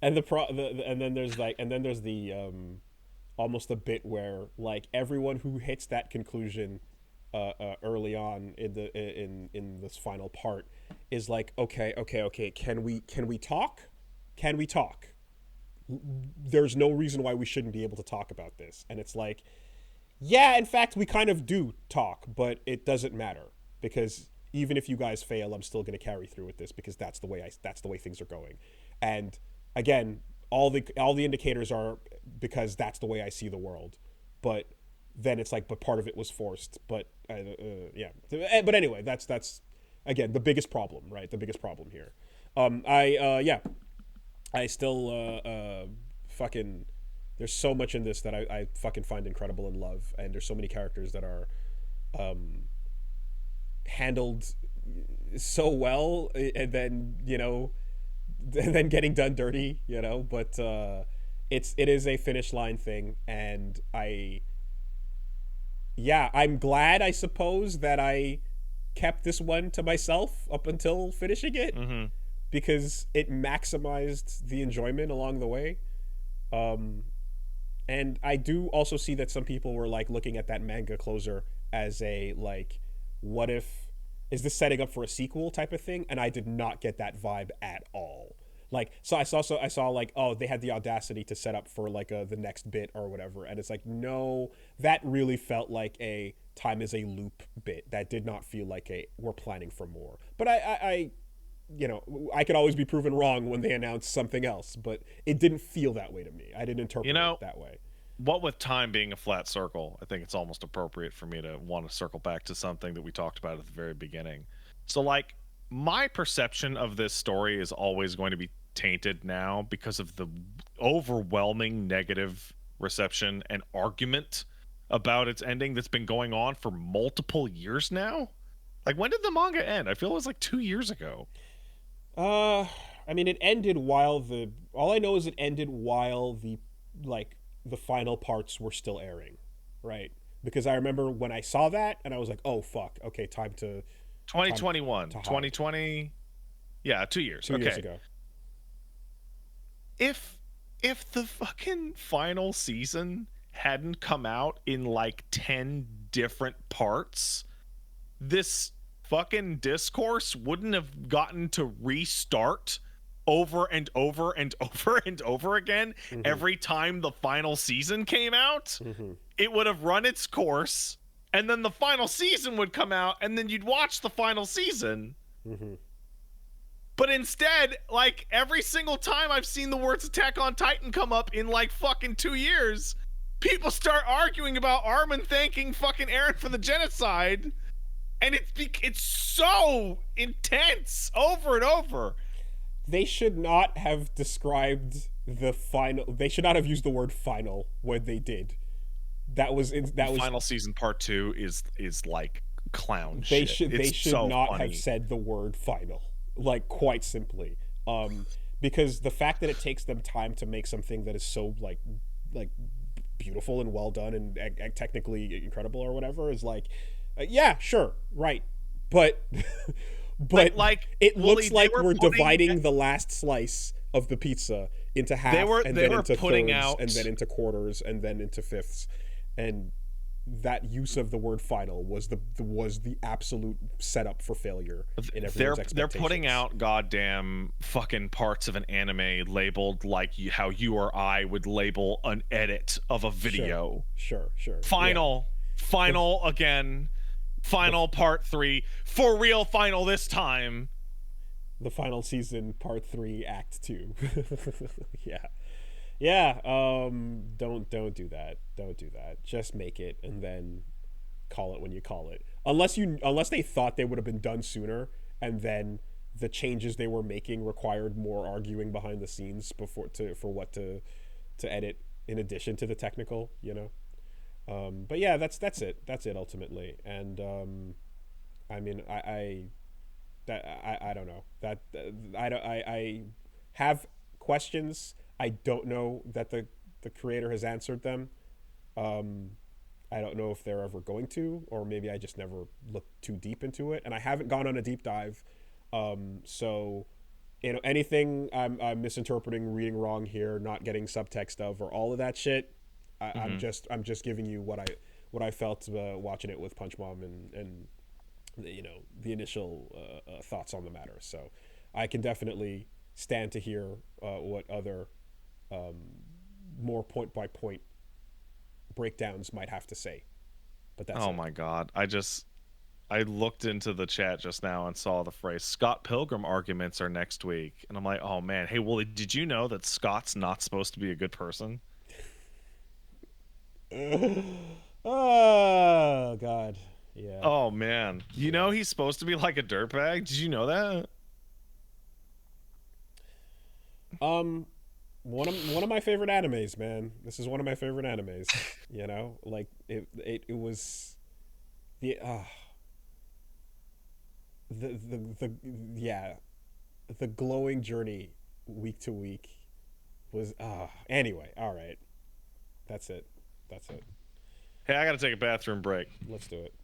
and and then there's like and then there's the almost a bit where like everyone who hits that conclusion early on in this final part is like okay can we talk, can we talk, there's no reason why we shouldn't be able to talk about this, and it's like yeah in fact we kind of do talk, but it doesn't matter because even if you guys fail I'm still going to carry through with this because that's the way things are going. And again all the indicators are because that's the way I see the world, but then it's like but part of it was forced, but yeah, but anyway that's again the biggest problem, right? The biggest problem here. I still fucking there's so much in this that I fucking find incredible and love, and there's so many characters that are handled so well, and then you know and then getting done dirty, you know, but it is a finish line thing, and I'm glad I suppose that I kept this one to myself up until finishing it, Mm-hmm. because it maximized the enjoyment along the way. And I do also see that some people were like looking at that manga closer as a like, what if is this setting up for a sequel type of thing? And I did not get that vibe at all. Like, so I saw like, oh, they had the audacity to set up for like the next bit or whatever, and it's like, no, that really felt like a time is a loop bit. That did not feel like a we're planning for more. But I you know, I could always be proven wrong when they announce something else, but it didn't feel that way to me. I didn't interpret it that way. What with time being a flat circle, I think it's almost appropriate for me to want to circle back to something that we talked about at the very beginning. So, like, my perception of this story is always going to be tainted now because of the overwhelming negative reception and argument about its ending that's been going on for multiple years now. Like, when did the manga end? I feel it was like 2 years ago. I mean, it ended while all I know is it ended while the final parts were still airing, right? because I remember when I saw that and I was like, oh fuck, okay, time to 2021, to hide. 2020. Yeah, 2 years. 2 years ago. If the fucking final season hadn't come out in like 10 different parts, this fucking discourse wouldn't have gotten to restart over and over and over and over again every time the final season came out. It would have run its course, and then the final season would come out, and then you'd watch the final season. But instead, like, every single time I've seen the words Attack on Titan come up in like fucking 2 years, people start arguing about Armin thanking fucking Eren for the genocide, and it's so intense over and over. They should not have described the final. They should not have used the word "final" when they did. That was Final season part 2 is like clown they shit. They should so not funny. have said the word "final," like, quite simply, because the fact that it takes them time to make something that is so like beautiful and well done and technically incredible or whatever is like, yeah, sure, right, but like it looks Woolie, like we're dividing the last slice of the pizza into half, and then into thirds, and then into quarters, and then into fifths, and that use of the word "final" was the absolute setup for failure in everyone's expectations. They're putting out goddamn fucking parts of an anime labeled like how you or I would label an edit of a video. Sure. Final again. Final part 3 for real. Final this time. The final season, part 3, act 2. yeah. Don't do that. Don't do that. Just make it and then call it when you call it. Unless they thought they would have been done sooner, and then the changes they were making required more arguing behind the scenes for what to edit in addition to the technical, you know. But yeah, that's it. That's it ultimately. And I mean, I don't know. I have questions. I don't know that the creator has answered them. I don't know if they're ever going to, or maybe I just never looked too deep into it, and I haven't gone on a deep dive. So, you know, anything I'm misinterpreting, reading wrong here, not getting subtext of, or all of that shit, I'm just giving you what I felt watching it with Punch Mom and you know, the initial thoughts on the matter. So I can definitely stand to hear what other more point by point breakdowns might have to say. But that's my god, I looked into the chat just now and saw the phrase Scott Pilgrim arguments are next week, and I'm like, oh man, hey Woolie, did you know that Scott's not supposed to be a good person? Oh god, yeah. Oh man, you know he's supposed to be like a dirtbag. Did you know that? One of my favorite animes, man. This is one of my favorite animes. You know, like it was the glowing journey week to week was anyway. All right, that's it. Hey, I gotta take a bathroom break. Let's do it.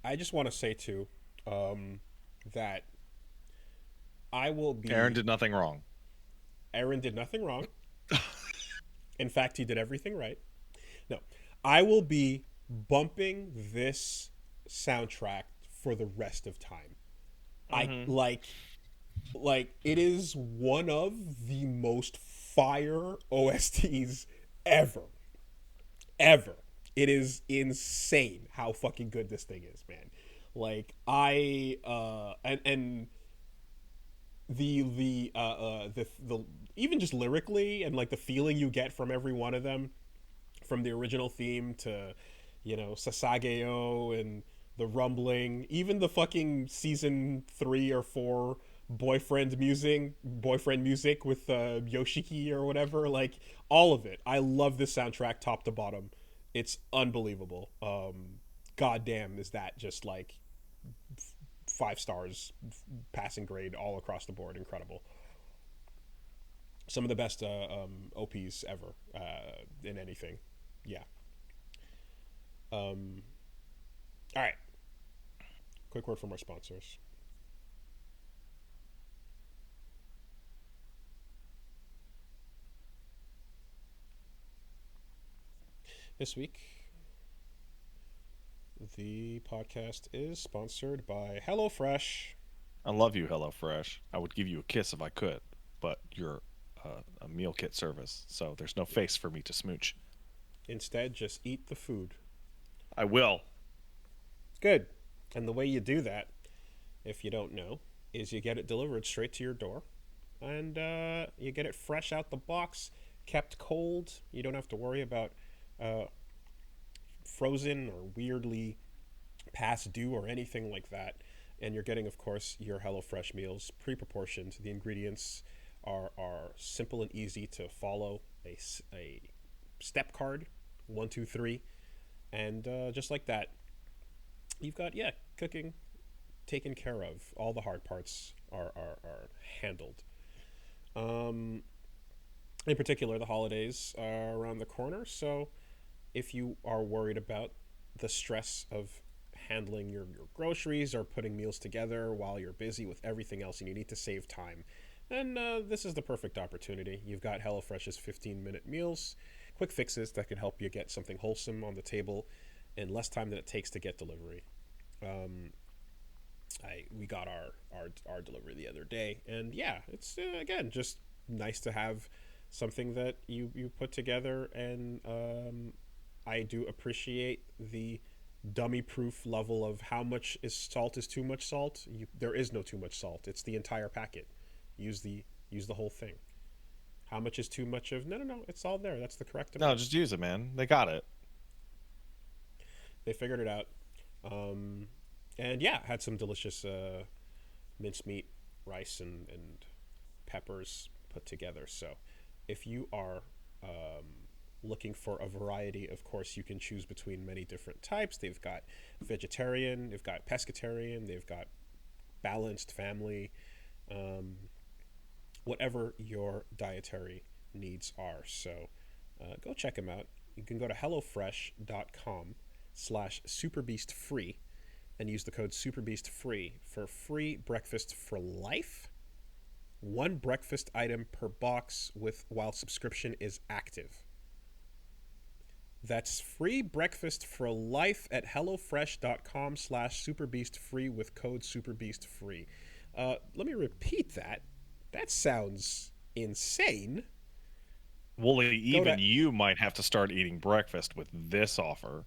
I just want to say too, that I will Aaron be. did nothing wrong. Aaron did nothing wrong. In fact, he did everything right. No, I will be bumping this soundtrack for the rest of time. I Mm-hmm. like it is one of the most fire OSTs ever. Ever. It is insane how fucking good this thing is, man. Like I and the even just lyrically and like the feeling you get from every one of them, from the original theme to, Sasageo and the rumbling, even the fucking season 3 or 4 boyfriend music with Yoshiki or whatever, like all of it. I love this soundtrack top to bottom. It's unbelievable. Goddamn, is that just like 5 stars, passing grade all across the board. Incredible. Some of the best OPs ever in anything. Yeah. All right. Quick word from our sponsors. This week, the podcast is sponsored by HelloFresh. I love you, HelloFresh. I would give you a kiss if I could, but you're a meal kit service, so there's no face for me to smooch. Instead, just eat the food. I will. Good. And the way you do that, if you don't know, is you get it delivered straight to your door. And you get it fresh out the box, kept cold. You don't have to worry about uh, frozen or weirdly past due or anything like that. And you're getting, of course, your HelloFresh meals pre-proportioned. The ingredients are simple and easy to follow. A step card, 1, 2, 3, and just like that, you've got cooking taken care of. All the hard parts are handled. Um, in particular, the holidays are around the corner, so if you are worried about the stress of handling your groceries or putting meals together while you're busy with everything else and you need to save time, then this is the perfect opportunity. You've got HelloFresh's 15-minute meals, quick fixes that can help you get something wholesome on the table in less time than it takes to get delivery. Um, we got our delivery the other day, and yeah, it's again just nice to have something that you put together, and I do appreciate the dummy proof level of how much is salt is too much salt. There is no too much salt. It's the entire packet. Use the whole thing. How much is too much of? No. It's all there. That's the correct No, amount. just use it, man. They got it. They figured it out. Um, and yeah, had some delicious mincemeat, rice, and peppers put together. So if you are looking for a variety, of course, you can choose between many different types. They've got vegetarian, they've got pescatarian, they've got balanced family, um, whatever your dietary needs are. So go check them out. You can go to hellofresh.com/superbeastfree and use the code superbeastfree for free breakfast for life. One breakfast item per box with while subscription is active. That's free breakfast for life at hellofresh.com/superbeastfree with code superbeastfree. Let me repeat that. That sounds insane. Woolie, Go even to you might have to start eating breakfast with this offer.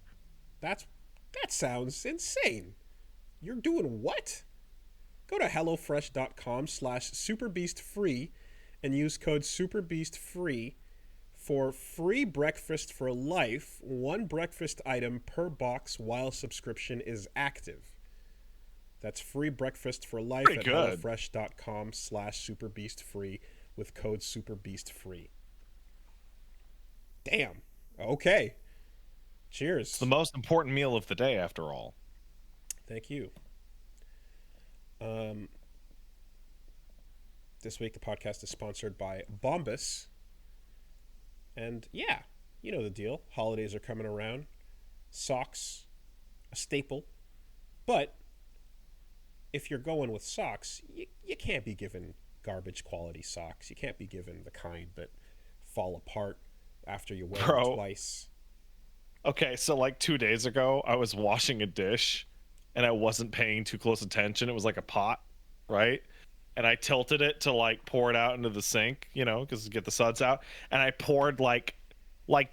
that's that sounds insane. You're doing what? Go to hellofresh.com/superbeastfree and use code superbeastfree for free breakfast for life, one breakfast item per box while subscription is active. That's free breakfast for life Pretty at good. hellofresh.com/superbeastfree with code superbeastfree. Damn. Okay. It's the Cheers. most important meal of the day, after all. Thank you. Um, this week the podcast is sponsored by Bombas. And yeah, you know the deal. Holidays are coming around. Socks, a staple. But if you're going with socks, you can't be given garbage quality socks. You can't be given the kind that fall apart after you wear them Bro, twice. okay, so like 2 days ago, I was washing a dish and I wasn't paying too close attention. It was like a pot, right? And I tilted it to like pour it out into the sink, because to get the suds out. And I poured like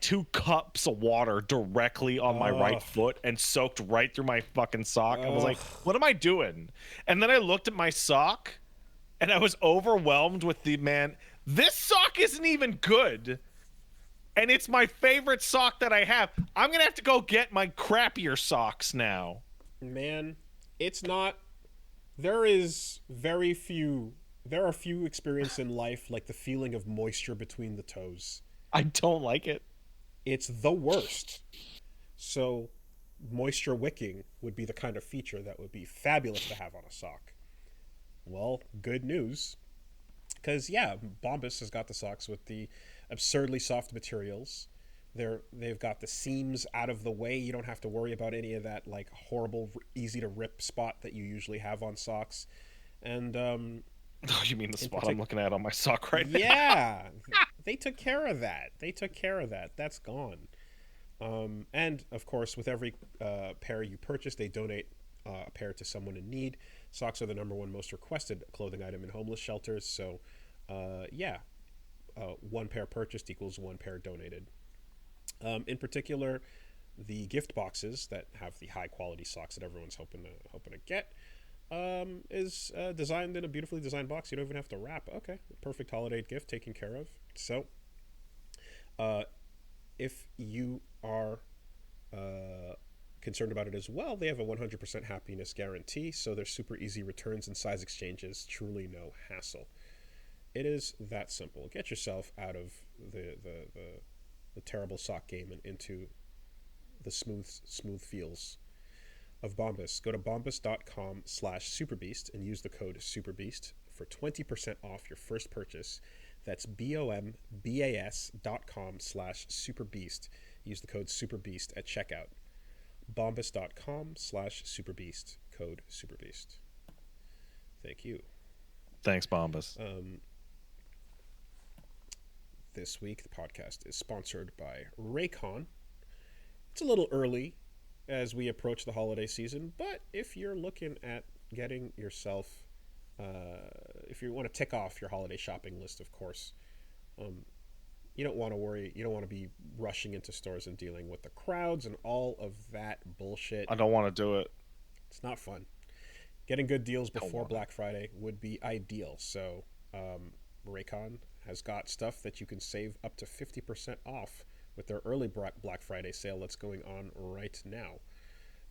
2 cups of water directly on my right Ugh. foot and soaked right through my fucking sock. I was Ugh. like, what am I doing? And then I looked at my sock and I was overwhelmed with this sock isn't even good. And it's my favorite sock that I have. I'm going to have to go get my crappier socks now. Man, it's not. There is very few. There are few experiences in life like the feeling of moisture between the toes. I don't like it. It's the worst. So, moisture wicking would be the kind of feature that would be fabulous to have on a sock. Well, good news. Because, yeah, Bombas has got the socks with the absurdly soft materials. They've got the seams out of the way. You don't have to worry about any of that, like, horrible, easy to rip spot that you usually have on socks. And, Oh, you mean the spot I'm looking at on my sock right now? yeah, they took care of that. That's gone. And of course, with every pair you purchase, they donate a pair to someone in need. Socks are the #1 most requested clothing item in homeless shelters. So, one pair purchased equals one pair donated. In particular, the gift boxes that have the high quality socks that everyone's hoping to get. Is designed in a beautifully designed box. You don't even have to wrap. Okay, perfect holiday gift taken care of. So, if you are concerned about it as well, they have a 100% happiness guarantee. So there's super easy returns and size exchanges. Truly no hassle. It is that simple. Get yourself out of the terrible sock game and into the smooth feels of Bombas. Go to bombas.com/superbeast and use the code superbeast for 20% off your first purchase. That's bombas.com/superbeast. Use the code superbeast at checkout. bombas.com/superbeast. Code superbeast. Thank you. Thanks, Bombas. This week, the podcast is sponsored by Raycon. It's a little early as we approach the holiday season, but if you're looking at getting yourself, if you want to tick off your holiday shopping list, of course, you don't want to worry. You don't want to be rushing into stores and dealing with the crowds and all of that bullshit. I don't want to do it. It's not fun. Getting good deals before Black Friday would be ideal. So, Raycon has got stuff that you can save up to 50% off with their early Black Friday sale that's going on right now.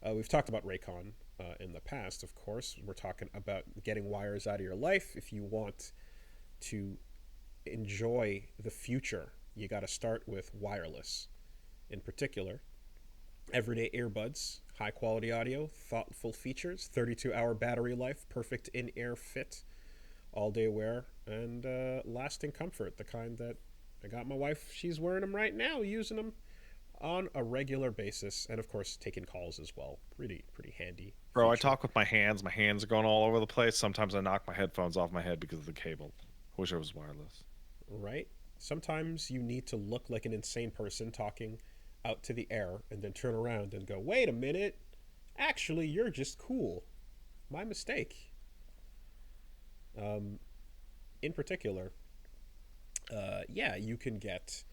We've talked about Raycon in the past, of course. We're talking about getting wires out of your life. If you want to enjoy the future, you got to start with wireless. In particular, everyday earbuds, high quality audio, thoughtful features, 32-hour battery life, perfect in-ear fit, all-day wear, and lasting comfort, the kind that I got my wife. She's wearing them right now, using them on a regular basis, and of course taking calls as well. Pretty handy. Bro, feature. I talk with my hands. My hands are going all over the place. Sometimes I knock my headphones off my head because of the cable. I wish it was wireless. Right? Sometimes you need to look like an insane person talking out to the air and then turn around and go, wait a minute, actually you're just cool. My mistake. In particular, you can get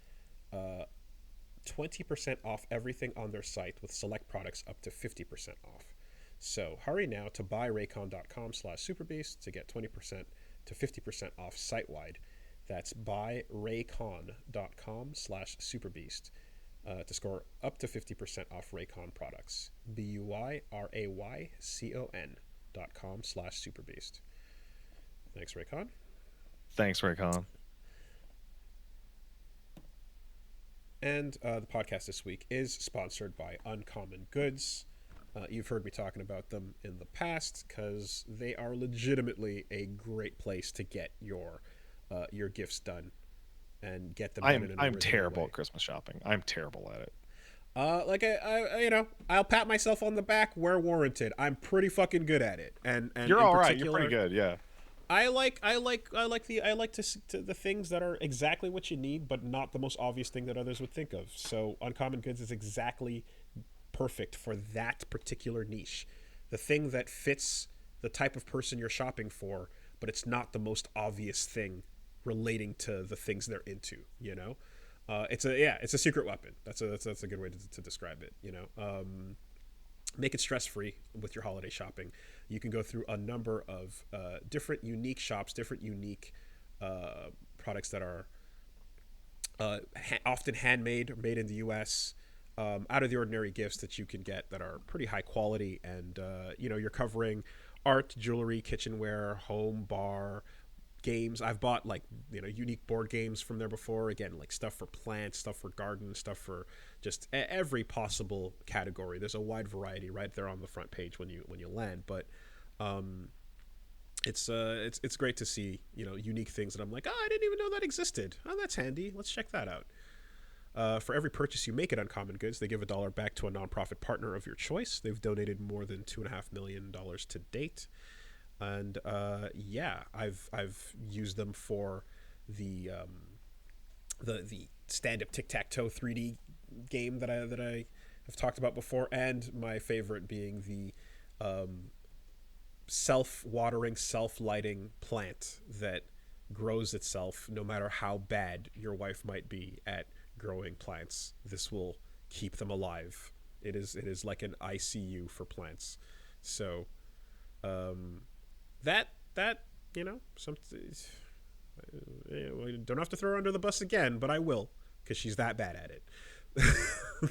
20% off everything on their site with select products up to 50% off. So hurry now to buyraycon.com/superbeast to get 20% to 50% off site-wide. That's buyraycon.com/superbeast to score up to 50% off Raycon products. BUYRAYCON.com/superbeast. Thanks, Raycon. Thanks, Raycon. And the podcast this week is sponsored by Uncommon Goods. You've heard me talking about them in the past because they are legitimately a great place to get your gifts done and get them done in an I'm original terrible way. at Christmas shopping. I'm terrible at it. I'll pat myself on the back where warranted. I'm pretty fucking good at it, and You're in all right. You're particular, pretty good. Yeah. I like the things that are exactly what you need, but not the most obvious thing that others would think of. So Uncommon Goods is exactly perfect for that particular niche, the thing that fits the type of person you're shopping for, but it's not the most obvious thing relating to the things they're into. It's a secret weapon. That's a good way to describe it. Make it stress free with your holiday shopping. You can go through a number of different unique shops, different unique products that are often handmade or made in the U.S. Out of the ordinary gifts that you can get that are pretty high quality, and you're covering art, jewelry, kitchenware, home, bar, games. I've bought unique board games from there before. Again, like stuff for plants, stuff for garden, stuff for just every possible category. There's a wide variety right there on the front page when you land. But it's great to see unique things that I'm like, oh, I didn't even know that existed. Oh, that's handy. Let's check that out. For every purchase you make at Uncommon Goods, they give $1 back to a nonprofit partner of your choice. They've donated more than $2.5 million to date. And I've used them for the stand-up tic-tac-toe 3D game that I have talked about before, and my favorite being the self-watering, self-lighting plant that grows itself no matter how bad your wife might be at growing plants. This will keep them alive. It is like an ICU for plants. So that some don't have to throw her under the bus again, but I will, because she's that bad at it.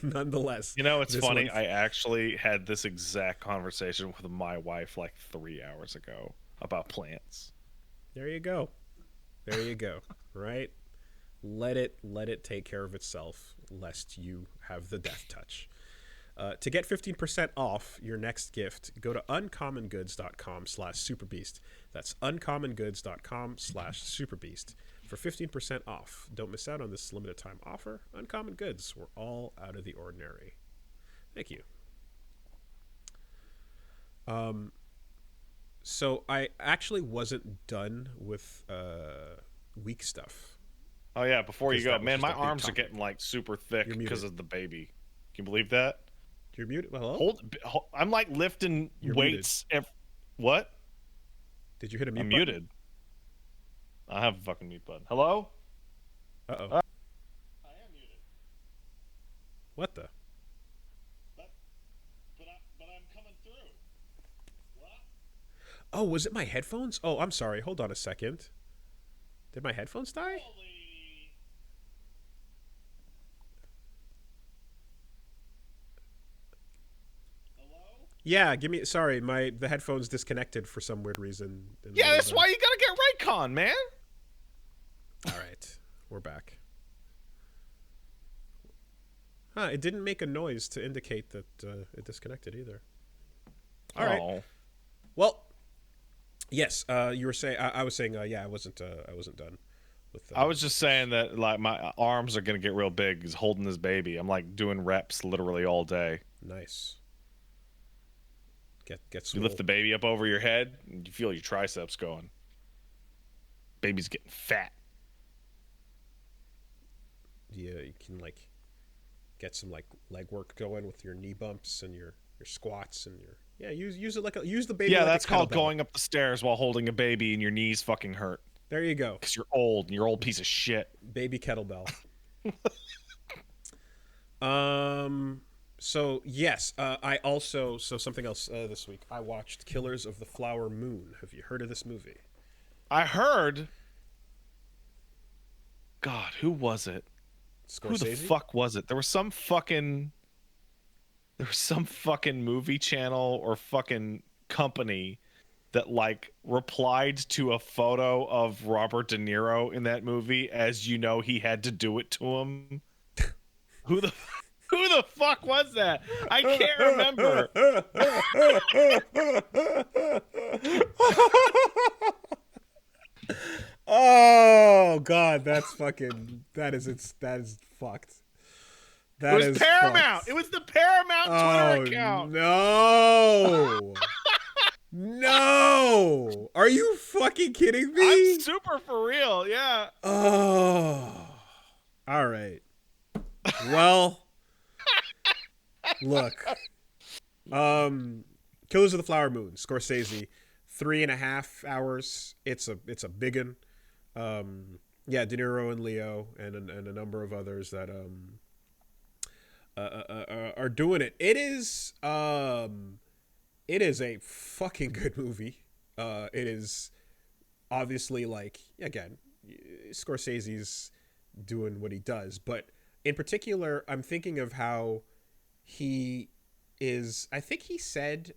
Nonetheless, It's funny. I actually had this exact conversation with my wife like 3 hours ago about plants. There you go. Right? Let it take care of itself, lest you have the death touch. To get 15% off your next gift, go to uncommongoods.com/superbeast. That's uncommongoods.com/superbeast for 15% off. Don't miss out on this limited time offer. Uncommon Goods, we're all out of the ordinary. Thank you. So I actually wasn't done with week stuff. Oh yeah, before you go, man, my arms are getting like super thick because of the baby. Can you believe that? You're muted. Well, hello? I'm like lifting weights. What? Did you hit a mute I'm button? muted. I have a fucking mute button. Hello? Uh-oh. I am muted. What the? But I'm coming through. What? Oh, was it my headphones? Oh, I'm sorry. Hold on a second. Did my headphones die? Holy... Yeah, sorry, the headphones disconnected for some weird reason. Yeah, that's why you gotta get Raycon, man. All right, we're back. Huh, it didn't make a noise to indicate that it disconnected either. All right. Well, yes, you were saying, I was saying, I wasn't done with I was just saying that like my arms are gonna get real big is holding this baby. I'm like doing reps literally all day. Nice. Get you lift the baby up over your head and you feel your triceps going. Baby's getting fat. Yeah, you can like get some like leg work going with your knee bumps and your squats and your use it use the baby. Yeah, like that's called kettlebell. Going up the stairs while holding a baby and your knees fucking hurt. There you go. Because you're old and you're an old piece of shit. Baby kettlebell. So yes, I also something else this week. I watched Killers of the Flower Moon. Have you heard of this movie? I heard. God, who was it? Scorsese? Who the fuck was it? There was some fucking movie channel or fucking company that like replied to a photo of Robert De Niro in that movie as he had to do it to him. Who the fuck was that? I can't remember. Oh god, that is fucked. It was Paramount. It was the Paramount Twitter account. No. No. Are you fucking kidding me? I'm super for real. Yeah. Oh. All right. Well, look. Killers of the Flower Moon, Scorsese, 3.5 hours. It's a big one. Yeah, De Niro and Leo and a number of others that are doing it. It is a fucking good movie. It is obviously, like, again, Scorsese's doing what he does, but in particular, I'm thinking of how he is. I think he said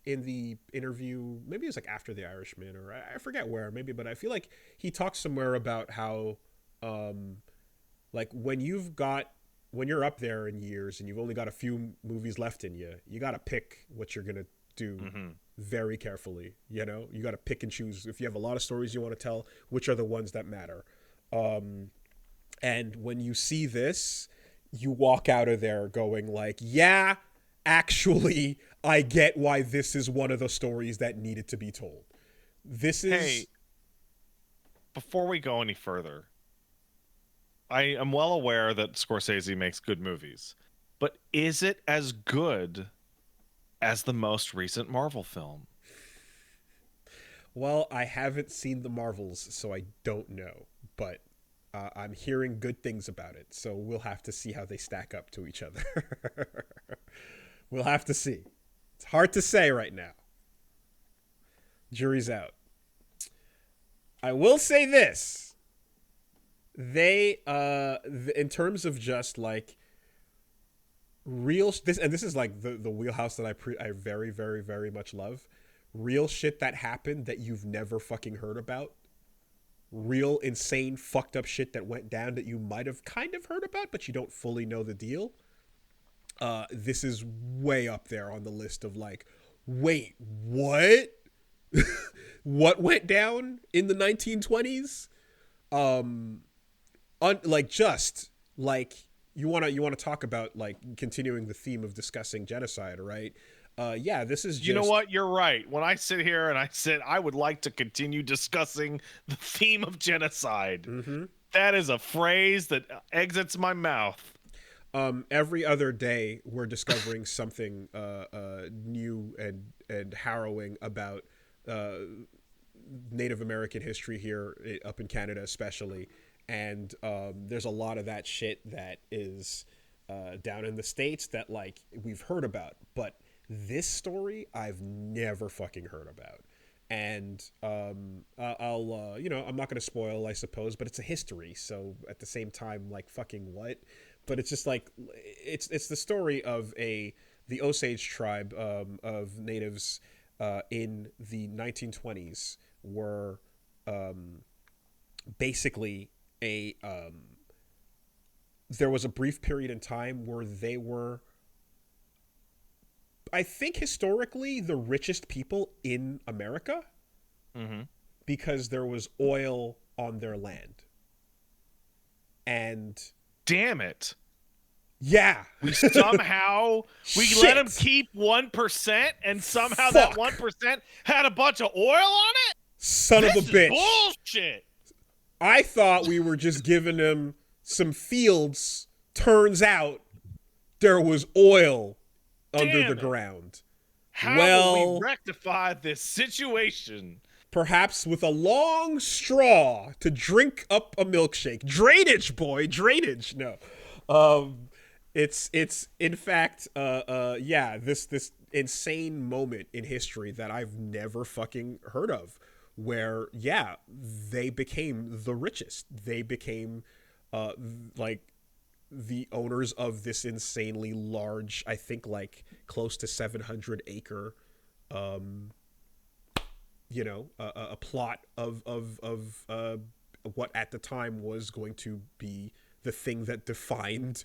in the interview, maybe it was like after The Irishman, or I forget where, maybe, but I feel like he talks somewhere about how, like, when you're up there in years and you've only got a few movies left in you, you got to pick what you're gonna do very carefully. You know, you got to pick and choose. If you have a lot of stories you want to tell, which are the ones that matter. And when you see this, you walk out of there going like, yeah, actually, I get why this is one of the stories that needed to be told. This is... Hey, before we go any further, I am well aware that Scorsese makes good movies, but is it as good as the most recent Marvel film? Well, I haven't seen the Marvels, so I don't know, but I'm hearing good things about it, so we'll have to see how they stack up to each other. We'll have to see. It's hard to say right now. Jury's out. I will say this. They, in terms of just like real, this is like the wheelhouse that I very, very, very much love. Real shit that happened that you've never fucking heard about. Real insane fucked up shit that went down that you might have kind of heard about, but you don't fully know the deal. This is way up there on the list of like, wait, what? What went down in the 1920s? Like, just like, you want to talk about like continuing the theme of discussing genocide, right? Yeah, this is just... You know what? You're right. When I sit here and I said I would like to continue discussing the theme of genocide, that is a phrase that exits my mouth. Every other day, we're discovering something new and harrowing about Native American history here up in Canada, especially. And there's a lot of that shit that is down in the States that like we've heard about, but this story I've never fucking heard about. And I'll I'm not going to spoil, I suppose, but it's a history, so at the same time, like, fucking what? But it's just like, it's the story of the Osage tribe of natives in the 1920s were basically there was a brief period in time where they were, I think, historically the richest people in America because there was oil on their land. And damn it. Yeah. We somehow let them keep 1% and somehow that 1% had a bunch of oil on it? Son of a bitch. Bullshit. I thought we were just giving them some fields. Turns out there was oil under the ground. How will we rectify this situation? Perhaps with a long straw to drink up a milkshake. Drainage, boy, drainage. No, it's in fact, this insane moment in history that I've never fucking heard of, where they became the richest. They became like the owners of this insanely large, I think like close to 700 acre, a plot of what at the time was going to be the thing that defined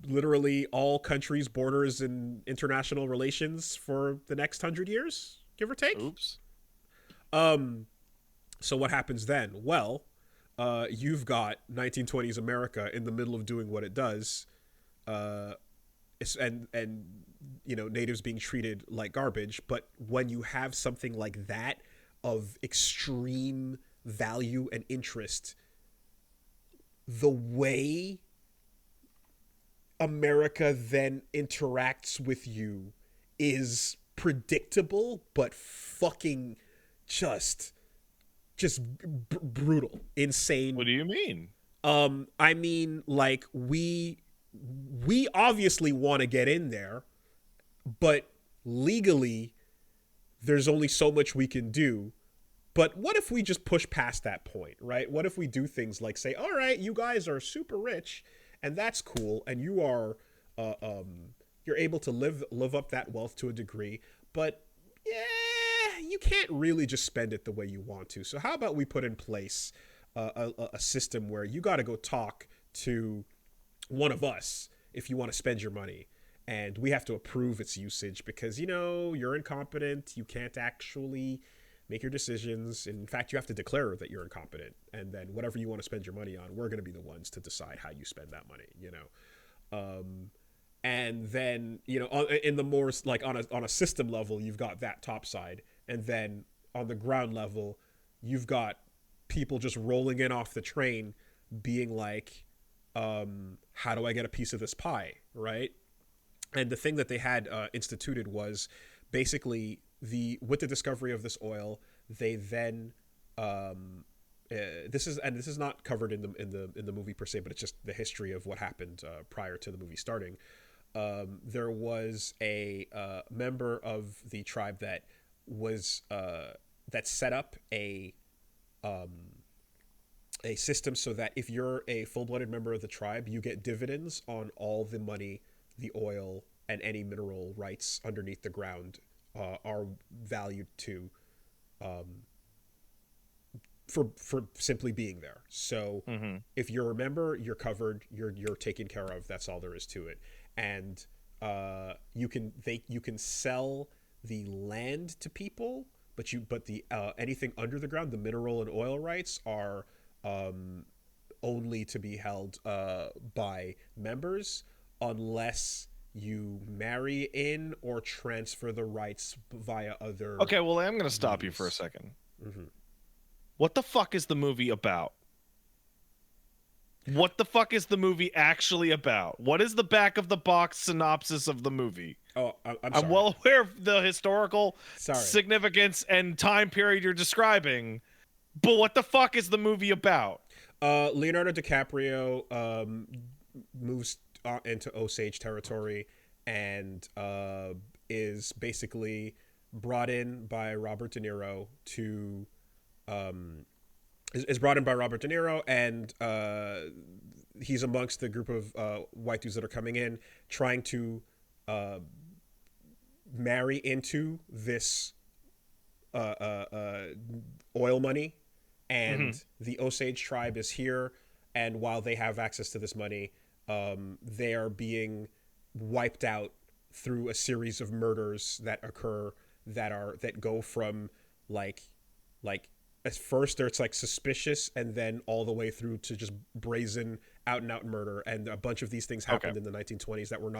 literally all countries, borders, and international relations for the next 100 years, give or take. Oops. So what happens then? Well, you've got 1920s America in the middle of doing what it does, and natives being treated like garbage. But when you have something like that of extreme value and interest, the way America then interacts with you is predictable but fucking just brutal, insane. What do you mean? I mean, like, we obviously want to get in there, but legally there's only so much we can do. But what if we just push past that point, right? What if we do things like say, all right, you guys are super rich and that's cool, and you are you're able to live up that wealth to a degree, but yeah, you can't really just spend it the way you want to. So how about we put in place a system where you got to go talk to one of us if you want to spend your money, and we have to approve its usage because you're incompetent, you can't actually make your decisions. In fact, you have to declare that you're incompetent, and then whatever you want to spend your money on, we're going to be the ones to decide how you spend that money. And then in the more like on a system level, you've got that top side, and then on the ground level, you've got people just rolling in off the train, being like, "How do I get a piece of this pie?" Right? And the thing that they had instituted was basically with the discovery of this oil, they then this is not covered in the movie per se, but it's just the history of what happened prior to the movie starting. There was a member of the tribe that was that set up a system so that if you're a full-blooded member of the tribe, you get dividends on all the money, the oil, and any mineral rights underneath the ground are valued to for simply being there. So if you're a member, you're covered, you're taken care of. That's all there is to it. And you can sell the land to people, but the anything under the ground, the mineral and oil rights are only to be held by members unless you marry in or transfer the rights via other. Okay, well, I'm going to stop you for a second. What the fuck is the movie about? What the fuck is the movie actually about? What is the back of the box synopsis of the movie? Oh, I'm sorry. I'm well aware of the historical significance and time period you're describing, but what the fuck is the movie about? Leonardo DiCaprio moves into Osage territory and is basically brought in by Robert De Niro to is brought in by Robert De Niro, and he's amongst the group of white dudes that are coming in trying to marry into this oil money, and the Osage tribe is here, and while they have access to this money, they are being wiped out through a series of murders that occur that go from like at first it's like suspicious and then all the way through to just brazen out and out murder. And a bunch of these things happened in the 1920s that were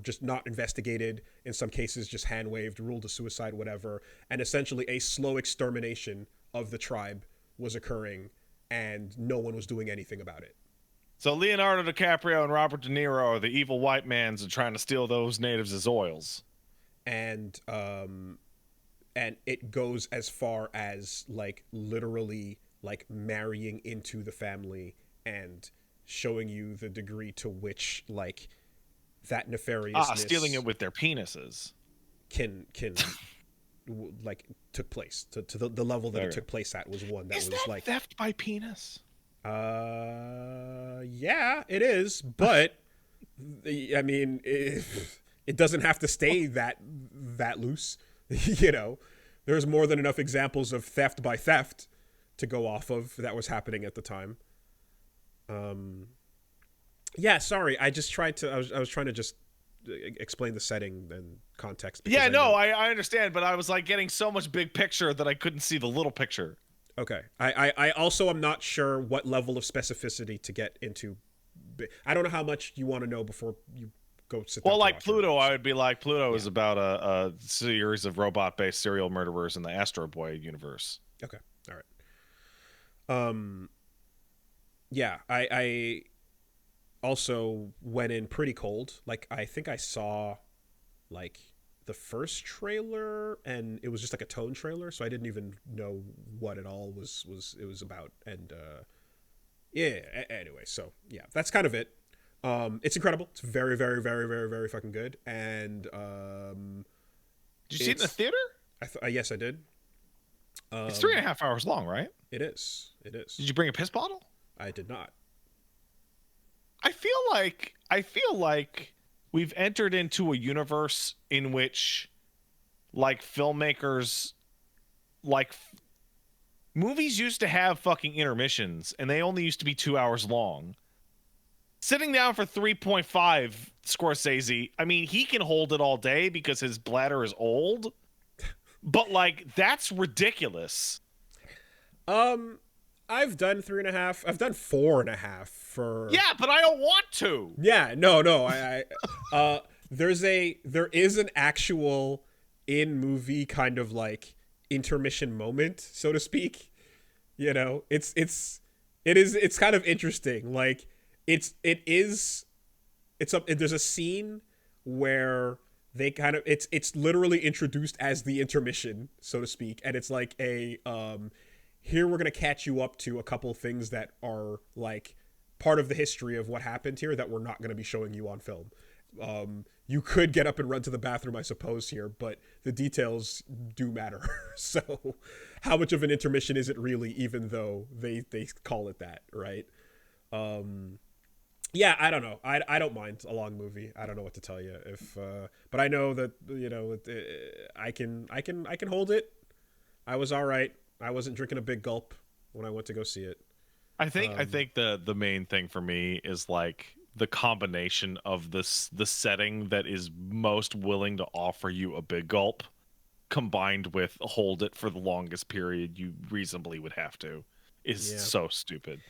just not investigated, in some cases just hand waved, ruled a suicide, whatever. And essentially a slow extermination of the tribe was occurring and no one was doing anything about it. So Leonardo DiCaprio and Robert De Niro are the evil white mans and trying to steal those natives as oils. And it goes as far as like literally like marrying into the family and showing you the degree to which like that nefariousness stealing it with their penises can like took place to the level that it took place at was one that is was that like theft by penis. Yeah, it is, but I mean it doesn't have to stay that loose. There's more than enough examples of theft by theft to go off of that was happening at the time. Yeah, sorry. I was trying to just explain the setting and context. Yeah, no, I understand, but I was like getting so much big picture that I couldn't see the little picture. Okay. I also am not sure what level of specificity to get into. I don't know how much you want to know before you go sit down Well, to like watch Pluto, everything, I so. would be like Pluto Yeah. is about a series of robot-based serial murderers in the Astro Boy universe. Okay. All right. Um. Yeah. I also went in pretty cold. Like I think I saw like the first trailer and it was just like a tone trailer, so I didn't even know what it all was it was about. And yeah. Anyway, so yeah, that's kind of it. It's incredible. It's very, very, very, very, very fucking good. And Did you see it in the it's theater? yes, I did. It's 3.5 hours long, right? It is. It is. Did you bring a piss bottle? I did not. I feel like we've entered into a universe in which like filmmakers like movies used to have fucking intermissions and they only used to be 2 hours long. Sitting down for 3.5 Scorsese, I mean, he can hold it all day because his bladder is old, but like that's ridiculous. Um, I've done 3.5. I've done 4.5 for. Yeah, but I don't want to. Yeah, no. There is an actual in movie kind of like intermission moment, so to speak. You know, it's kind of interesting. Like there's a scene where they kind of it's literally introduced as the intermission, so to speak, and it's like a here we're gonna catch you up to a couple things that are like part of the history of what happened here that we're not going to be showing you on film. You could get up and run to the bathroom, I suppose, here, but the details do matter. So, how much of an intermission is it really, even though they call it that, right? Yeah, I don't know. I don't mind a long movie. I don't know what to tell you if, but I know that I can hold it. I was all right. I wasn't drinking a big gulp when I went to go see it. I think the main thing for me is like the combination of the setting that is most willing to offer you a big gulp combined with hold it for the longest period you reasonably would have to is Yeah. so stupid.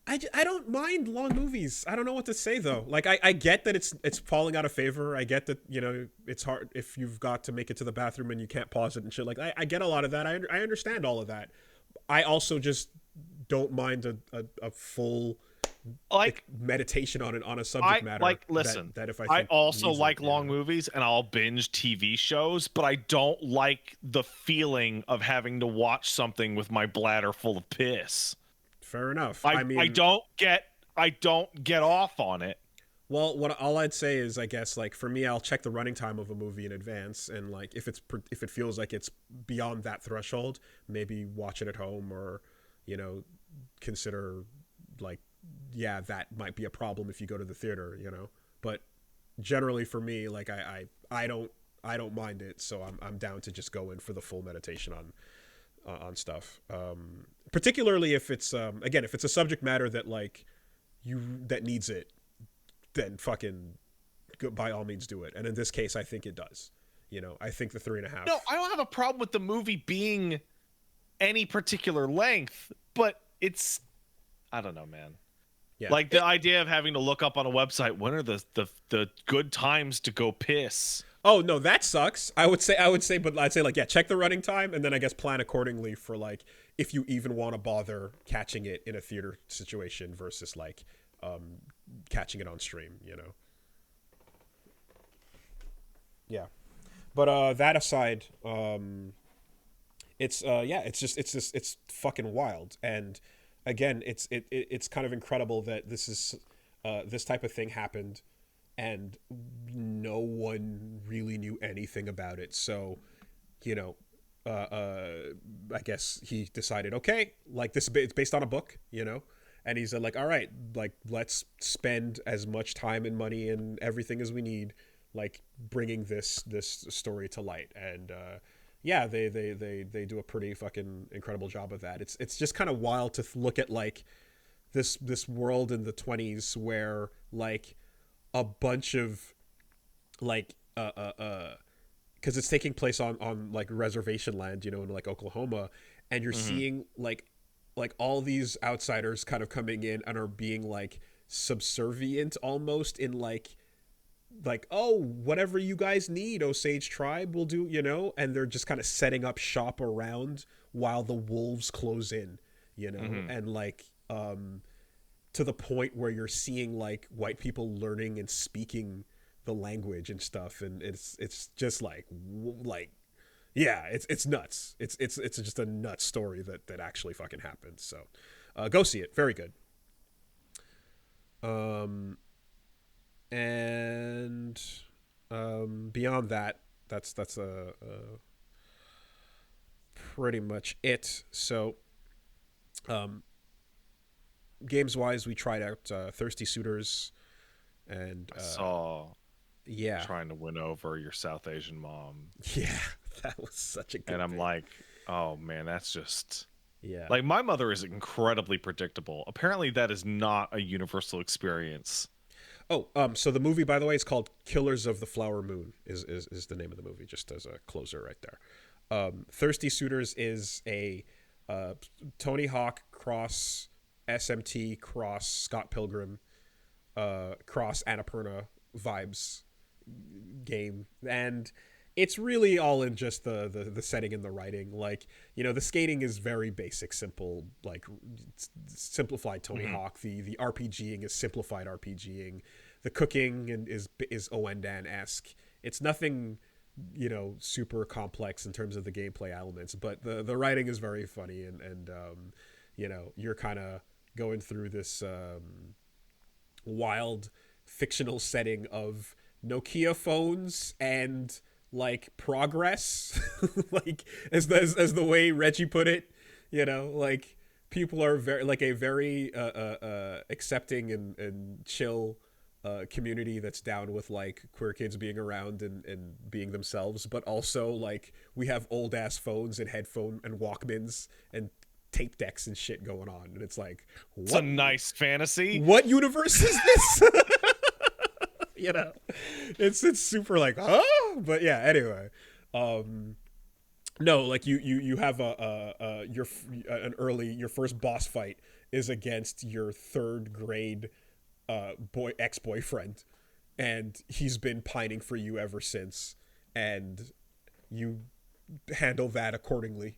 I don't mind long movies. I don't know what to say though. Like I get that it's falling out of favor. I get that it's hard if you've got to make it to the bathroom and you can't pause it and shit. Like I get a lot of that. I understand all of that. I also just don't mind a full Like meditation on a subject matter. Listen, that if I I think also needs like it, long movies and I'll binge TV shows, but I don't like the feeling of having to watch something with my bladder full of piss. Fair enough. I I mean, I don't get off on it. well, what all I'd say is, I guess, like for me, I'll check the running time of a movie in advance, and like if it feels like it's beyond that threshold, maybe watch it at home, or you know, consider like, yeah, that might be a problem if you go to the theater, But generally, for me, like I don't mind it, so I'm down to just go in for the full meditation on stuff. Particularly if it's again, if it's a subject matter that like that needs it, then fucking by all means do it. And in this case, I think it does. I think the 3.5. No, I don't have a problem with the movie being any particular length, but it's I don't know, man. Yeah. Like the idea of having to look up on a website when are the good times to go piss. Oh no, that sucks. I would say, but I'd say like, yeah, check the running time, and then I guess plan accordingly for like if you even want to bother catching it in a theater situation versus like catching it on stream. Yeah, but that aside, it's fucking wild, and again, it's kind of incredible that this type of thing happened and no one really knew anything about it. So, I guess he decided, okay, like it's based on a book, and he said like, all right, like let's spend as much time and money and everything as we need, like bringing this story to light. And yeah, they do a pretty fucking incredible job of that. It's just kind of wild to look at like this world in the 20s where like a bunch of like because it's taking place on like reservation land, in like Oklahoma, and you're Mm-hmm. seeing like all these outsiders kind of coming in and are being like subservient almost in like, oh, whatever you guys need, Osage tribe will do, and they're just kind of setting up shop around while the wolves close in, Mm-hmm. and like to the point where you're seeing like white people learning and speaking the language and stuff, and it's just like yeah, it's nuts. It's just a nuts story that actually fucking happened. So go see it. Very good. Um and beyond that, that's a pretty much it. So um games wise, we tried out Thirsty Suitors, and I saw yeah, trying to win over your South Asian mom, yeah, that was such a and good I'm thing. like, oh man, that's just Yeah. like my mother is incredibly predictable. Apparently, that is not a universal experience. Oh, so the movie, by the way, is called Killers of the Flower Moon. Is the name of the movie? Just as a closer, right there. Thirsty Suitors is a uh, Tony Hawk cross SMT cross Scott Pilgrim cross Annapurna vibes game, and it's really all in just the setting and the writing. Like, the skating is very basic, simple, like simplified Tony Hmm. Hawk. The RPGing is simplified RPGing. The cooking is Oendan esque. It's nothing super complex in terms of the gameplay elements, but the writing is very funny, and you're kind of going through this wild fictional setting of Nokia phones and like progress, like as the way Reggie put it, like people are very like a very accepting and chill community that's down with like queer kids being around and being themselves, but also like we have old ass phones and headphone and Walkmans and tape decks and shit going on, and it's like It's a what nice fantasy. what universe is this? you know it's super like, oh, but yeah, anyway. um no, like you have your first boss fight is against your third grade ex-boyfriend, and he's been pining for you ever since, and you handle that accordingly.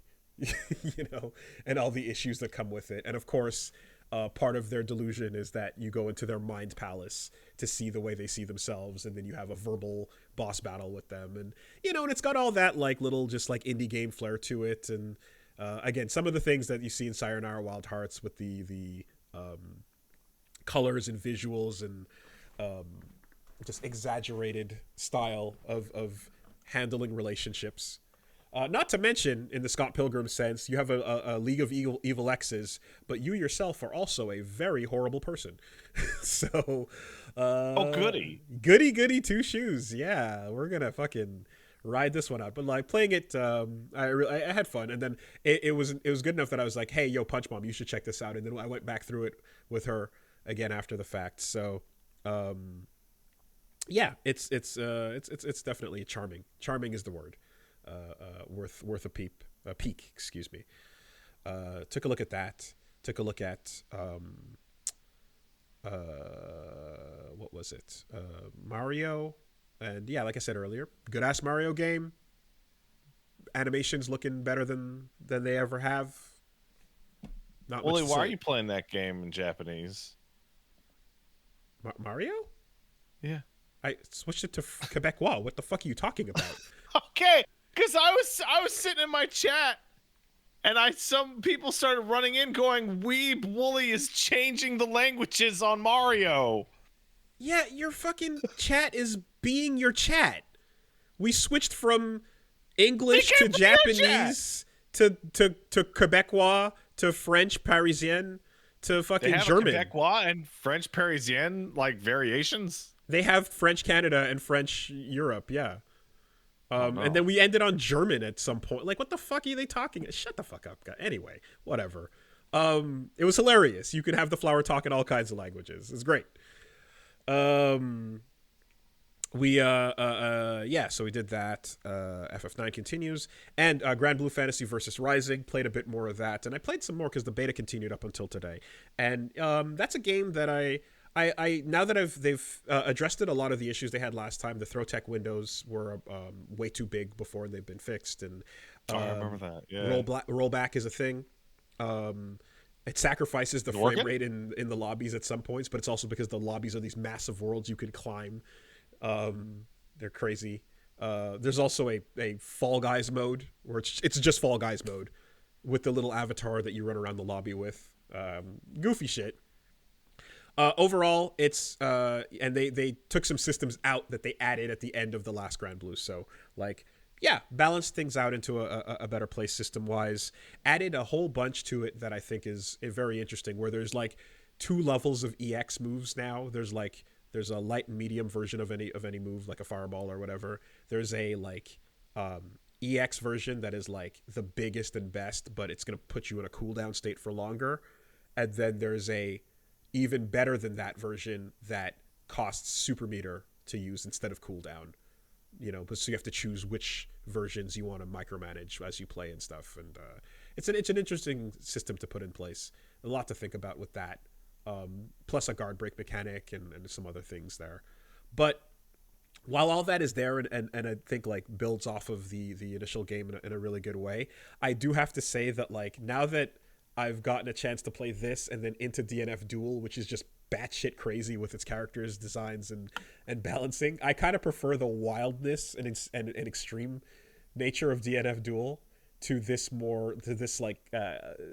And all the issues that come with it. And of course, part of their delusion is that you go into their mind palace to see the way they see themselves, and then you have a verbal boss battle with them, and it's got all that like little just like indie game flair to it. And again, some of the things that you see in Sayonara Wild Hearts with the colors and visuals and um, just exaggerated style of handling relationships. Not to mention, in the Scott Pilgrim sense, you have a League of Evil X's, but you yourself are also a very horrible person. So, Oh, goody. goody two shoes. Yeah, we're gonna fucking ride this one out. But like playing it, I had fun, and then it was good enough that I was like, hey, yo, Punch Mom, you should check this out. And then I went back through it with her again after the fact. So, yeah, it's definitely charming. Charming is the word. Worth a peek. Excuse me. Took a look at that. Took a look at what was it? Mario, and yeah, like I said earlier, good ass Mario game. Animations looking better than they ever have. Not much Woolie, to why are say. you playing that game in Japanese? Mario? Yeah. I switched it to Quebecois. What the fuck are you talking about? Okay, because I was sitting in my chat and some people started running in going, "Weeb Woolie is changing the languages on Mario." Yeah, your fucking chat is being your chat. We switched from They English to came from your chat. Japanese to Quebecois to French Parisien to They fucking have a German. Quebecois and French Parisienne like variations. They have French Canada and French Europe, yeah. Oh And then no. we ended on German at some point. Like, what the fuck are they talking? Shut the fuck up, guy. Anyway, whatever. It was hilarious. You could have the flower talk in all kinds of languages. It's great. Um, So we did that. FF9 continues, and Grand Blue Fantasy Versus Rising, played a bit more of that, and I played some more because the beta continued up until today. And that's a game that I now that they've addressed it, a lot of the issues they had last time. The throw tech windows were way too big before, and they've been fixed. And I remember that. Yeah, rollback is a thing. It sacrifices the frame rate in the lobbies at some points, but it's also because the lobbies are these massive worlds you can climb. They're crazy. There's also a Fall Guys mode where it's just Fall Guys mode with the little avatar that you run around the lobby with. Goofy shit. Overall, it's and they took some systems out that they added at the end of the last Grand Blue. So balanced things out into a better place system wise. Added a whole bunch to it that I think is very interesting. Where there's like 2 levels of EX moves now. There's a light and medium version of any move, like a fireball or whatever. There's a EX version that is like the biggest and best, but it's gonna put you in a cooldown state for longer. And then there's a even better than that version that costs super meter to use instead of cooldown. But so you have to choose which versions you want to micromanage as you play and stuff. And it's an interesting system to put in place. A lot to think about with that. Plus a guard break mechanic and some other things there. But while all that is there and I think like builds off of the initial game in a really good way, I do have to say that like now that I've gotten a chance to play this and then into DNF Duel, which is just batshit crazy with its characters, designs, and balancing, I kind of prefer the wildness and extreme nature of DNF Duel to this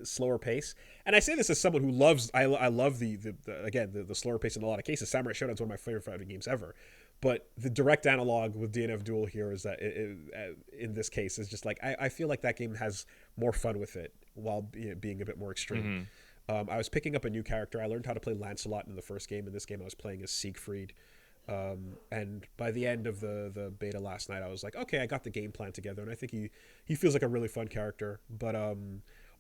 slower pace. And I say this as someone who loves I love the slower pace in a lot of cases. Samurai Shodown is one of my favorite fighting games ever, but the direct analog with DNF Duel here is that in this case is just like I feel like that game has more fun with it while being a bit more extreme. I was picking up a new character. I learned how to play Lancelot in the first game. In this game I was playing as Siegfried. And by the end of the beta last night, I was like, okay, I got the game plan together, and I think he feels like a really fun character. But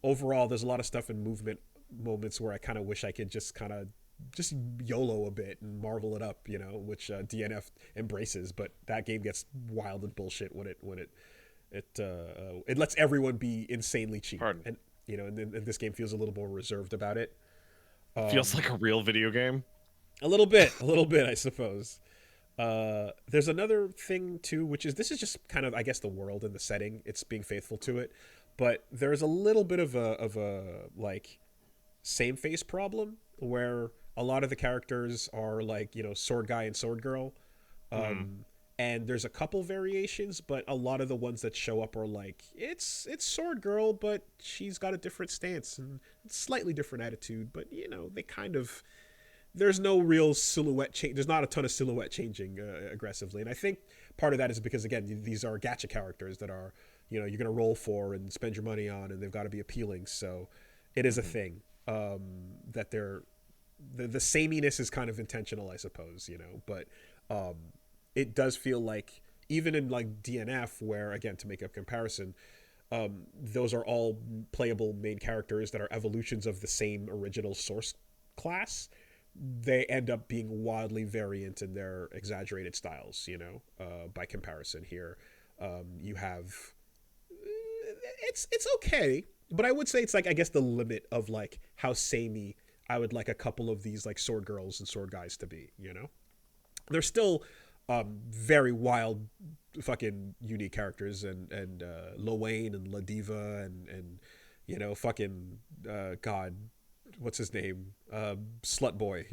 overall, there's a lot of stuff in movement moments where I kind of wish I could just YOLO a bit and marvel it up, which DNF embraces. But that game gets wild and bullshit when it lets everyone be insanely cheap. Pardon. And and this game feels a little more reserved about it. Feels like a real video game. A little bit, I suppose. There's another thing too, which is this is just kind of, I guess, the world and the setting. It's being faithful to it, but there's a little bit of a like same face problem where a lot of the characters are like sword guy and sword girl, and there's a couple variations, but a lot of the ones that show up are like it's sword girl, but she's got a different stance and slightly different attitude, but they kind of. There's no real silhouette change. There's not a ton of silhouette changing aggressively. And I think part of that is because, again, these are gacha characters that are, you're going to roll for and spend your money on, and they've got to be appealing. So it is a thing that the sameness is kind of intentional, I suppose, But it does feel like, even in like DNF, where, again, to make a comparison, those are all playable main characters that are evolutions of the same original source class. They end up being wildly variant in their exaggerated styles, by comparison here. You have... It's okay, but I would say it's like, I guess, the limit of like how samey I would like a couple of these like sword girls and sword guys to be, They're still very wild, fucking unique characters, and Lowain and La Diva and fucking God... What's his name? Slut boy.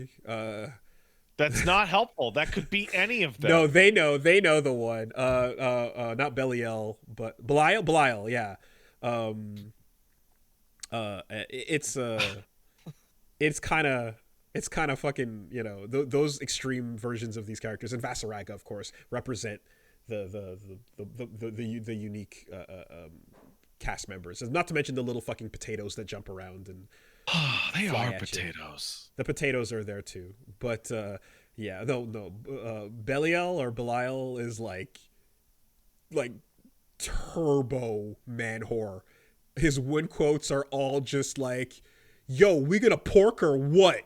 That's not helpful. That could be any of them. No, they know the one. Not Belial, but Belial, yeah. It's kind of fucking, those extreme versions of these characters, and Vasaraga, of course, represent the unique cast members. And not to mention the little fucking potatoes that jump around and they are potatoes. The potatoes are there too, but Belial or Belial is like turbo man whore. His win quotes are all just like, "Yo, we gonna pork or what?"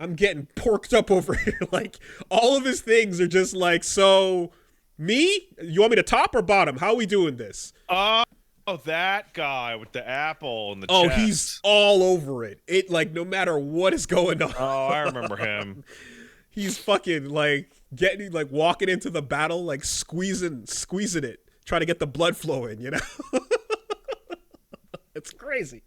I'm getting porked up over here. Like, all of his things are just like, so, me? You want me to top or bottom? How are we doing this? Oh, that guy with the apple and the Oh, chest. he's all over it. It, like, no matter what is going on. Oh, I remember him. He's fucking, like, walking into the battle, like, squeezing it, trying to get the blood flowing, you know? It's crazy.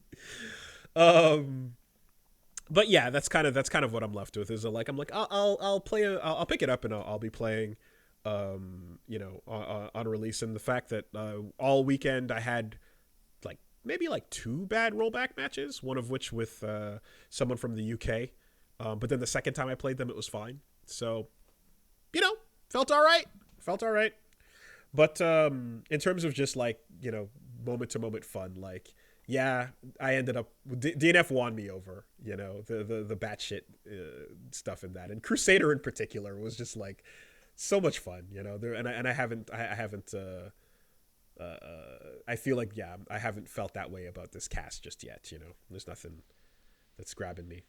But yeah, that's kind of what I'm left with. Is like, I'm like, I'll pick it up and I'll be playing, you know, on release. And the fact that all weekend I had like maybe like 2 bad rollback matches, one of which with someone from the UK, but then the second time I played them, it was fine. So, you know, felt all right. But in terms of just like, you know, moment to moment fun, like, yeah, I ended up DNF won me over, you know, the batshit stuff in that, and Crusader in particular was just like so much fun, you know. I haven't I feel like, yeah, I haven't felt that way about this cast just yet, you know. There's nothing that's grabbing me.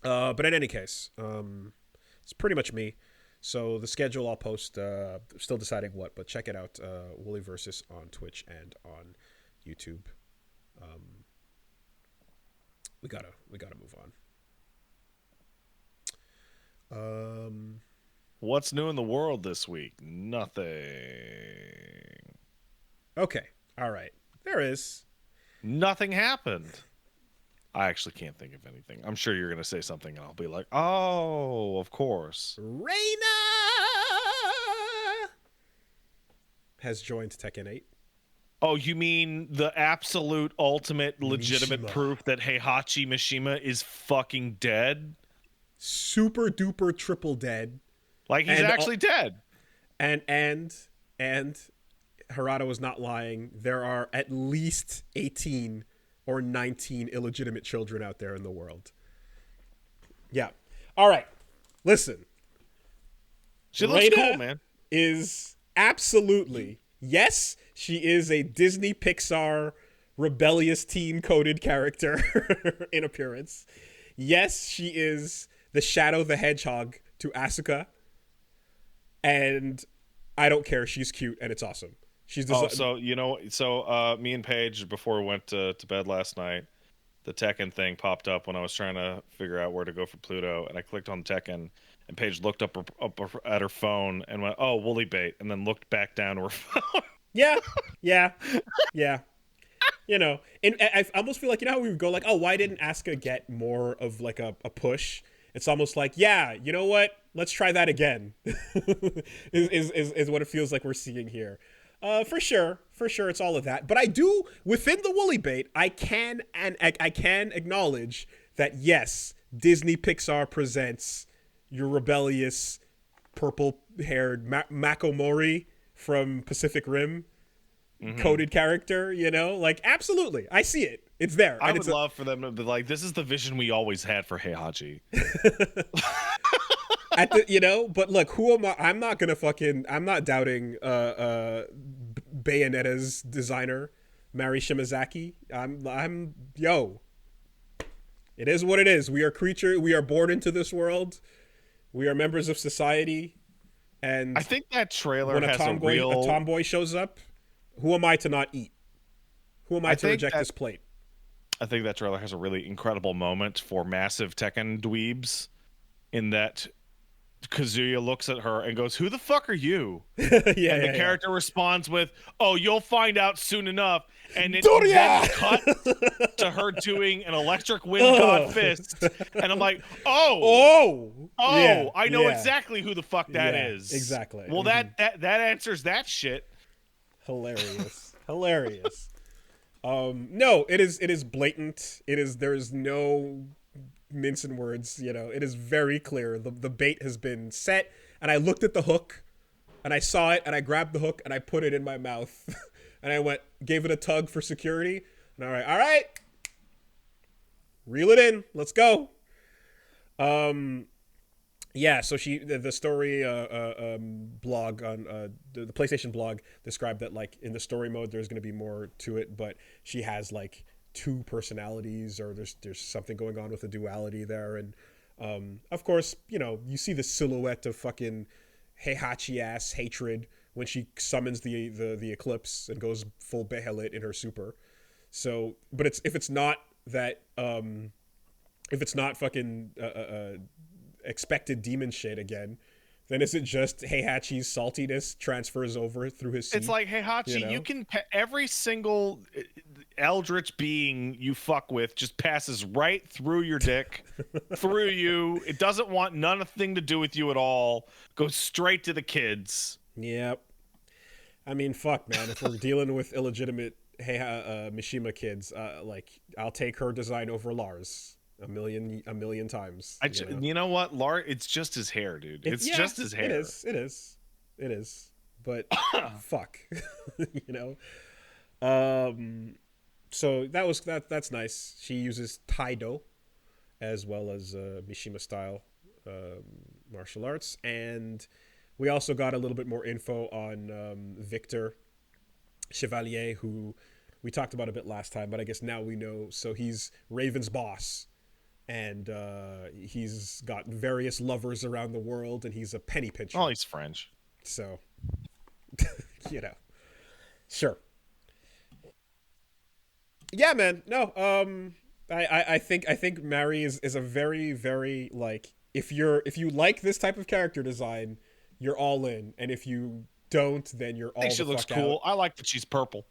But in any case, it's pretty much me. So the schedule I'll post. Still deciding what, but check it out. Woolie Versus on Twitch and on YouTube. We gotta move on. What's new in the world this week? Nothing. Okay. All right. There is. Nothing happened. I actually can't think of anything. I'm sure you're gonna say something, and I'll be like, "Oh, of course." Reina has joined Tekken 8. Oh, you mean the absolute ultimate legitimate Mishima. proof that Heihachi Mishima is fucking dead? Super duper triple dead. Like, he's actually dead. And Harada was not lying. There are at least 18 or 19 illegitimate children out there in the world. Yeah. All right. Listen. She looks cool, man. Is absolutely, yes, she is a Disney Pixar rebellious teen coded character in appearance. Yes, she is the Shadow the Hedgehog to Asuka. And I don't care. She's cute and it's awesome. She's so you know, me and Paige, before we went to bed last night, the Tekken thing popped up when I was trying to figure out where to go for Pluto, and I clicked on Tekken, and Paige looked up at her phone and went, "Oh, Woolie bait," and then looked back down to her phone. Yeah. You know, and I almost feel like, you know how we would go like, oh, why didn't Asuka get more of like a push? It's almost like, yeah, you know what? Let's try that again. is what it feels like we're seeing here. For sure, it's all of that. But I do, within the Woolie bait, I can acknowledge that, yes, Disney Pixar presents your rebellious purple-haired Makomori from Pacific Rim coded character, you know? Like, absolutely. I see it. It's there. I would love for them to be like, this is the vision we always had for Heihachi. You know, but look, who am I? I'm not doubting Bayonetta's designer, Mari Shimazaki. It is what it is. We are born into this world. We are members of society. And I think that trailer when has a tomboy shows up, who am I to not eat? Who am I to reject this plate? I think that trailer has a really incredible moment for massive Tekken dweebs, in that Kazuya looks at her and goes, "Who the fuck are you?" The character responds with, "Oh, you'll find out soon enough." And it then cut to her doing an electric wind god fist, and I'm like, I know exactly who the fuck that is. Exactly. Well, that answers that shit. Hilarious. No, it is blatant. There's no mincing words, you know. It is very clear. The bait has been set, and I looked at the hook, and I saw it, and I grabbed the hook, and I put it in my mouth, and I gave it a tug for security, and all right, reel it in, let's go. Yeah, so the story blog on the PlayStation blog described that, like, in the story mode there's going to be more to it, but she has like 2 personalities, or there's something going on with the duality there, and Of course, you see the silhouette of fucking Heihachi ass hatred when she summons the eclipse and goes full Behelit in her super. So, but if it's not that, if it's not fucking expected demon shit again, then is it just Heihachi's saltiness transfers over through his seed? It's like, Heihachi, you can every single eldritch being you fuck with just passes right through your dick, through you. It doesn't want nothing to do with you at all. Goes straight to the kids. Yep. I mean, fuck, man. If we're dealing with illegitimate Mishima kids, I'll take her design over Lars a million times. You know what, Lars? It's just his hair, dude. It's just his hair. It is. But fuck, So that's nice. She uses Taido as well as Mishima style martial arts, and we also got a little bit more info on Victor Chevalier, who we talked about a bit last time, but I guess now we know. So he's Raven's boss, and he's got various lovers around the world, and he's a penny pincher. Oh, he's French. So, sure. Yeah, man. No, I think Mary is a very, very, like, if you like this type of character design, you're all in, and if you don't, then you're all the fuck out. I think she looks cool. I like that she's purple.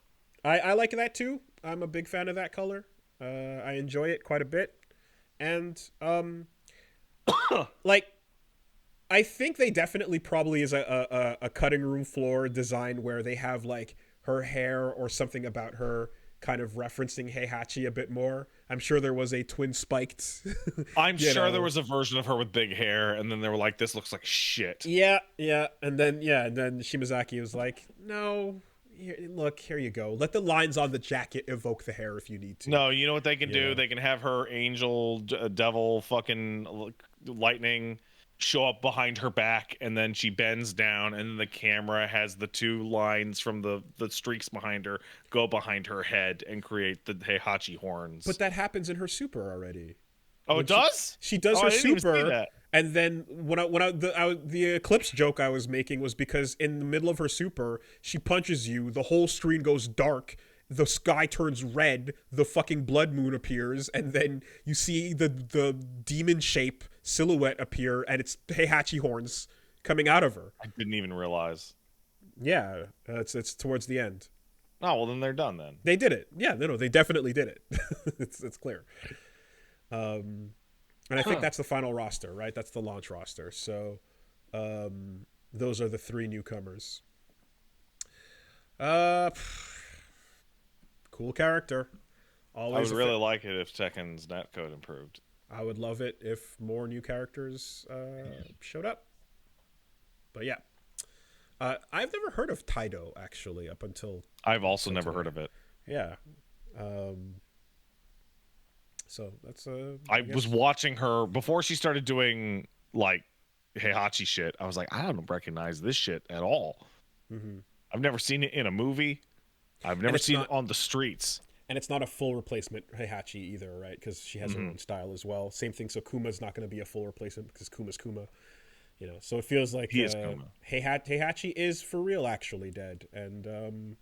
I like that too. I'm a big fan of that color. I enjoy it quite a bit, and like, I think they definitely probably is a cutting room floor design where they have like her hair or something about her kind of referencing Heihachi a bit more. I'm sure there was a twin spiked. I'm sure there was a version of her with big hair, and then they were like, "This looks like shit." Yeah, and then Shimazaki was like, "No, here you go. Let the lines on the jacket evoke the hair if you need to." No, you know what they can do? They can have her angel, devil, fucking lightning show up behind her back, and then she bends down, and then the camera has the two lines from the streaks behind her go behind her head and create the Heihachi horns. But that happens in her super already. Oh, it does? She does her super, and then the eclipse joke I was making was because in the middle of her super, she punches you, the whole screen goes dark, the sky turns red, the fucking blood moon appears, and then you see the demon shape silhouette appear, and it's Heihachi horns coming out of her. I didn't even realize. Yeah, it's towards the end. Oh, well, then they're done then. They did it. Yeah, no, they definitely did it. it's clear. And I think that's the final roster, right? That's the launch roster. So those are the three newcomers. Cool character. Always I would really like it if Tekken's netcode improved. I would love it if more new characters showed up. But yeah. I've never heard of Taido, actually, up until... I've also never heard of it. Yeah. So that's... I was watching her... Before she started doing, like, Heihachi shit, I was like, I don't recognize this shit at all. Mm-hmm. I've never seen it in a movie. I've never seen it on the streets. And it's not a full replacement Heihachi either, right? Because she has her own style as well. Same thing. So Kuma's not going to be a full replacement because Kuma's Kuma. So it feels like he is Kuma. Heihachi is for real actually dead. And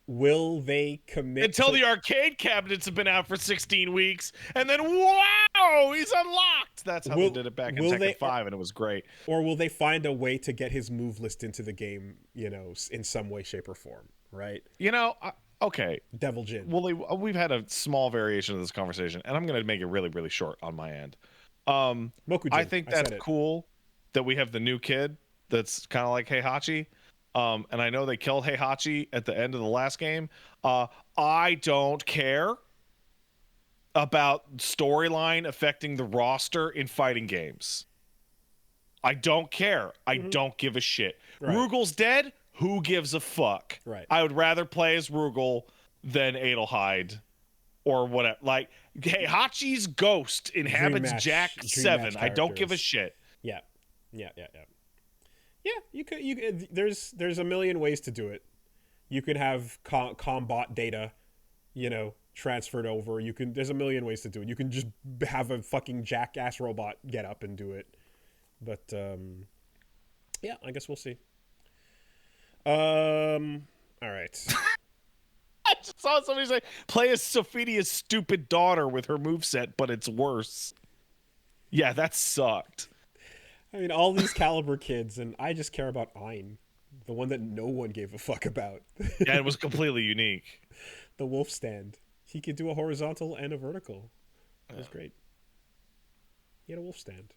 will they commit until the arcade cabinets have been out for 16 weeks, and then wow, he's unlocked. That's how they did it back in Tekken 5, and it was great. Or will they find a way to get his move list into the game, in some way, shape, or form, right? Okay. Devil Jin. Well, we've had a small variation of this conversation, and I'm going to make it really, really short on my end. I think that's cool that we have the new kid that's kind of like Heihachi. And I know they killed Heihachi at the end of the last game. I don't care about storyline affecting the roster in fighting games. I don't care. I don't give a shit. Right. Rugel's dead. Who gives a fuck? Right. I would rather play as Rugel than Adelheid or whatever. Like, Heihachi's ghost inhabits Jack 7. I don't give a shit. Yeah. Yeah, you could. There's a million ways to do it. You could have combat data, transferred over. You can. There's a million ways to do it. You can just have a fucking jackass robot get up and do it. But yeah, I guess we'll see. All right. I just saw somebody say, play as Sophia's stupid daughter with her moveset, but it's worse. Yeah, that sucked. I mean, all these Caliber kids, and I just care about Ein, the one that no one gave a fuck about. Yeah, it was completely unique. The wolf stand. He could do a horizontal and a vertical. It was great. He had a wolf stand.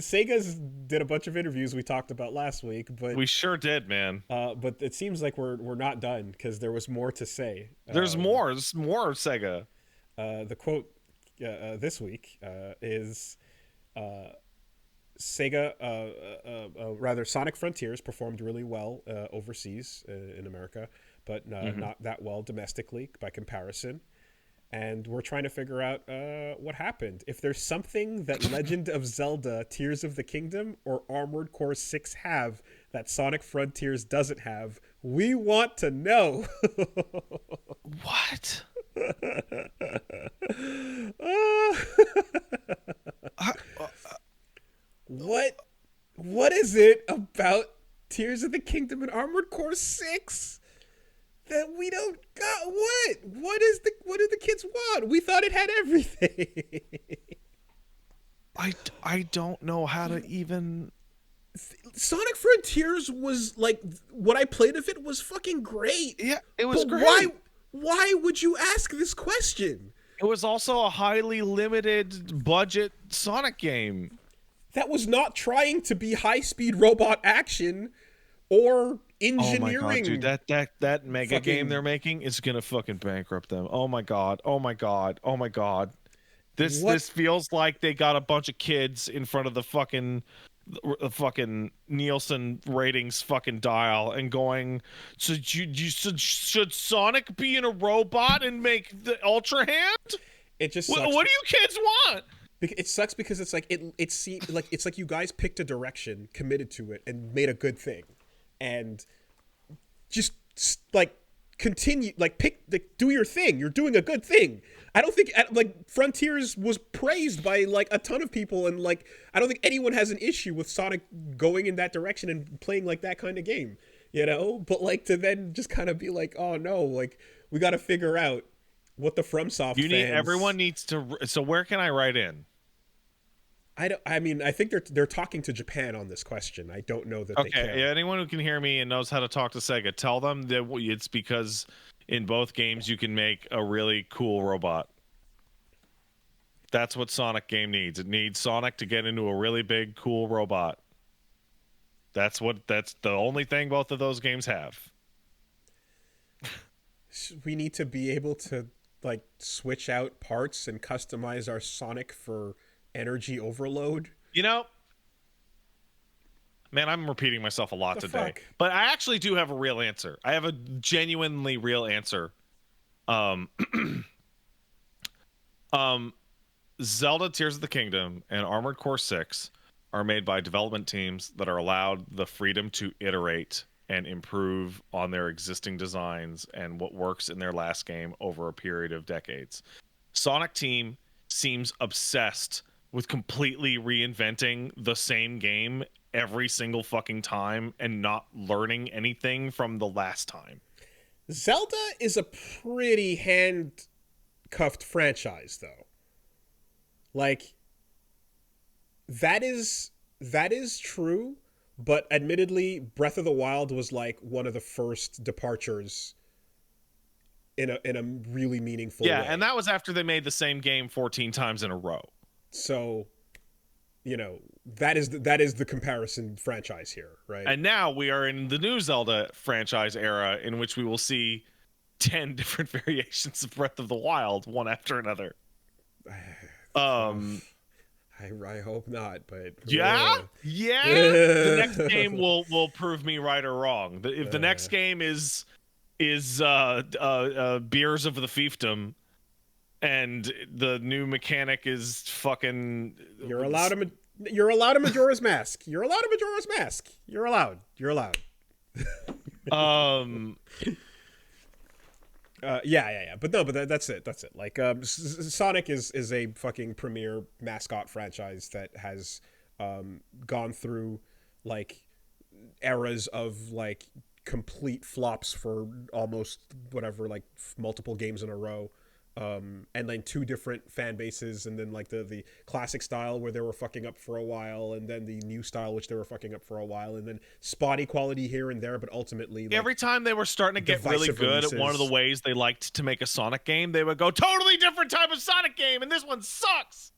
Sega's did a bunch of interviews we talked about last week, but we sure did, man. But it seems like we're not done because there was more to say. There's more. There's more Sega. The quote this week is Sega, rather Sonic Frontiers performed really well overseas in America, but not that well domestically by comparison. And we're trying to figure out what happened. If there's something that Legend of Zelda, Tears of the Kingdom, or Armored Core 6 have that Sonic Frontiers doesn't have, we want to know. What? What is it about Tears of the Kingdom and Armored Core 6? That we don't got? What do the kids want? We thought it had everything. I don't know how to even. Sonic Frontiers was like, what I played of it was fucking great. Yeah, it was but great. Why would you ask this question? It was also a highly limited budget Sonic game that was not trying to be high-speed robot action or engineering. Oh my god, dude, that mega game they're making is gonna fucking bankrupt them. Oh my god. This feels like they got a bunch of kids in front of the fucking Nielsen ratings fucking dial and going, so should Sonic be in a robot and make the Ultra Hand? It just sucks. What do you kids want? It sucks because it's like it's like you guys picked a direction, committed to it, and made a good thing, and just like continue, like do your thing. You're doing a good thing. I don't think like Frontiers was praised by like a ton of people, and like I don't think anyone has an issue with Sonic going in that direction and playing like that kind of game, you know. But like to then just kind of be like, oh no, like we got to figure out what the FromSoft everyone needs to. So where can I write in? I mean, I think they're talking to Japan on this question. I don't know that they can. Okay, anyone who can hear me and knows how to talk to Sega, tell them that it's because in both games you can make a really cool robot. That's what Sonic game needs. It needs Sonic to get into a really big, cool robot. That's the only thing both of those games have. We need to be able to like switch out parts and customize our Sonic for energy overload. You know, man, I'm repeating myself a lot today. Fuck? But I actually do have a real answer. I have a genuinely real answer. Zelda Tears of the Kingdom and Armored Core 6 are made by development teams that are allowed the freedom to iterate and improve on their existing designs and what works in their last game over a period of decades. Sonic Team seems obsessed with completely reinventing the same game every single fucking time and not learning anything from the last time. Zelda is a pretty handcuffed franchise, though. Like, that is true, but admittedly, Breath of the Wild was like one of the first departures in a really meaningful way. Yeah, and that was after they made the same game 14 times in a row. So, you know, that is the comparison franchise here, right? And now we are in the new Zelda franchise era in which we will see 10 different variations of Breath of the Wild, one after another. I hope not, but yeah. The next game will prove me right or wrong. If the next game is Beers of the Fiefdom and the new mechanic is fucking. You're allowed a Majora's Mask. You're allowed a Majora's Mask. You're allowed. Yeah. But no, but that's it. That's it. Like, Sonic is a fucking premier mascot franchise that has gone through like eras of like complete flops for almost whatever, like multiple games in a row. And then two different fan bases, and then like the classic style where they were fucking up for a while, and then the new style which they were fucking up for a while, and then spotty quality here and there, but ultimately like, every time they were starting to get really good at one of the ways they liked to make a Sonic game, they would go totally different type of Sonic game, and this one sucks.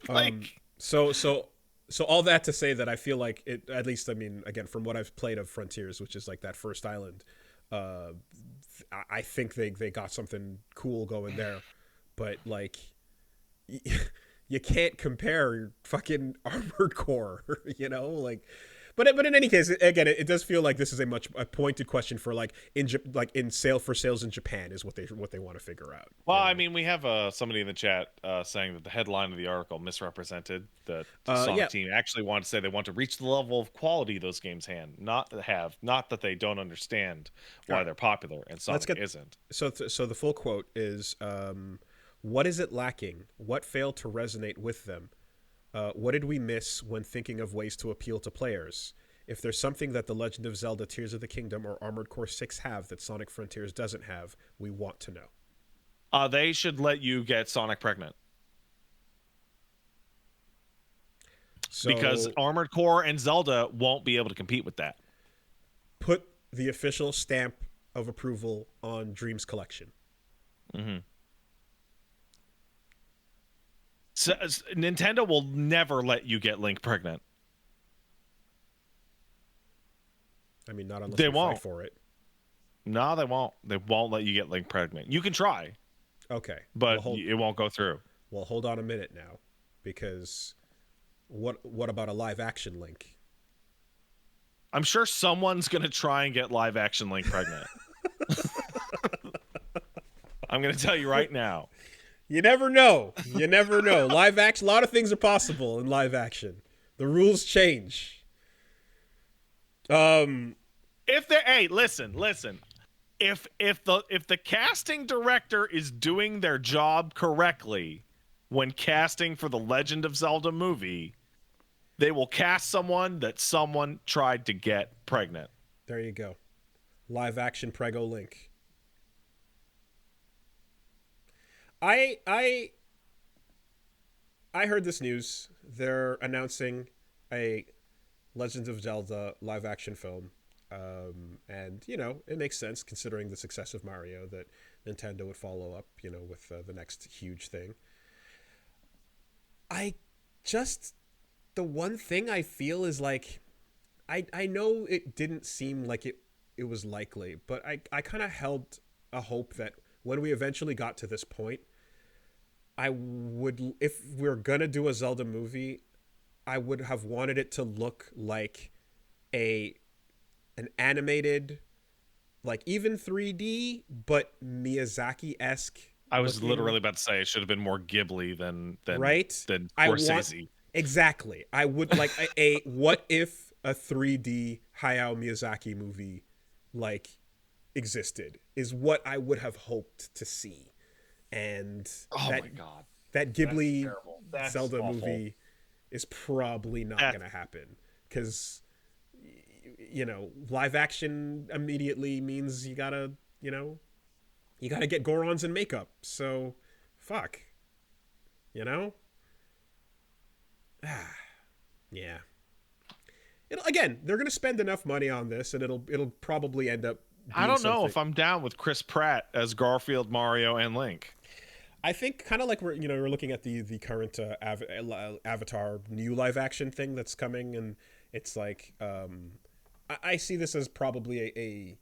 So all that to say that I feel like it, at least, I mean, again, from what I've played of Frontiers, which is like that first island, I think they got something cool going there, but like you can't compare fucking Armored Core, you know, like. But in any case, again, it does feel like this is a pointed question for like in sales in Japan is what they want to figure out. Well, I mean, we have somebody in the chat saying that the headline of the article misrepresented that the Sonic team actually want to say they want to reach the level of quality those games not that they don't understand why they're popular and Sonic isn't. So the full quote is, "What is it lacking? What failed to resonate with them? What did we miss when thinking of ways to appeal to players? If there's something that The Legend of Zelda Tears of the Kingdom or Armored Core 6 have that Sonic Frontiers doesn't have, we want to know." They should let you get Sonic pregnant. Because Armored Core and Zelda won't be able to compete with that. Put the official stamp of approval on Dreams Collection. Mm-hmm. So, Nintendo will never let you get Link pregnant. I mean, not unless they won't fight for it. No, they won't. They won't let you get Link pregnant. You can try. Okay. But it won't go through. Well, hold on a minute now, because what about a live action Link? I'm sure someone's going to try and get live action Link pregnant. I'm going to tell you right now. You never know. Live action, a lot of things are possible in live action. The rules change. Listen. If the casting director is doing their job correctly when casting for the Legend of Zelda movie, they will cast someone that someone tried to get pregnant. There you go. Live action Prego Link. I heard this news. They're announcing a Legend of Zelda live action film. And, you know, it makes sense considering the success of Mario that Nintendo would follow up, you know, with the next huge thing. The one thing I feel is like, I know it didn't seem like it was likely, but I kind of held a hope that when we eventually got to this point, if we're gonna do a Zelda movie, I would have wanted it to look like an animated, like even 3D, but Miyazaki-esque. I was literally about to say it should have been more Ghibli than right? than Scorsese. Exactly. I would like a what if a 3D Hayao Miyazaki movie like existed is what I would have hoped to see. And my God, that Ghibli That's Zelda awful. movie is probably not going to happen because, you know, live action immediately means you gotta get Gorons in makeup. So, fuck, you know. Yeah. They're gonna spend enough money on this, and it'll probably end up. I don't know if I'm down with Chris Pratt as Garfield, Mario, and Link. I think kind of like we're looking at the current Avatar new live action thing that's coming, and it's like I see this as probably a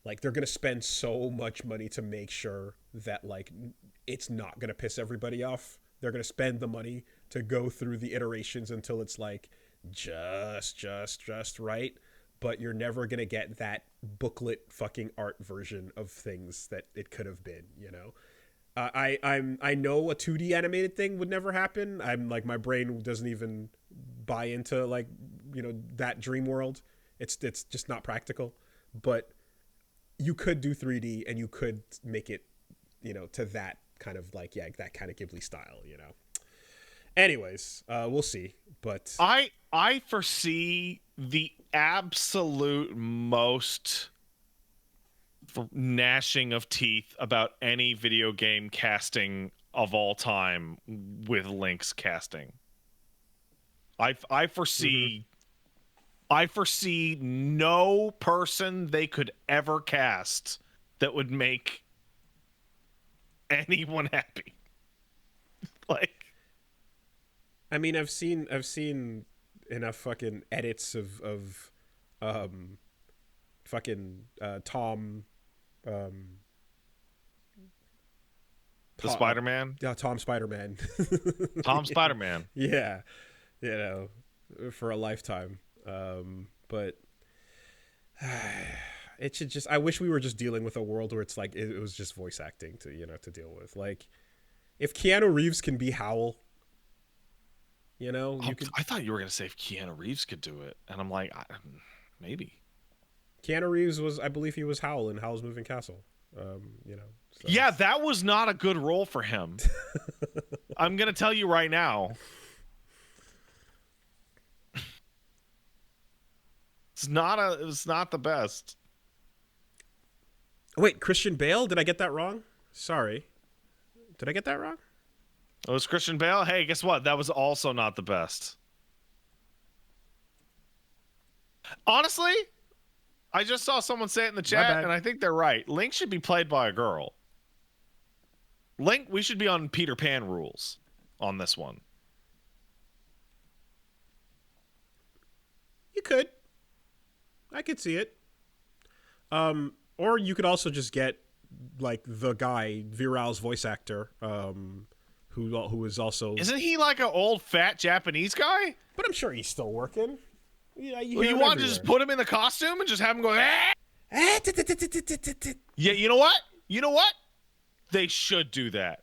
like they're gonna spend so much money to make sure that like it's not gonna piss everybody off. They're gonna spend the money to go through the iterations until it's like just right. But you're never gonna get that booklet fucking art version of things that it could have been, you know. I know a 2D animated thing would never happen. I'm like, my brain doesn't even buy into like, that dream world. It's just not practical. But you could do 3D and you could make it, to that kind of like, that kind of Ghibli style. Anyways, we'll see. But I foresee the absolute most gnashing of teeth about any video game casting of all time with Link's casting. I foresee I foresee no person they could ever cast that would make anyone happy. Like, I mean, I've seen enough fucking edits of fucking Tom the Spider-Man? Yeah, Tom Spider-Man. Tom Spider-Man. Yeah. For a lifetime. But it should just, I wish we were just dealing with a world where it's like it was just voice acting to deal with. Like, if Keanu Reeves can be Howl, you could. I thought you were gonna say if Keanu Reeves could do it, and I'm like, maybe. Keanu Reeves was, I believe he was Howl in Howl's Moving Castle. So. Yeah, that was not a good role for him. I'm gonna tell you right now. It's not the best. Wait, Christian Bale? Did I get that wrong? Sorry. Did I get that wrong? Oh, it was Christian Bale? Hey, guess what? That was also not the best. Honestly, I just saw someone say it in the chat, and I think they're right. Link should be played by a girl. Link, we should be on Peter Pan rules on this one. You could. I could see it. Or you could also just get like the guy, Viral's voice actor, who is also. Isn't he like an old fat Japanese guy? But I'm sure he's still working. Yeah, you want to just put him in the costume and just have him go. Yeah, you know what? You know what? They should do that.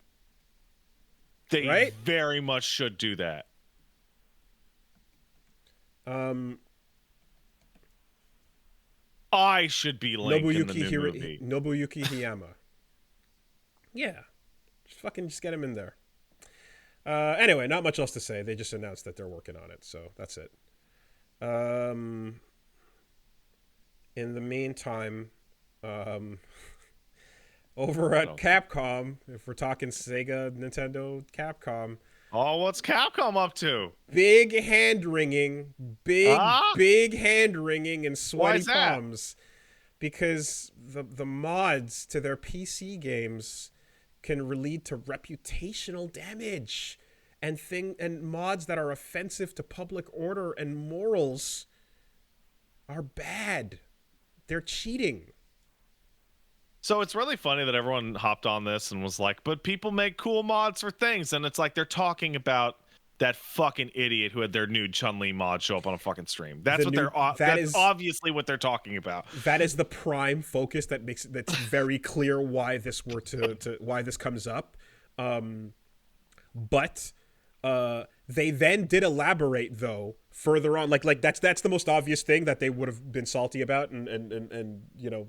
They very much should do that. I should be Link in the new movie. Nobuyuki Hiyama. Yeah. Just get him in there. Anyway, not much else to say. They just announced that they're working on it, so that's it. In the meantime, over at Capcom, if we're talking Sega, Nintendo, Capcom. Oh, what's Capcom up to? Big hand wringing, big hand wringing and sweaty palms, because the mods to their PC games can lead to reputational damage, and mods that are offensive to public order and morals are bad. They're cheating. So it's really funny that everyone hopped on this and was like, but people make cool mods for things. And it's like they're talking about that fucking idiot who had their nude Chun-Li mod show up on a fucking stream. That's that's obviously what they're talking about. That is the prime focus that's very clear why this why this comes up. But they then did elaborate though further on, like that's the most obvious thing that they would have been salty about, and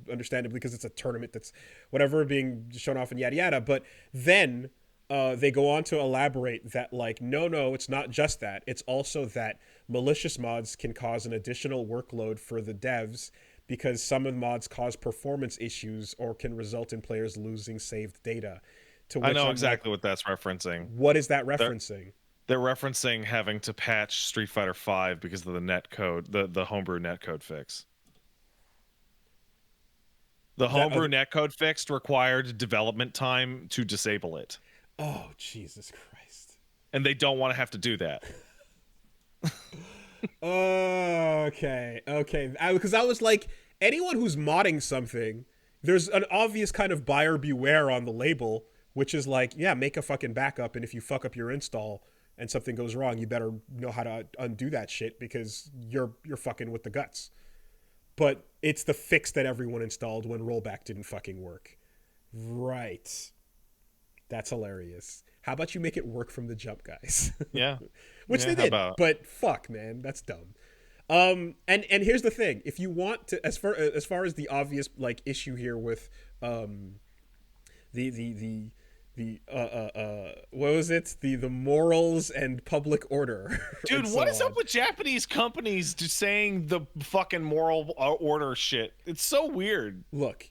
understandably, because it's a tournament that's whatever being shown off and yada yada. But then they go on to elaborate that like no, it's not just that, it's also that malicious mods can cause an additional workload for the devs, because some of the mods cause performance issues or can result in players losing saved data. I know exactly what that's referencing. What is that referencing? They're referencing having to patch Street Fighter V because of the netcode, the homebrew netcode fix. The homebrew netcode fix required development time to disable it. Oh, Jesus Christ. And they don't want to have to do that. Okay. Because I was like, anyone who's modding something, there's an obvious kind of buyer beware on the label, which is like, yeah, make a fucking backup, and if you fuck up your install and something goes wrong, you better know how to undo that shit, because you're fucking with the guts. But it's the fix that everyone installed when rollback didn't fucking work. Right. That's hilarious. How about you make it work from the jump, guys? Yeah. Which Yeah, they how did, about? but fuck, man, that's dumb. And here's the thing: if you want to, as far as the obvious like issue here with the the the what was it, the morals and public order Dude, and what so is up on. with Japanese companies just saying the fucking moral order shit? It's so weird. Look,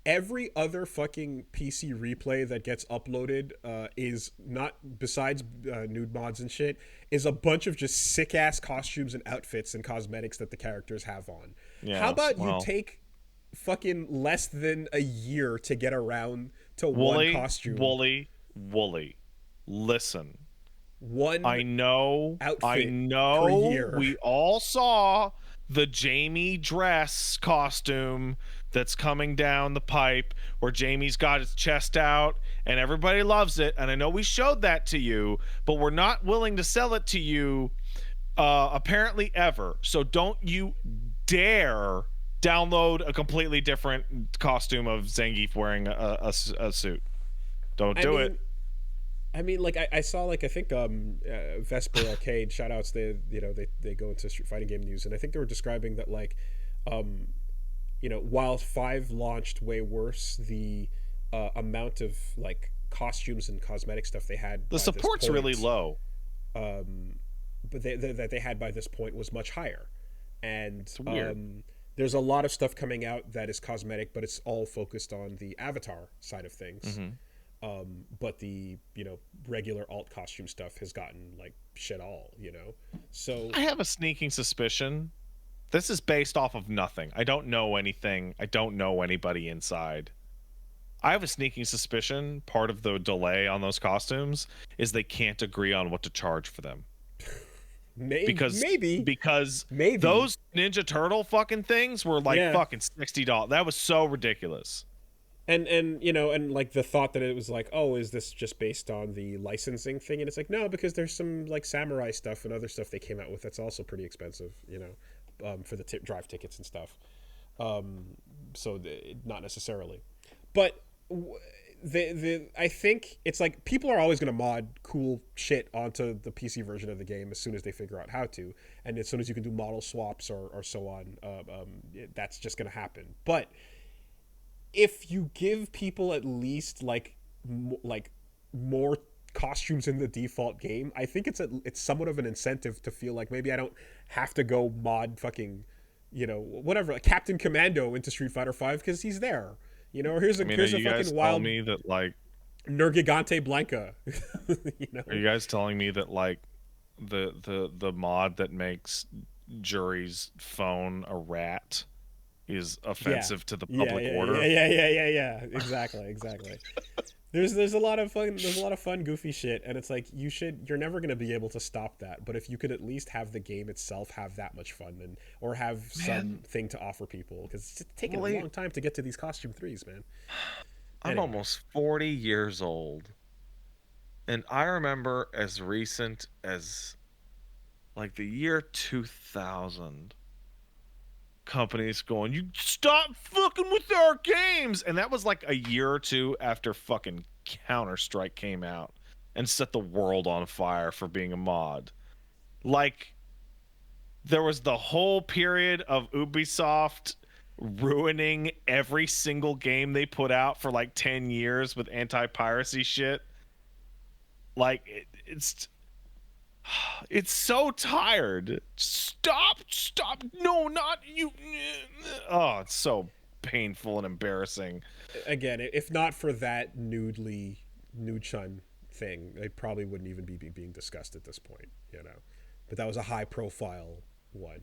every other fucking PC replay that gets uploaded is not, besides nude mods and shit, is a bunch of just sick ass costumes and outfits and cosmetics that the characters have on. How Yeah, about you well, take fucking less than a year to get around to one Woolie, costume, Woolie, Woolie. Listen, one I outfit per know. year? We all saw the Jamie dress costume that's coming down the pipe where Jamie's got his chest out and everybody loves it. And I know we showed that to you, but we're not willing to sell it to you apparently ever. So don't you dare download a completely different costume of Zangief wearing a suit. Don't I do mean, it. like I saw like I think Vesper Arcade shout outs, they go into Street Fighting game news, and I think they were describing that like while 5 launched way worse, the amount of like costumes and cosmetic stuff they had The by this support's point, really low. but that they had by this point was much higher, and It's weird. there's a lot of stuff coming out that is cosmetic, but it's all focused on the avatar side of things. But the regular alt costume stuff has gotten like shit all. So I have a sneaking suspicion this is based off of nothing. I don't know anything. I don't know anybody inside. I have a sneaking suspicion part of the delay on those costumes is they can't agree on what to charge for them. maybe Because maybe those Ninja Turtle fucking things were like yeah. fucking $60. That was so ridiculous. And like the thought that it was like, oh, is this just based on the licensing thing? And it's like, no, because there's some like samurai stuff and other stuff they came out with that's also pretty expensive, for the drive tickets and stuff. So not necessarily, but I think it's like people are always going to mod cool shit onto the PC version of the game as soon as they figure out how to, and as soon as you can do model swaps or so on, that's just going to happen. But if you give people at least like more costumes in the default game, I think it's somewhat of an incentive to feel like maybe I don't have to go mod fucking whatever, like Captain Commando into Street Fighter 5 because he's there. Or here's a Are you guys fucking telling wild me that like Nergigante Blanca. Are you guys telling me that like the mod that makes Jury's phone a rat is offensive to the public order? Yeah. Exactly. There's a lot of fun goofy shit, and it's like you're never going to be able to stop that, but if you could at least have the game itself have that much fun or have something to offer people, because it's taking a long time to get to these costume 3s, man. I'm almost 40 years old, and I remember as recent as like the year 2000 companies going, you stop fucking with our games, and that was like a year or two after fucking Counter-Strike came out and set the world on fire for being a mod. Like, there was the whole period of Ubisoft ruining every single game they put out for like 10 years with anti-piracy shit. Like, it's so tired. Stop. No, not you. Oh, it's so painful and embarrassing. Again, if not for that nude-chun thing, it probably wouldn't even be being discussed at this point, but that was a high profile one.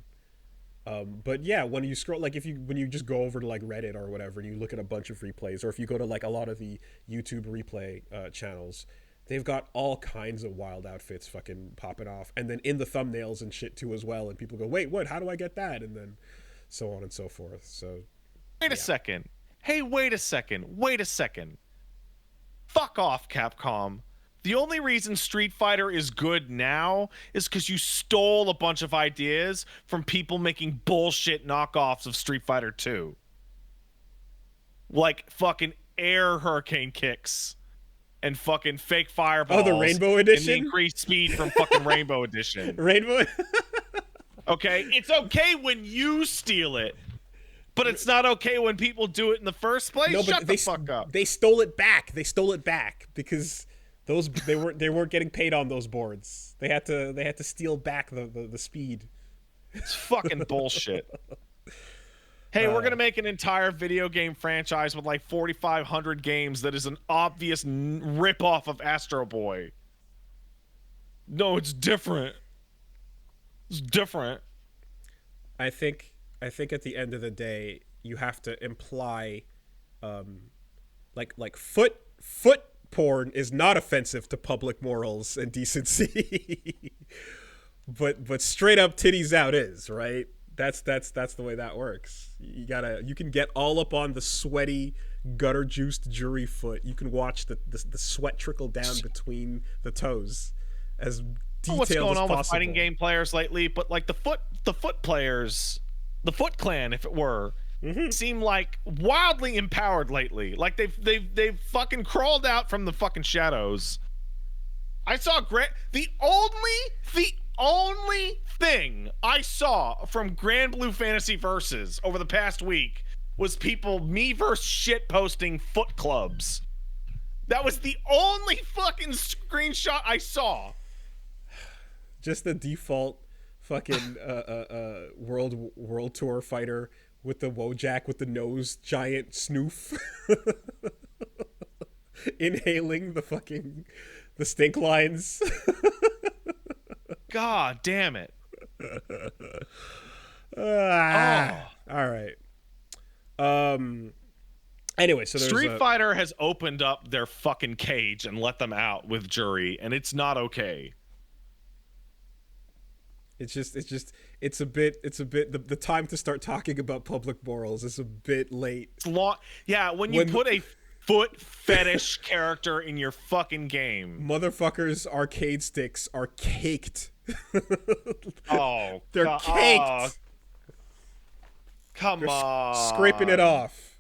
But yeah, when you scroll, like when you just go over to like Reddit or whatever and you look at a bunch of replays, or if you go to like a lot of the YouTube replay channels, they've got all kinds of wild outfits fucking popping off, and then in the thumbnails and shit too as well, and people go, wait, what, how do I get that? And then so on and so forth. So wait a second. Hey, wait a second. Fuck off, Capcom. The only reason Street Fighter is good now is because you stole a bunch of ideas from people making bullshit knockoffs of Street Fighter 2. Like fucking air hurricane kicks. and fucking fake fireballs. Oh, the Rainbow And the Edition? increased speed from fucking Rainbow Edition. Rainbow. Okay, it's okay when you steal it, but it's not okay when people do it in the first place. No, but Shut the fuck up. They stole it back. They stole it back because they weren't getting paid on those boards. They had to steal back the speed. It's fucking bullshit. Hey, we're gonna make an entire video game franchise with like 4,500 games that is an obvious rip-off of Astro Boy. No, it's different. It's different. I think at the end of the day, you have to imply, like foot porn is not offensive to public morals and decency, but straight up titties out is, right? That's the way that works. You can get all up on the sweaty, gutter juiced jury foot. You can watch the sweat trickle down between the toes as detailed What's going as on possible. with fighting game players lately? But like the foot players, the Foot Clan, if it were, seem like wildly empowered lately. Like they've fucking crawled out from the fucking shadows. I saw the only thing I saw from Grand Blue Fantasy Versus over the past week was people me-verse shit posting foot clubs. That was the only fucking screenshot I saw. Just the default fucking world tour fighter with the Wojak with the nose giant snoof inhaling the stink lines. God damn it. All right. Anyway, so there's Street Fighter has opened up their fucking cage and let them out with jury, and it's not okay. It's a bit the time to start talking about public morals is a bit late. It's long. Yeah, when you put a foot fetish character in your fucking game. Motherfuckers' arcade sticks are caked. Oh, they're caked. Come on. Scraping it off.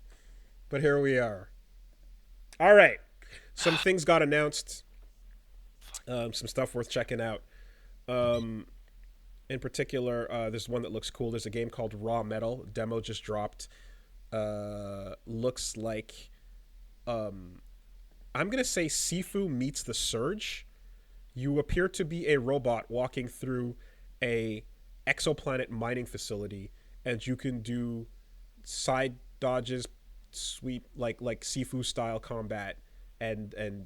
But here we are. All right. Some things got announced. Some stuff worth checking out. In particular, there's one that looks cool. There's a game called Raw Metal. Demo just dropped. Looks like... I'm going to say Sifu meets the Surge. You appear to be a robot walking through a exoplanet mining facility, and you can do side dodges, sweep like Sifu style combat, and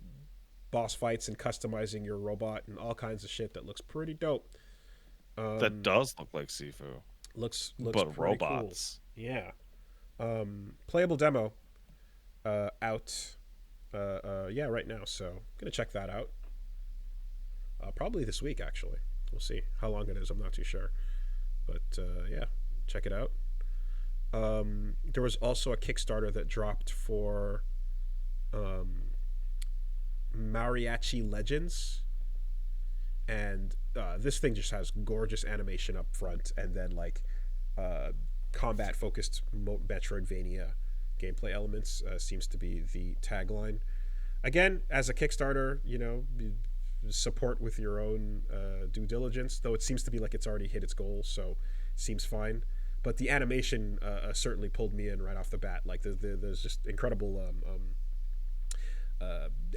boss fights and customizing your robot and all kinds of shit that looks pretty dope. That does look like Sifu. Looks but robots. Cool. Yeah. Playable demo out right now, so I'm gonna check that out. Probably this week, actually. We'll see how long it is. I'm not too sure, but yeah, check it out. There was also a Kickstarter that dropped for Mariachi Legends, and this thing just has gorgeous animation up front, and then like combat focused Metroidvania gameplay elements seems to be the tagline. Again, as a Kickstarter, support with your own due diligence, though it seems to be like it's already hit its goal, so it seems fine. But the animation certainly pulled me in right off the bat. Like there's just incredible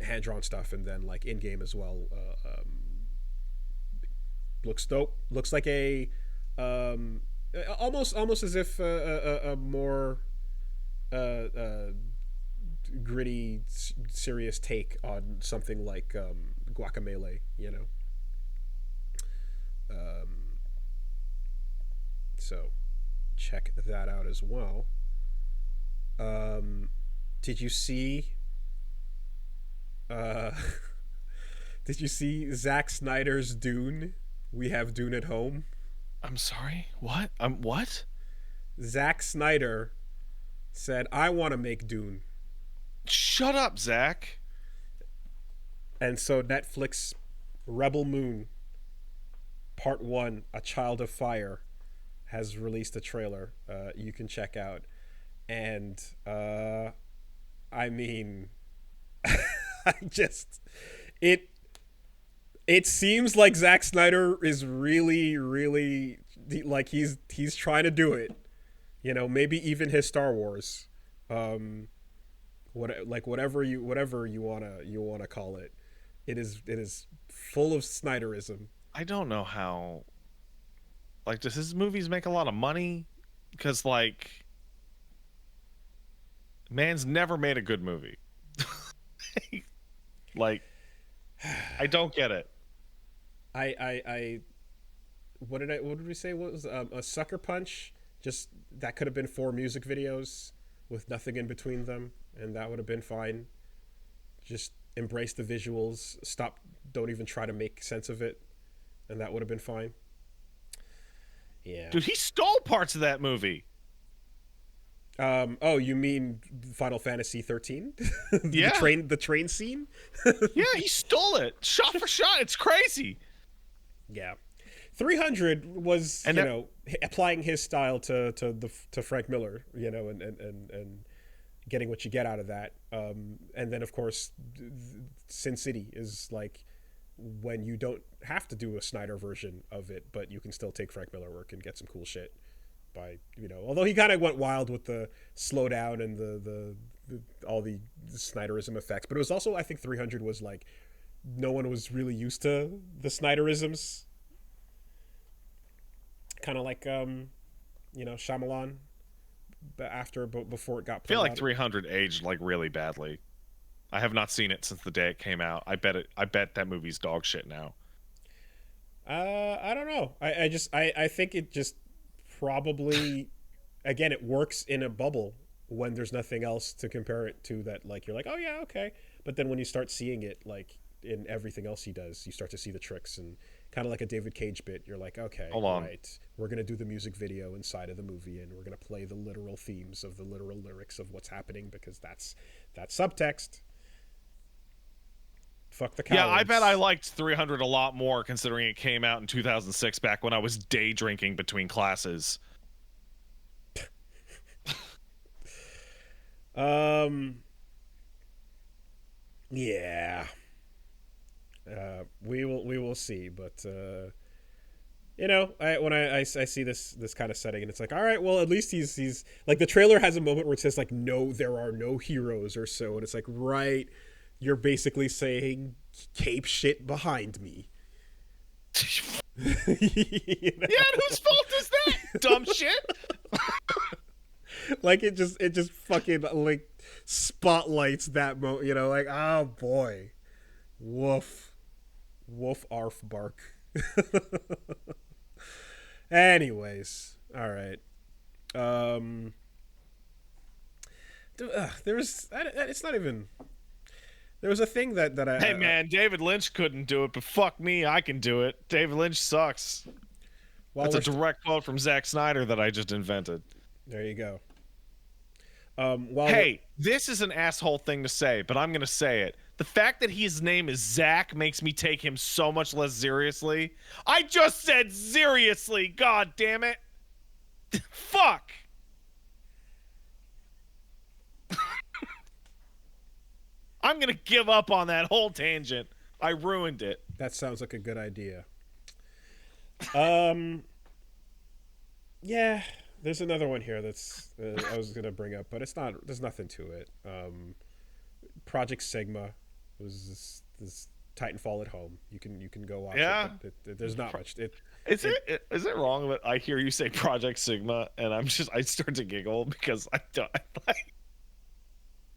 hand-drawn stuff, and then like in-game as well. Looks dope. Looks like a almost as if a more gritty, serious take on something like Guacamelee, so check that out as well. Did you see Zack Snyder's Dune? We have Dune at home. I'm sorry? What? What? Zack Snyder said, I want to make Dune. Shut up, Zach. And so Netflix Rebel Moon Part 1, A Child of Fire, has released a trailer you can check out. And I mean, I just it it seems like Zack Snyder is really like he's trying to do it. You know, maybe even his Star Wars. Whatever you wanna call it. It is full of Snyderism. I don't know how. Like, does his movies make a lot of money? Because, like, man's never made a good movie. Like, I don't get it. I what did we say? What was a Sucker Punch? Just that could have been 4 music videos with nothing in between them, and that would have been fine. Just embrace the visuals. Stop. Don't even try to make sense of it, and that would have been fine. Yeah. Dude, he stole parts of that movie. Oh, you mean Final Fantasy 13? Yeah. The train scene? Yeah, he stole it. Shot for shot. It's crazy. Yeah. 300 was, applying his style to Frank Miller, and getting what you get out of that. And then, of course, Sin City is like when you don't have to do a Snyder version of it, but you can still take Frank Miller work and get some cool shit. Although he kind of went wild with the slowdown and the all the Snyderism effects, but it was also, I think 300 was like no one was really used to the Snyderisms, kind of like Shyamalan before it got I feel like 300 aged like really badly. I have not seen it since the day it came out. I bet that movie's dog shit now. I don't know. I think it just probably, again, it works in a bubble when there's nothing else to compare it to, that like you're like, oh yeah, okay, but then when you start seeing it like in everything else he does, you start to see the tricks, and kind of like a David Cage bit, you're like, okay, hold on, right, we're gonna do the music video inside of the movie, and we're gonna play the literal themes of the literal lyrics of what's happening, because that's subtext. Fuck the cowards. Yeah, I bet I liked 300 a lot more, considering it came out in 2006, back when I was day drinking between classes. Yeah. We will see, but when I see this kind of setting, and it's like, all right, well, at least he's like, the trailer has a moment where it says like, no, there are no heroes or so, and it's like, right, you're basically saying cape shit behind me. Yeah, whose fault is that? Dumb shit. Like it just fucking like spotlights that moment, like, oh boy, woof arf bark. Anyways, all right. It's not even. There was a thing that I. Hey man, David Lynch couldn't do it, but fuck me, I can do it. David Lynch sucks. That's a direct quote from Zack Snyder that I just invented. There you go. Hey, this is an asshole thing to say, but I'm gonna say it. The fact that his name is Zach makes me take him so much less seriously. I just said seriously, god damn it. Fuck. I'm gonna give up on that whole tangent. I ruined it. That sounds like a good idea. Yeah, there's another one here that's I was gonna bring up, but it's not. There's nothing to it. Project Sigma was this Titanfall at home. You can go watch it. But there's not much. Is it wrong that I hear you say Project Sigma and I start to giggle because I don't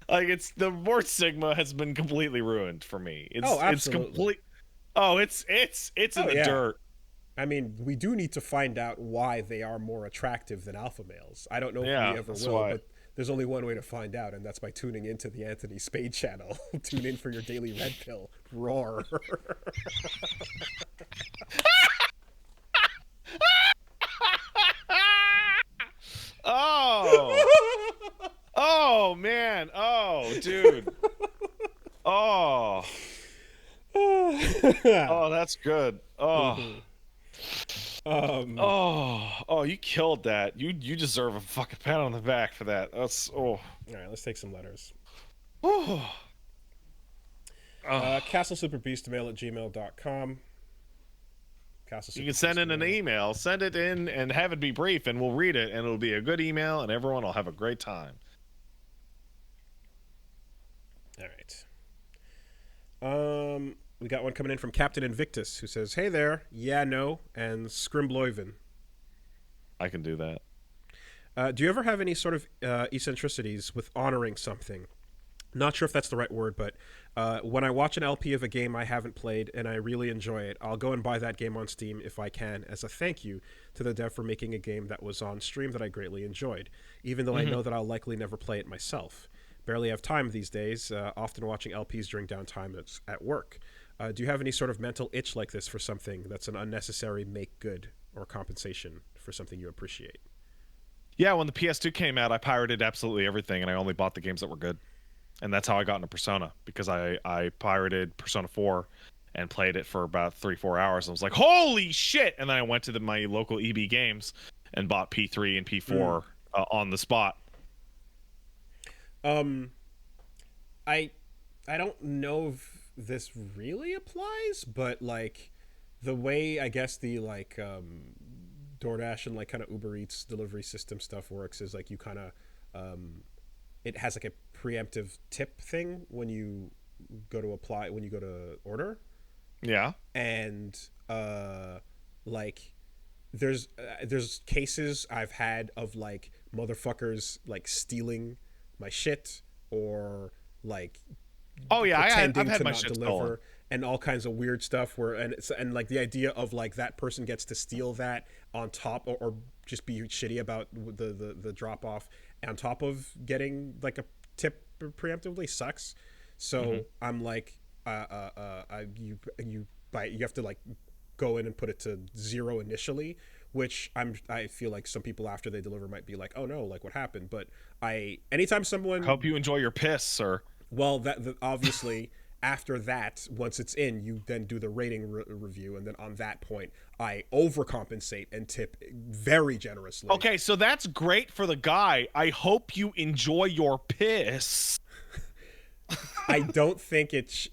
like it's the word Sigma has been completely ruined for me. Absolutely. It's in the dirt. I mean, we do need to find out why they are more attractive than alpha males. I don't know if we ever will, but there's only one way to find out, and that's by tuning into the Anthony Spade channel. Tune in for your daily red pill. Roar. Oh man. Oh dude. Oh. Oh, that's good. Oh. You killed that. You deserve a fucking pat on the back for that. That's All right, let's take some letters. CastleSuperBeastMail@gmail.com. You can send in an email. Send it in and have it be brief, and we'll read it, and it'll be a good email, and everyone will have a great time. All right. We got one coming in from Captain Invictus, who says, "Hey there, yeah, no, and Scrimbloiven." I can do that. Do you ever have any sort of eccentricities with honoring something? Not sure if that's the right word, but when I watch an LP of a game I haven't played and I really enjoy it, I'll go and buy that game on Steam if I can, as a thank you to the dev for making a game that was on stream that I greatly enjoyed, even though I know that I'll likely never play it myself. Barely have time these days, often watching LPs during downtime at work. Do you have any sort of mental itch like this for something that's an unnecessary make good or compensation for something you appreciate? Yeah, when the PS2 came out, I pirated absolutely everything, and I only bought the games that were good. And that's how I got into Persona, because I pirated Persona 4 and played it for about 3-4 hours. I was like, holy shit! And then I went to my local EB Games and bought P3 and P4 on the spot. I don't know if this really applies, but like the way I guess the like DoorDash and like kind of Uber Eats delivery system stuff works is like you kind of it has like a preemptive tip thing when you go to order. Yeah. And like there's cases I've had of like motherfuckers like stealing my shit or like I've had to my not shit deliver stolen. and all kinds of weird stuff where and like the idea of like that person gets to steal that on top or just be shitty about the drop off on top of getting like a tip preemptively sucks. So I'm like you have to like go in and put it to 0 initially, which I feel like some people after they deliver might be like, oh no, like what happened? But anytime someone Hope you enjoy your piss, sir. Well, that obviously after that, once it's in, you then do the rating review, and then on that point, I overcompensate and tip very generously. Okay, so that's great for the guy. I hope you enjoy your piss. I don't think it's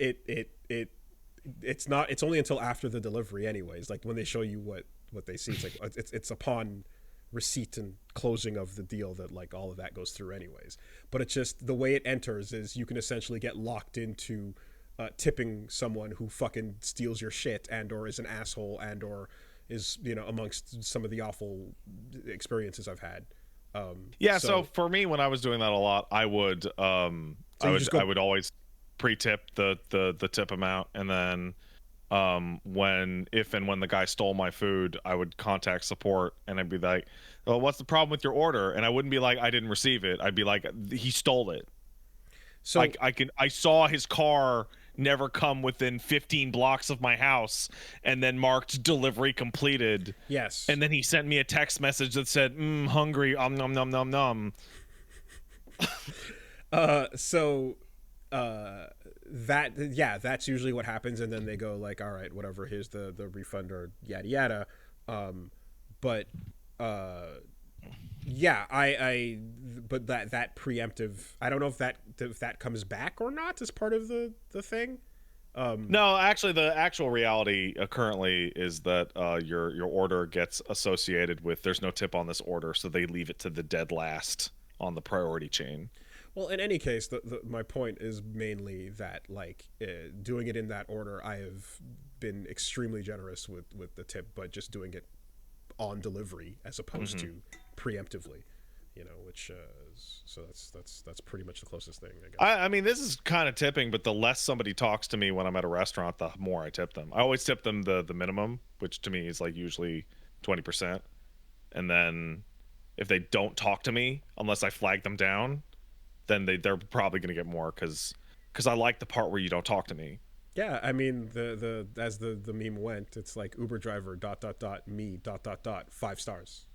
not. It's only until after the delivery, anyways. Like when they show you what they see, it's like it's upon receipt and closing of the deal that like all of that goes through anyways. But it's just the way it enters is you can essentially get locked into tipping someone who fucking steals your shit and or is an asshole and or is amongst some of the awful experiences I've had. So for me, when I was doing that a lot, I would I would always pre-tip the tip amount, and then when the guy stole my food, I would contact support and I'd be like, "Oh, what's the problem with your order?" And I wouldn't be like, "I didn't receive it." I'd be like, "He stole it." So I saw his car never come within 15 blocks of my house, and then marked delivery completed. Yes. And then he sent me a text message that said, "Hungry, nom nom nom nom." That's usually what happens, and then they go like, all right, whatever, here's the refund or yada yada. But that preemptive, I don't know if that comes back or not as part of the thing. No, actually, the actual reality currently is that your order gets associated with there's no tip on this order, so they leave it to the dead last on the priority chain. Well, in any case, my point is mainly that, like, doing it in that order, I have been extremely generous with the tip, but just doing it on delivery as opposed to preemptively, which so that's pretty much the closest thing, I guess. I mean, this is kind of tipping, but the less somebody talks to me when I'm at a restaurant, the more I tip them. I always tip them the minimum, which to me is like usually 20%. And then if they don't talk to me, unless I flag them down, then they're probably going to get more because I like the part where you don't talk to me. Yeah, I mean as the meme went, it's like Uber driver ... me ... 5 stars.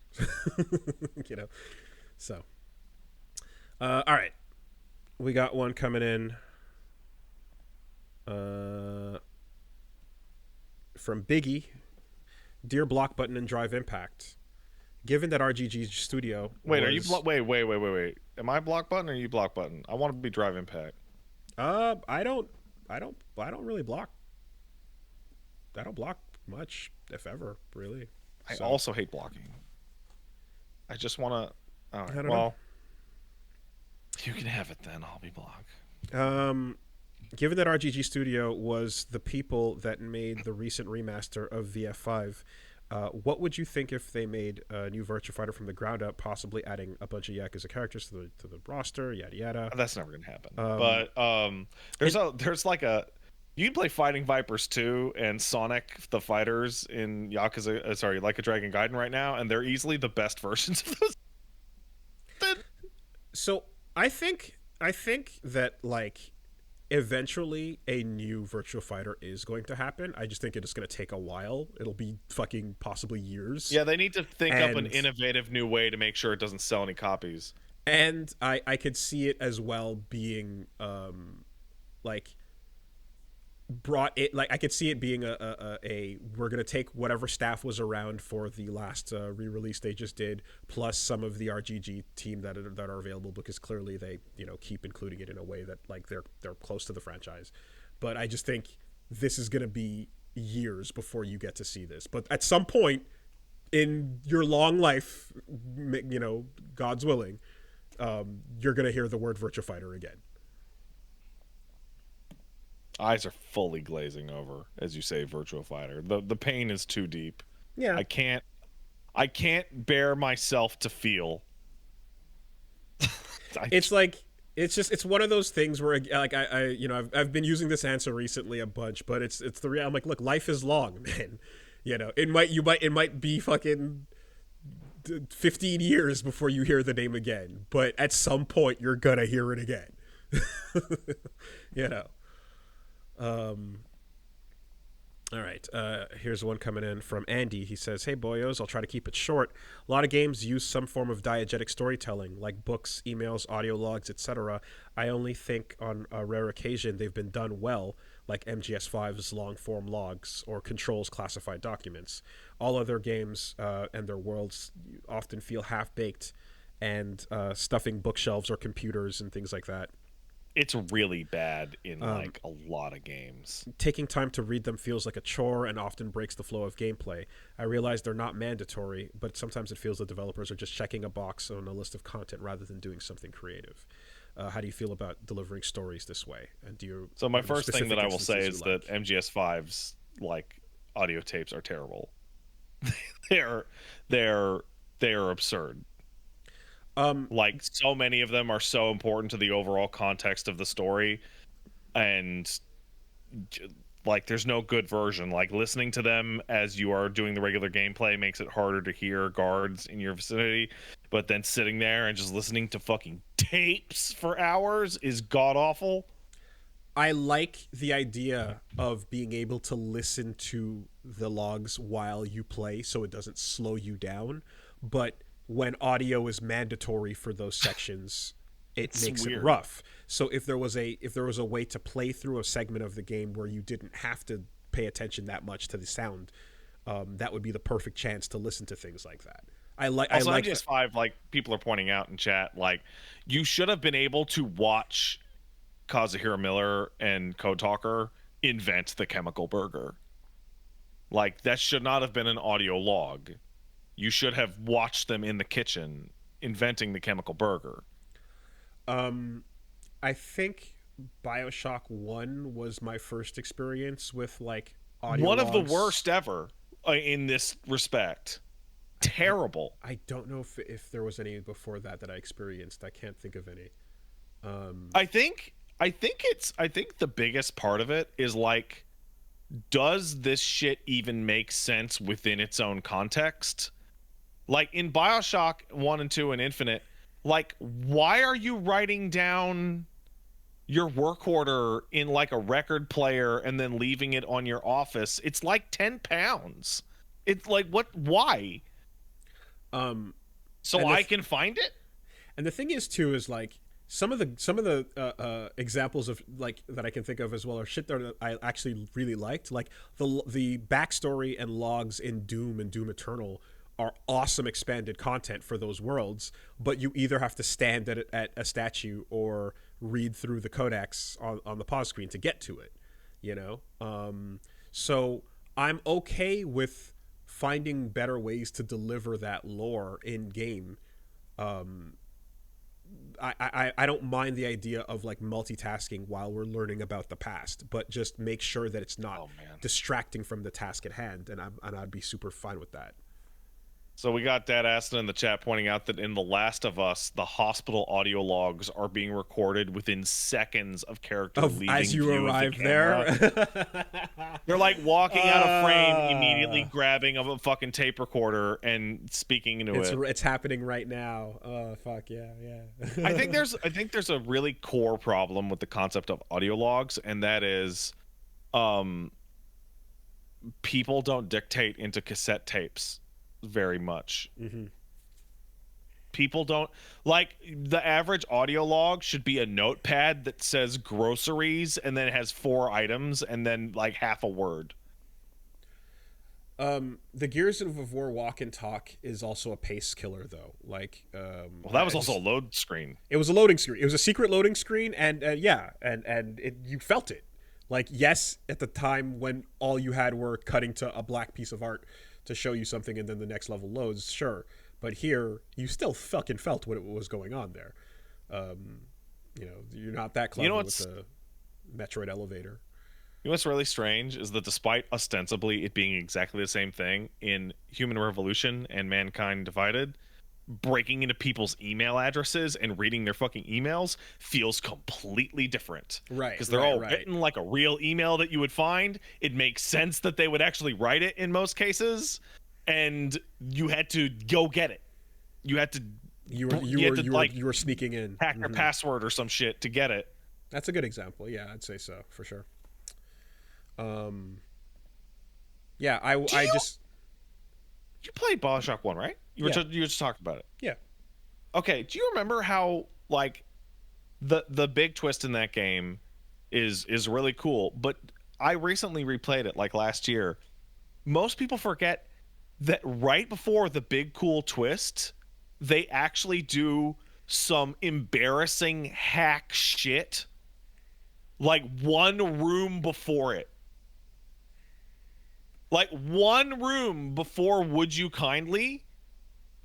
So all right, we got one coming in from Biggie. Dear Block Button and Drive Impact, given that RGG's studio wait am I Block Button or are you Block Button? I want to be Drive Impact. I don't I don't really block. I don't block much, if ever, really. I So also hate blocking. I just want to. All I right. don't Well, you can have it then. I'll be block. know. Given that RGG Studio was the people that made the recent remaster of VF5, what would you think if they made a new Virtua Fighter from the ground up, possibly adding a bunch of Yakuza characters to the roster, yada yada? That's never gonna happen. Um, But there's like a you can play Fighting Vipers 2 and Sonic the Fighters in Yakuza. Like a Dragon Gaiden right now, and they're easily the best versions of those. so I think that like eventually a new Virtua Fighter is going to happen. I just think it is going to take a while. It'll be fucking possibly years. Yeah, they need to think up an And- innovative new way to make sure it doesn't sell any copies. And I could see it as well being like brought it like I could see it being a we're gonna take whatever staff was around for the last re-release they just did, plus some of the RGG team that are available, because clearly they keep including it in a way that like they're close to the franchise. But I just think this is gonna be years before you get to see this. But at some point in your long life, God's willing, you're gonna hear the word Virtua Fighter again. Eyes are fully glazing over as you say Virtua Fighter. The pain is too deep. Yeah, I can't bear myself to feel. it's like it's one of those things where like I've been using this answer recently a bunch, but it's the real. I'm like, look, life is long, man. It might be fucking 15 years before you hear the name again, but at some point you're gonna hear it again. you know. All right. Here's one coming in from Andy. He says, "Hey boyos, I'll try to keep it short. A lot of games use some form of diegetic storytelling, like books, emails, audio logs, etc. I only think on a rare occasion they've been done well, like MGS5's long-form logs or Control's classified documents. All other games and their worlds often feel half-baked and stuffing bookshelves or computers and things like that. It's really bad in like a lot of games. Taking time to read them feels like a chore and often breaks the flow of gameplay. I realize they're not mandatory, but sometimes it feels the developers are just checking a box on a list of content rather than doing something creative. How do you feel about delivering stories this way? And So my first thing that I will say is that MGS5's like audio tapes are terrible. they're absurd. Like so many of them are so important to the overall context of the story, and like there's no good version. Like listening to them as you are doing the regular gameplay makes it harder to hear guards in your vicinity, but then sitting there and just listening to fucking tapes for hours is god awful. I like the idea of being able to listen to the logs while you play so it doesn't slow you down, but when audio is mandatory for those sections, it makes it rough. So if there was a way to play through a segment of the game where you didn't have to pay attention that much to the sound, that would be the perfect chance to listen to things like that. I like MGS5, like people are pointing out in chat, like you should have been able to watch Kazuhiro Miller and Code Talker invent the chemical burger. Like that should not have been an audio log. You should have watched them in the kitchen inventing the chemical burger. I think BioShock 1 was my first experience with like audio One logs. of the worst ever in this respect. Terrible. I don't know if there was any before that I experienced. I can't think of any. I think the biggest part of it is like, does this shit even make sense within its own context? Like in BioShock 1 and 2 and Infinite, like why are you writing down your work order in like a record player and then leaving it on your office? It's like 10 pounds. It's like why? So I can find it? And the thing is too is like some of the examples of like that I can think of as well are shit that I actually really liked. Like the backstory and logs in Doom and Doom Eternal are awesome expanded content for those worlds, but you either have to stand at a statue or read through the codex on the pause screen to get to it, you know? So I'm okay with finding better ways to deliver that lore in game. I don't mind the idea of like multitasking while we're learning about the past, but just make sure that it's not distracting from the task at hand, and I'd be super fine with that. So we got Dad Aston in the chat pointing out that in The Last of Us, the hospital audio logs are being recorded within seconds of character leaving as you view arrive of the camera. there. They're like walking out of frame, immediately grabbing a fucking tape recorder and speaking into it. It's happening right now. Oh fuck yeah. I think there's a really core problem with the concept of audio logs, and that is, people don't dictate into cassette tapes very much. People don't like the average audio log should be a notepad that says groceries and then it has 4 items and then like half a word. The Gears of War walk and talk is also a pace killer though. Like well, that was also a load screen. It was a loading screen. It was a secret loading screen, and you felt it. Like, yes, at the time when all you had were cutting to a black piece of art to show you something and then the next level loads, sure. But here, you still fucking felt what was going on there. You know, you're not that clever with the Metroid elevator. You know what's really strange is that despite ostensibly it being exactly the same thing in Human Revolution and Mankind Divided, breaking into people's email addresses and reading their fucking emails feels completely different. Right. Because they're all written like a real email that you would find. It makes sense that they would actually write it in most cases. And you had to go get it. You had to you were sneaking in. Hack your password or some shit to get it. That's a good example. Yeah, I'd say so for sure. Yeah, you played BioShock 1, right? You were just talking about it. Yeah. Okay, do you remember how like the big twist in that game is really cool, but I recently replayed it like last year. Most people forget that right before the big cool twist, they actually do some embarrassing hack shit like one room before it. Like one room before Would You Kindly,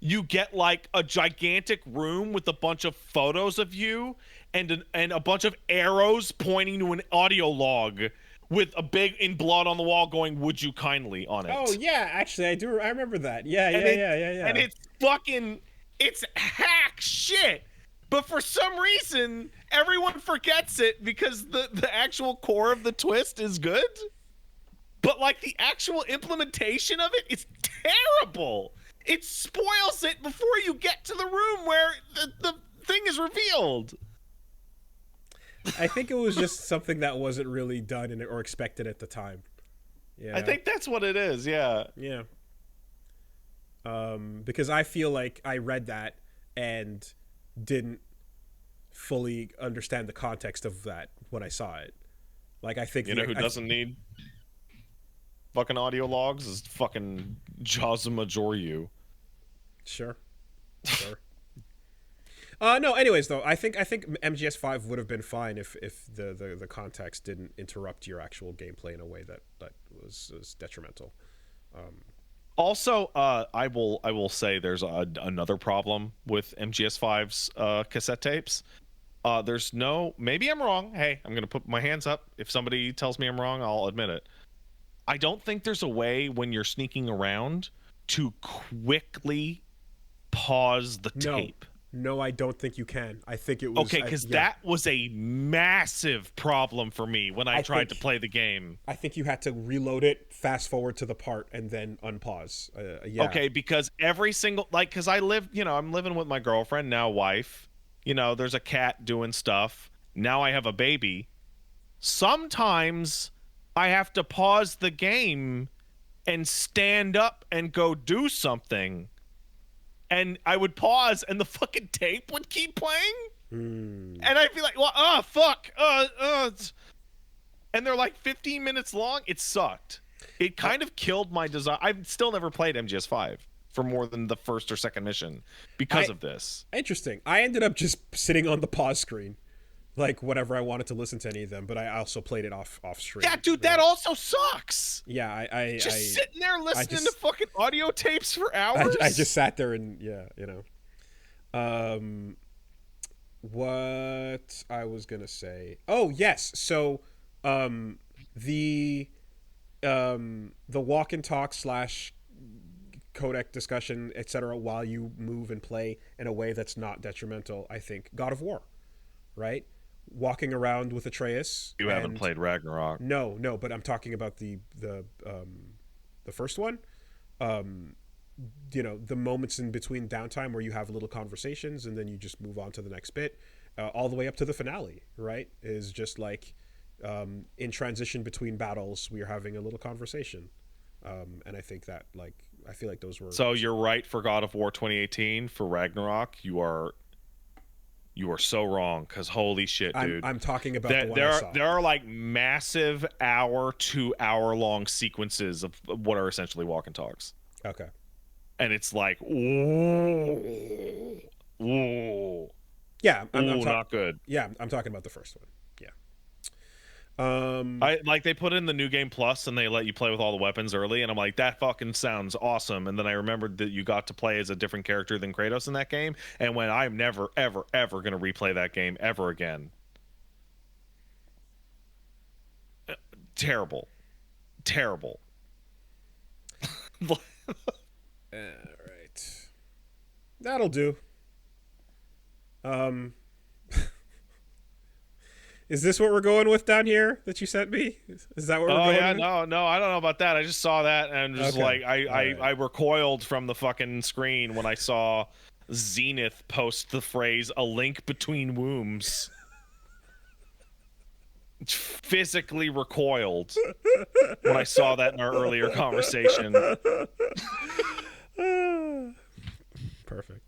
you get like a gigantic room with a bunch of photos of you and a bunch of arrows pointing to an audio log with a big in blood on the wall going "Would you kindly" on it. Oh yeah, actually I do. I remember that. Yeah. And it's hack shit. But for some reason, everyone forgets it because the actual core of the twist is good. But like the actual implementation of it is terrible. It spoils it before you get to the room where the thing is revealed. I think it was just something that wasn't really done or expected at the time. Yeah, I think that's what it is. Yeah. Yeah. Because I feel like I read that and didn't fully understand the context of that when I saw it. Like I think who doesn't need fucking audio logs is fucking Jazuma Joryu. Sure. No. Anyways, though, I think MGS5 would have been fine if the context didn't interrupt your actual gameplay in a way that was detrimental. Also, I will say there's another problem with MGS5's cassette tapes. There's no. Maybe I'm wrong. Hey, I'm gonna put my hands up. If somebody tells me I'm wrong, I'll admit it. I don't think there's a way when you're sneaking around to quickly pause the tape. No, I don't think you can. I think it was... Okay, because that was a massive problem for me when I tried to play the game. I think you had to reload it, fast forward to the part, and then unpause. Yeah. Okay, because every single... Like, because I'm living with my girlfriend, now wife. There's a cat doing stuff. Now I have a baby. Sometimes I have to pause the game and stand up and go do something. And I would pause, and the fucking tape would keep playing. And I'd be like, well, fuck. And they're like 15 minutes long. It sucked. It kind of killed my desire. I've still never played MGS5 for more than the first or second mission because of this. Interesting. I ended up just sitting on the pause screen. like whenever I wanted to listen to any of them, but I also played it off stream. Yeah, dude, that also sucks. Yeah, I Sitting there listening to fucking audio tapes for hours. I just sat there and what I was gonna say. Oh yes, so the walk and talk / codec discussion, etc., while you move and play in a way that's not detrimental. I think God of War, right? Walking around with Atreus. You haven't played Ragnarok. No, but I'm talking about the first one. The moments in between downtime where you have little conversations and then you just move on to the next bit, all the way up to the finale, right? Is just like in transition between battles, we are having a little conversation. And I think that, like, I feel like those were... So you're right for God of War 2018. For Ragnarok, you are so wrong, because holy shit, dude. I'm talking about the one I saw. There are like massive 2 hour long sequences of what are essentially walk and talks. Okay. And it's like, ooh. Yeah, not good. Yeah, I'm talking about the first one. Yeah. They put in the new game plus and they let you play with all the weapons early, and I'm like, that fucking sounds awesome. And then I remembered that you got to play as a different character than Kratos in that game, and when I'm never ever ever gonna replay that game ever again. Terrible. All right, that'll do. Is this what we're going with down here that you sent me? Is that what we're going with? No, I don't know about that. I just saw that and just okay. I recoiled from the fucking screen when I saw Zenith post the phrase "a link between wombs." Physically recoiled when I saw that in our earlier conversation. Perfect.